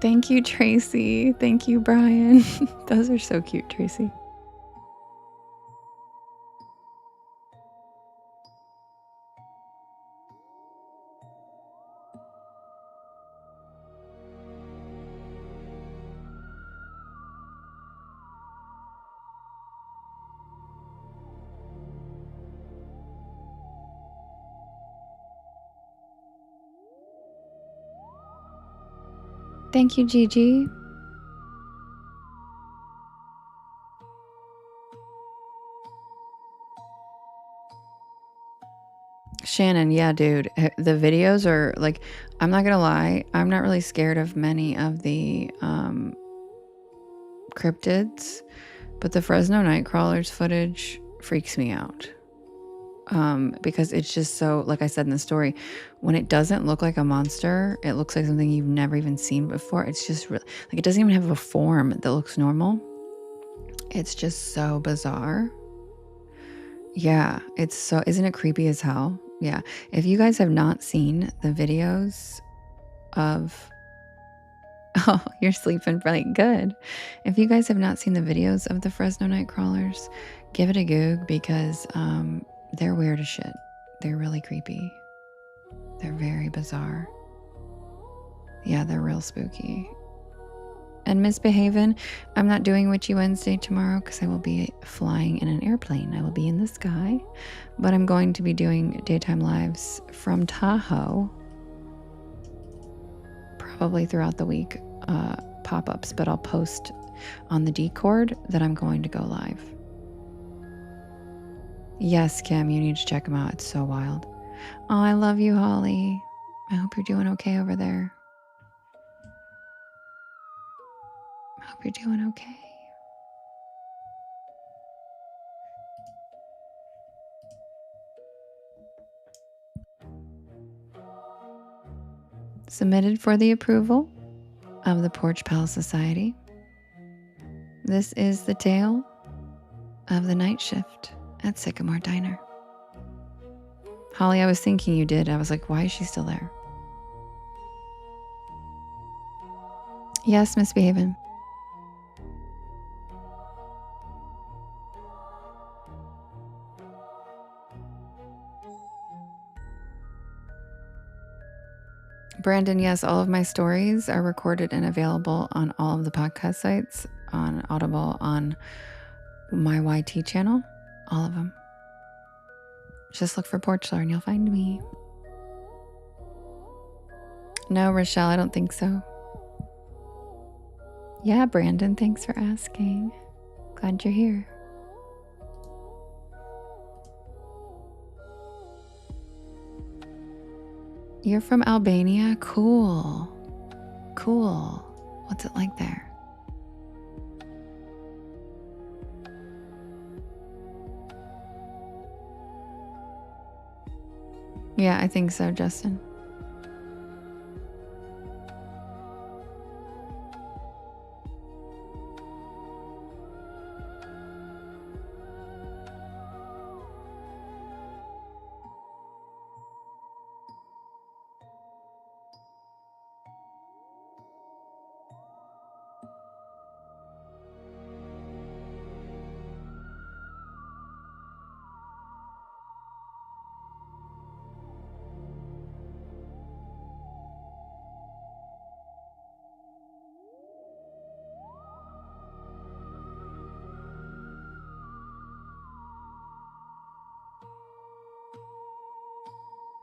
Thank you, Tracy. Thank you, Brian. Those are so cute, Tracy. Thank you, Gigi. Shannon, yeah, dude. The videos are like, I'm not gonna lie, I'm not really scared of many of the cryptids, but the Fresno Nightcrawlers footage freaks me out. Because it's just so, like I said in the story, when it doesn't look like a monster, it looks like something you've never even seen before. It's just like, it doesn't even have a form that looks normal. It's just so bizarre. Yeah, it's so, isn't it creepy as hell? Yeah. If you guys have not seen the videos of, oh, you're sleeping right good. If you guys have not seen the videos of the Fresno Nightcrawlers, give it a goog, because they're weird as shit. They're really creepy. They're very bizarre. Yeah, they're real spooky. And Misbehavin', I'm not doing Witchy Wednesday tomorrow because I will be flying in an airplane. I will be in the sky, but I'm going to be doing daytime lives from Tahoe, probably throughout the week, pop-ups, but I'll post on the Discord that I'm going to go live. Yes, Kim, you need to check them out. It's so wild. Oh, I love you, Holly. I hope you're doing okay over there. I hope you're doing okay. Submitted for the approval of the Porch Pal Society. This is the tale of the night shift at Sycamore Diner. Holly, I was thinking you did. I was like, why is she still there? Yes, Misbehavin'. Brandon, yes, all of my stories are recorded and available on all of the podcast sites, on Audible, on my YT channel, all of them. Just look for Porch Lore and you'll find me. No, Rochelle, I don't think so. Yeah, Brandon, thanks for asking. Glad you're here. You're from Albania? Cool. Cool. What's it like there? Yeah, I think so, Justin.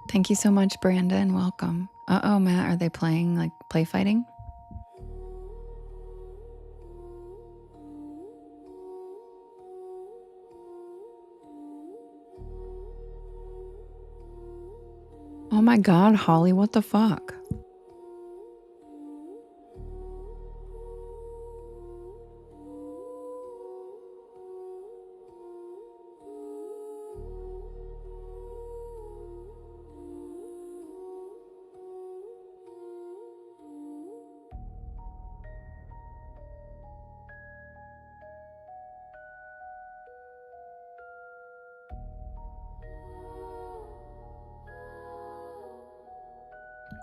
Thank you so much, Brandon. Welcome. Uh-oh, Matt, are they playing, like, play fighting? Oh my God, Holly, what the fuck?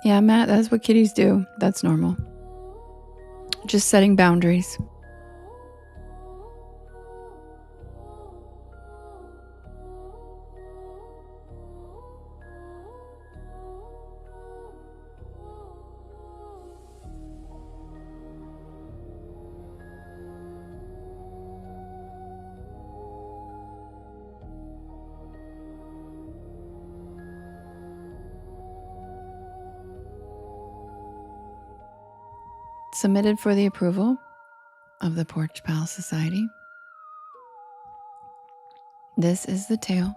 Yeah, Matt, that's what kitties do. That's normal. Just setting boundaries. Submitted for the approval of the Porch Pal Society. This is the tale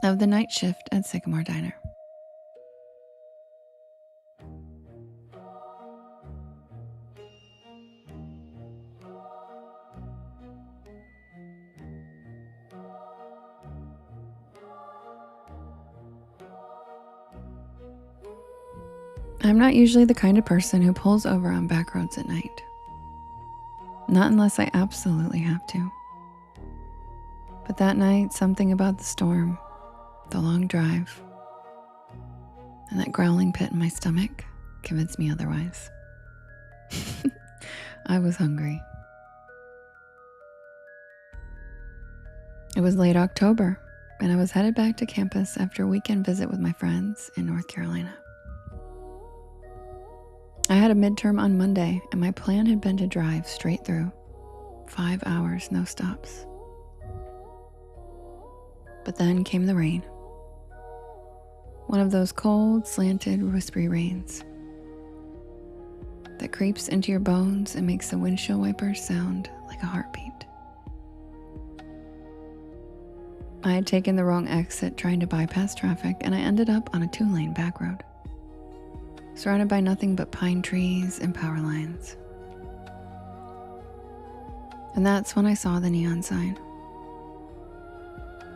of the night shift at Sycamore Diner. I'm not usually the kind of person who pulls over on back roads at night. Not unless I absolutely have to. But that night, something about the storm, the long drive, and that growling pit in my stomach convinced me otherwise. I was hungry. It was late October, and I was headed back to campus after a weekend visit with my friends in North Carolina. I had a midterm on Monday, and my plan had been to drive straight through. 5 hours, no stops. But then came the rain. One of those cold, slanted, whispery rains that creeps into your bones and makes the windshield wipers sound like a heartbeat. I had taken the wrong exit trying to bypass traffic, and I ended up on a 2-lane back road, surrounded by nothing but pine trees and power lines. And that's when I saw the neon sign.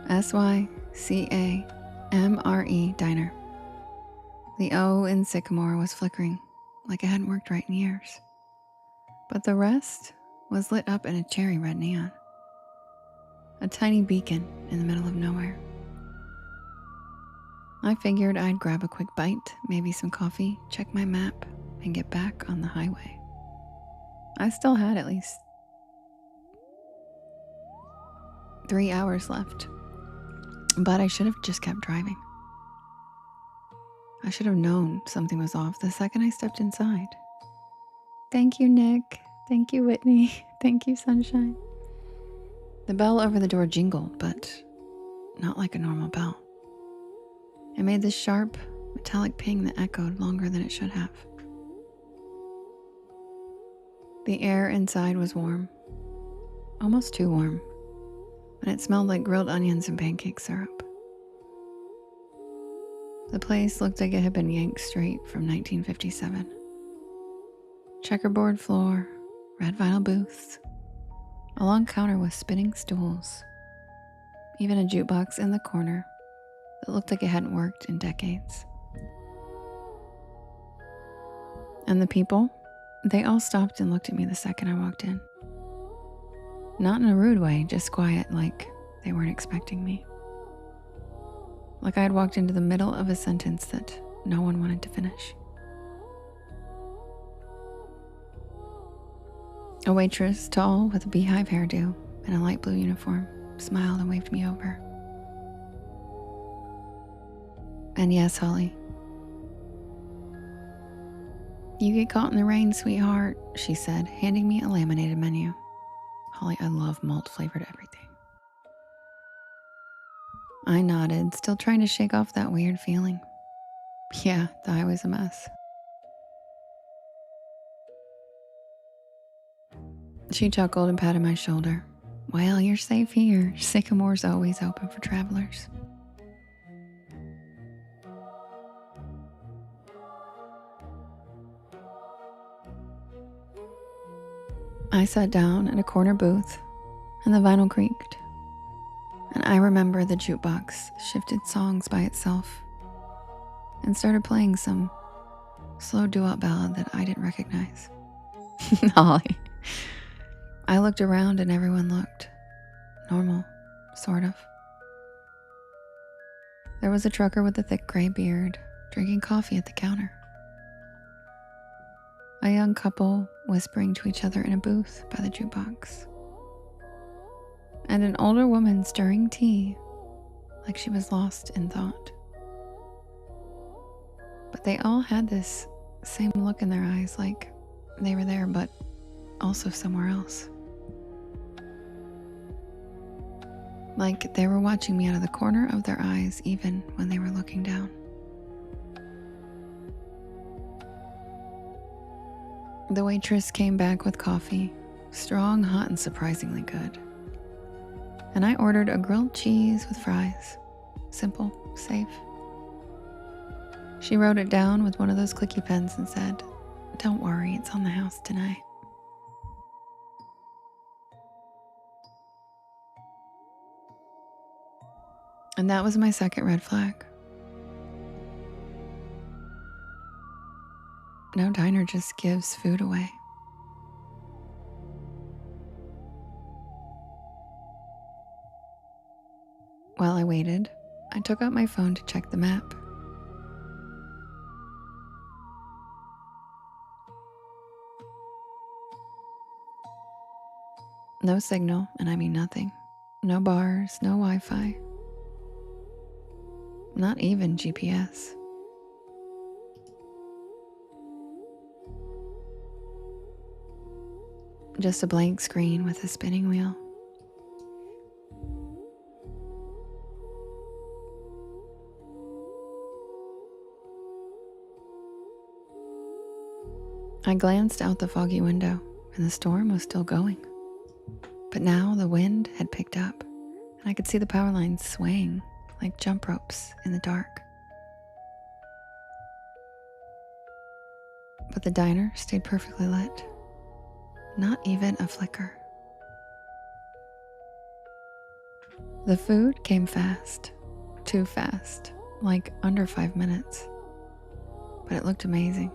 SYCAMRE Diner. The O in Sycamore was flickering like it hadn't worked right in years. But the rest was lit up in a cherry red neon. A tiny beacon in the middle of nowhere. I figured I'd grab a quick bite, maybe some coffee, check my map, and get back on the highway. I still had at least 3 hours left, but I should have just kept driving. I should have known something was off the second I stepped inside. Thank you, Nick. Thank you, Whitney. Thank you, Sunshine. The bell over the door jingled, but not like a normal bell. It made this sharp, metallic ping that echoed longer than it should have. The air inside was warm, almost too warm, and it smelled like grilled onions and pancake syrup. The place looked like it had been yanked straight from 1957. Checkerboard floor, red vinyl booths, a long counter with spinning stools, even a jukebox in the corner that looked like it hadn't worked in decades. And the people, they all stopped and looked at me the second I walked in. Not in a rude way, just quiet, like they weren't expecting me. Like I had walked into the middle of a sentence that no one wanted to finish. A waitress, tall, with a beehive hairdo and a light blue uniform, smiled and waved me over. And yes, Holly, you get caught in the rain, sweetheart, she said, handing me a laminated menu. Holly, I love malt-flavored everything. I nodded, still trying to shake off that weird feeling. Yeah, the highway's a mess. She chuckled and patted my shoulder. Well, you're safe here. Sycamore's always open for travelers. I sat down at a corner booth and the vinyl creaked. And I remember the jukebox shifted songs by itself and started playing some slow doo-wop ballad that I didn't recognize. Holly. I looked around and everyone looked normal, sort of. There was a trucker with a thick gray beard drinking coffee at the counter. A young couple whispering to each other in a booth by the jukebox. And an older woman stirring tea like she was lost in thought. But they all had this same look in their eyes, like they were there but also somewhere else. Like they were watching me out of the corner of their eyes even when they were looking down. The waitress came back with coffee, strong, hot, and surprisingly good. And I ordered a grilled cheese with fries. Simple, safe. She wrote it down with one of those clicky pens and said, "Don't worry, it's on the house tonight." And that was my second red flag. No diner just gives food away. While I waited, I took out my phone to check the map. No signal, and I mean nothing. No bars, no Wi-Fi. Not even GPS. Just a blank screen with a spinning wheel. I glanced out the foggy window, and the storm was still going. But now the wind had picked up, and I could see the power lines swaying like jump ropes in the dark. But the diner stayed perfectly lit. Not even a flicker. The food came fast, too fast, like under 5 minutes. But it looked amazing.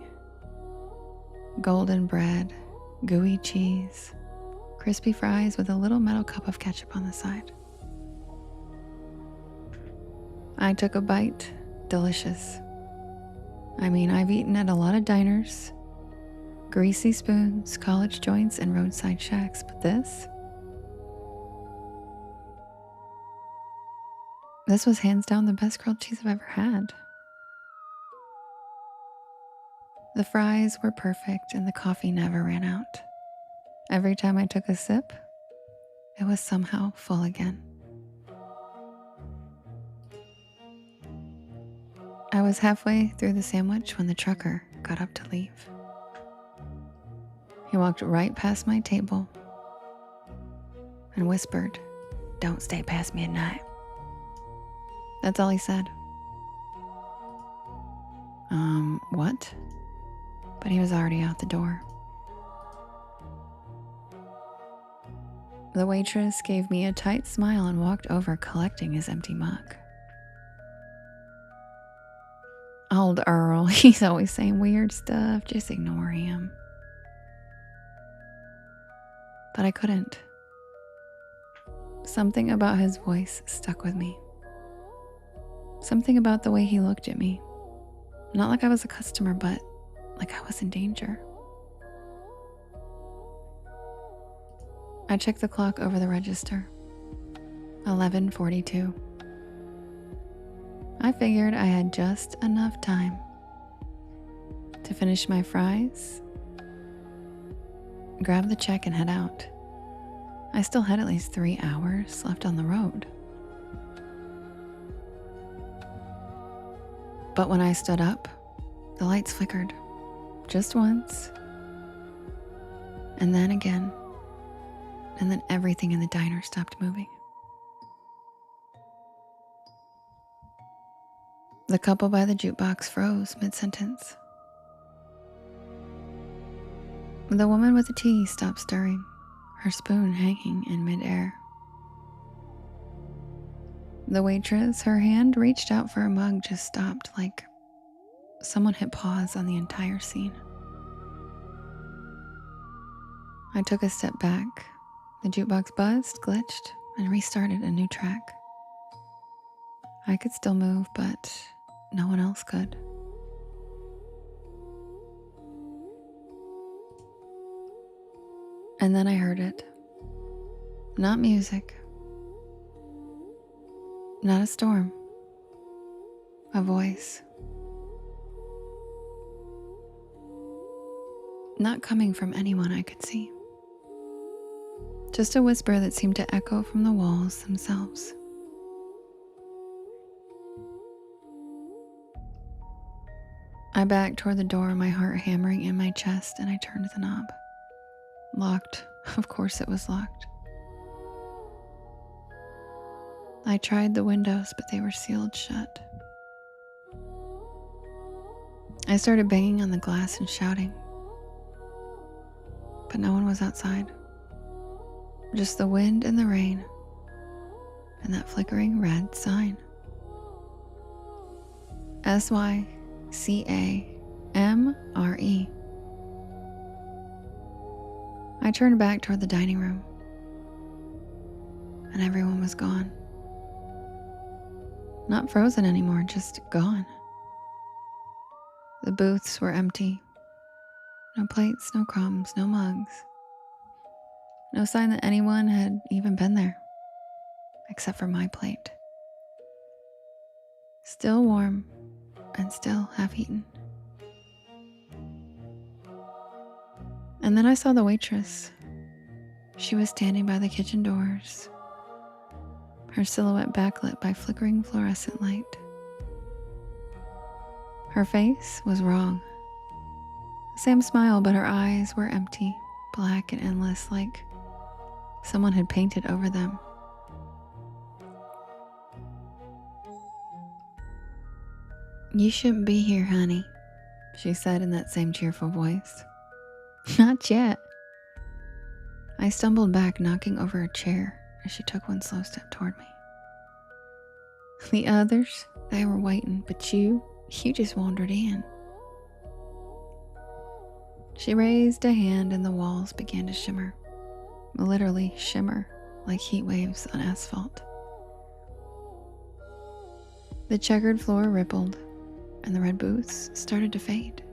Golden bread, gooey cheese, crispy fries with a little metal cup of ketchup on the side. I took a bite, delicious. I mean, I've eaten at a lot of diners, greasy spoons, college joints, and roadside shacks, but this was hands down the best grilled cheese I've ever had. The fries were perfect and the coffee never ran out. Every time I took a sip, it was somehow full again. I was halfway through the sandwich when the trucker got up to leave. He walked right past my table and whispered, "Don't stay past midnight." That's all he said. What? But he was already out the door. The waitress gave me a tight smile and walked over collecting his empty mug. Old Earl, he's always saying weird stuff. Just ignore him. But I couldn't. Something about his voice stuck with me. Something about the way he looked at me. Not like I was a customer, but like I was in danger. I checked the clock over the register. 11:42. I figured I had just enough time to finish my fries, grab the check, and head out. I still had at least 3 hours left on the road. But when I stood up, the lights flickered just once, and then again, and then everything in the diner stopped moving. The couple by the jukebox froze mid-sentence. The woman with the tea stopped stirring, her spoon hanging in midair. The waitress, her hand reached out for a mug, just stopped, like someone hit pause on the entire scene. I took a step back. The jukebox buzzed, glitched, and restarted a new track. I could still move, but no one else could. And then I heard it. Not music. Not a storm. A voice. Not coming from anyone I could see. Just a whisper that seemed to echo from the walls themselves. I backed toward the door, my heart hammering in my chest, and I turned the knob. Locked. Of course it was locked. I tried the windows, but they were sealed shut. I started banging on the glass and shouting, but no one was outside. Just the wind and the rain, and that flickering red sign. SYCAMRE. I turned back toward the dining room, and everyone was gone. Not frozen anymore, just gone. The booths were empty. No plates, no crumbs, no mugs. No sign that anyone had even been there, except for my plate. Still warm and still half-eaten. And then I saw the waitress. She was standing by the kitchen doors, her silhouette backlit by flickering fluorescent light. Her face was wrong. Same smile, but her eyes were empty, black and endless, like someone had painted over them. "You shouldn't be here, honey," she said in that same cheerful voice. "Not yet." I stumbled back, knocking over a chair as she took one slow step toward me. "The others, they were waiting, but you just wandered in." She raised a hand and the walls began to shimmer. Literally shimmer, like heat waves on asphalt. The checkered floor rippled, and the red booths started to fade,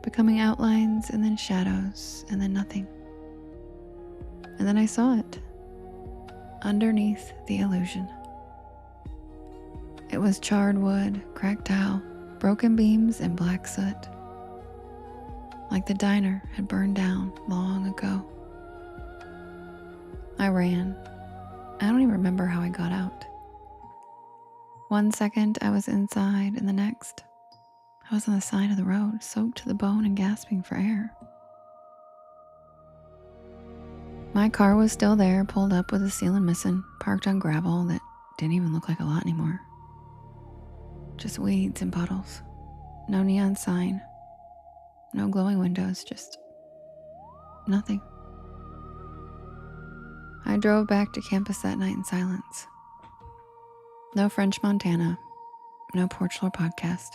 becoming outlines and then shadows and then nothing. And then I saw it, underneath the illusion. It was charred wood, cracked tile, broken beams, and black soot, like the diner had burned down long ago. I ran. I don't even remember how I got out. One second I was inside, and the next I was on the side of the road, soaked to the bone and gasping for air. My car was still there, pulled up with the ceiling missing, parked on gravel that didn't even look like a lot anymore. Just weeds and puddles. No neon sign. No glowing windows, just nothing. I drove back to campus that night in silence. No French Montana, No Porch Lore podcast.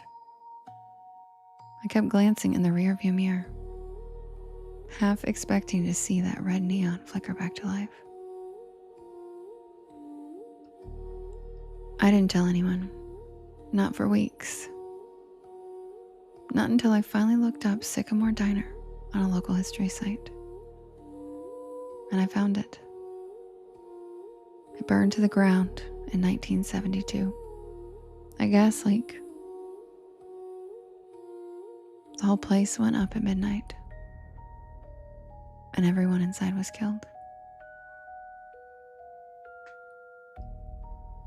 I kept glancing in the rearview mirror, half expecting to see that red neon flicker back to life. I didn't tell anyone, not for weeks. Not until I finally looked up Sycamore Diner on a local history site. And I found it. It burned to the ground in 1972. A gas leak. The whole place went up at midnight, and everyone inside was killed.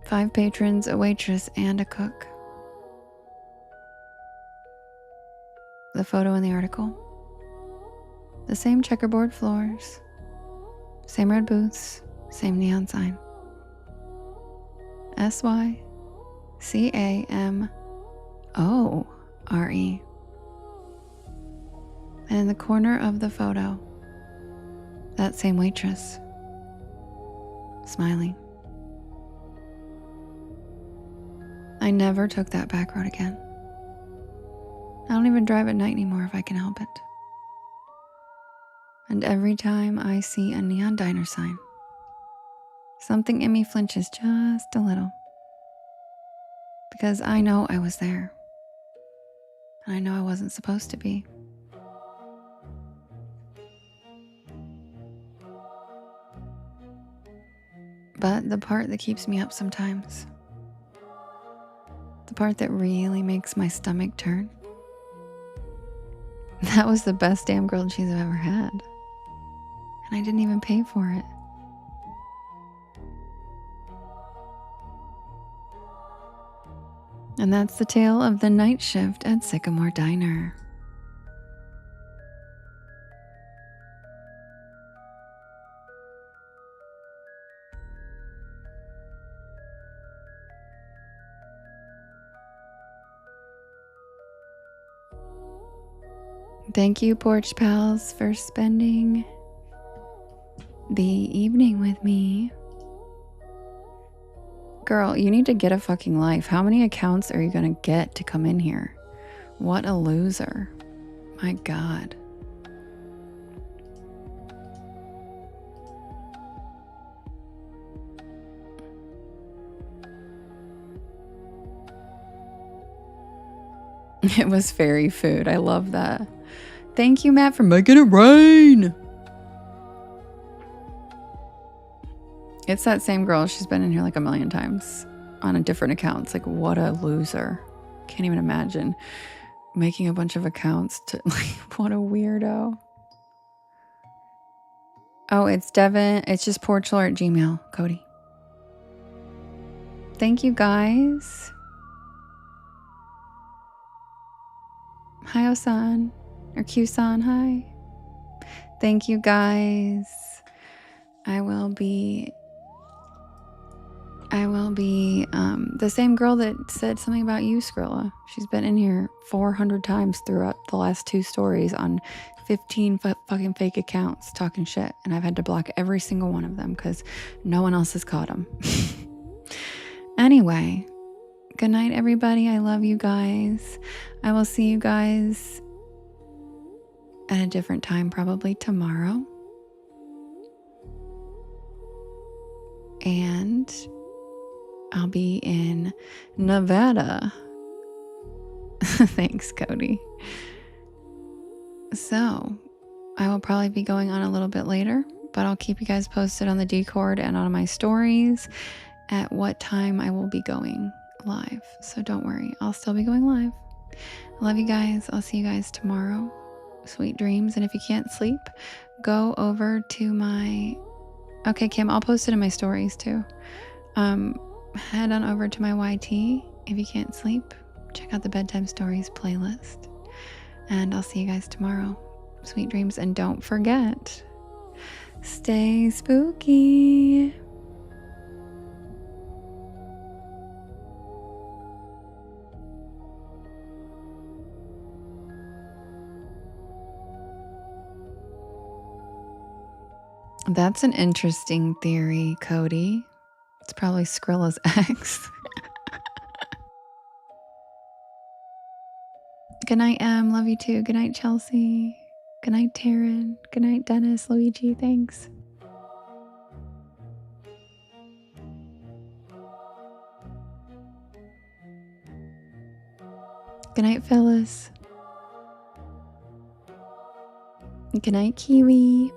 5 patrons, a waitress, and a cook. The photo in the article. The same checkerboard floors, same red booths, same neon sign. SYCAMORE. And in the corner of the photo, that same waitress, smiling. I never took that back road again. I don't even drive at night anymore if I can help it. And every time I see a neon diner sign, something in me flinches just a little. Because I know I was there. And I know I wasn't supposed to be. But the part that keeps me up sometimes, the part that really makes my stomach turn, that was the best damn grilled cheese I've ever had. And I didn't even pay for it. And that's the tale of the night shift at Sycamore Diner. Thank you, Porch Pals, for spending the evening with me. Girl, you need to get a fucking life. How many accounts are you gonna get to come in here? What a loser. My God. It was fairy food. I love that. Thank you, Matt, for making it rain. It's that same girl. She's been in here like a million times on a different account. It's like, what a loser. Can't even imagine making a bunch of accounts to like, what a weirdo. Oh, it's Devin. It's just porchlore at Gmail, Cody. Thank you, guys. Hi, Osan. Or Q-san, hi. Thank you, guys. I will be the same girl that said something about you, Skrilla. She's been in here 400 times throughout the last 2 stories on 15 fucking fake accounts talking shit. And I've had to block every single one of them because no one else has caught them. Anyway, good night, everybody. I love you guys. I will see you guys at a different time, probably tomorrow. And I'll be in Nevada. Thanks, Cody. So I will probably be going on a little bit later, but I'll keep you guys posted on the Discord and on my stories at what time I will be going live. So don't worry, I'll still be going live. I love you guys. I'll see you guys tomorrow. Sweet dreams. And if you can't sleep, go over to my... Okay, Kim, I'll post it in my stories too. Head on over to my YT. If you can't sleep, check out the Bedtime Stories playlist. And I'll see you guys tomorrow. Sweet dreams. And don't forget, stay spooky. That's an interesting theory, Cody. It's probably Skrilla's ex. Good night, Em. Love you too. Good night, Chelsea. Good night, Taryn. Good night, Dennis. Luigi. Thanks. Good night, Phyllis. Good night, Kiwi.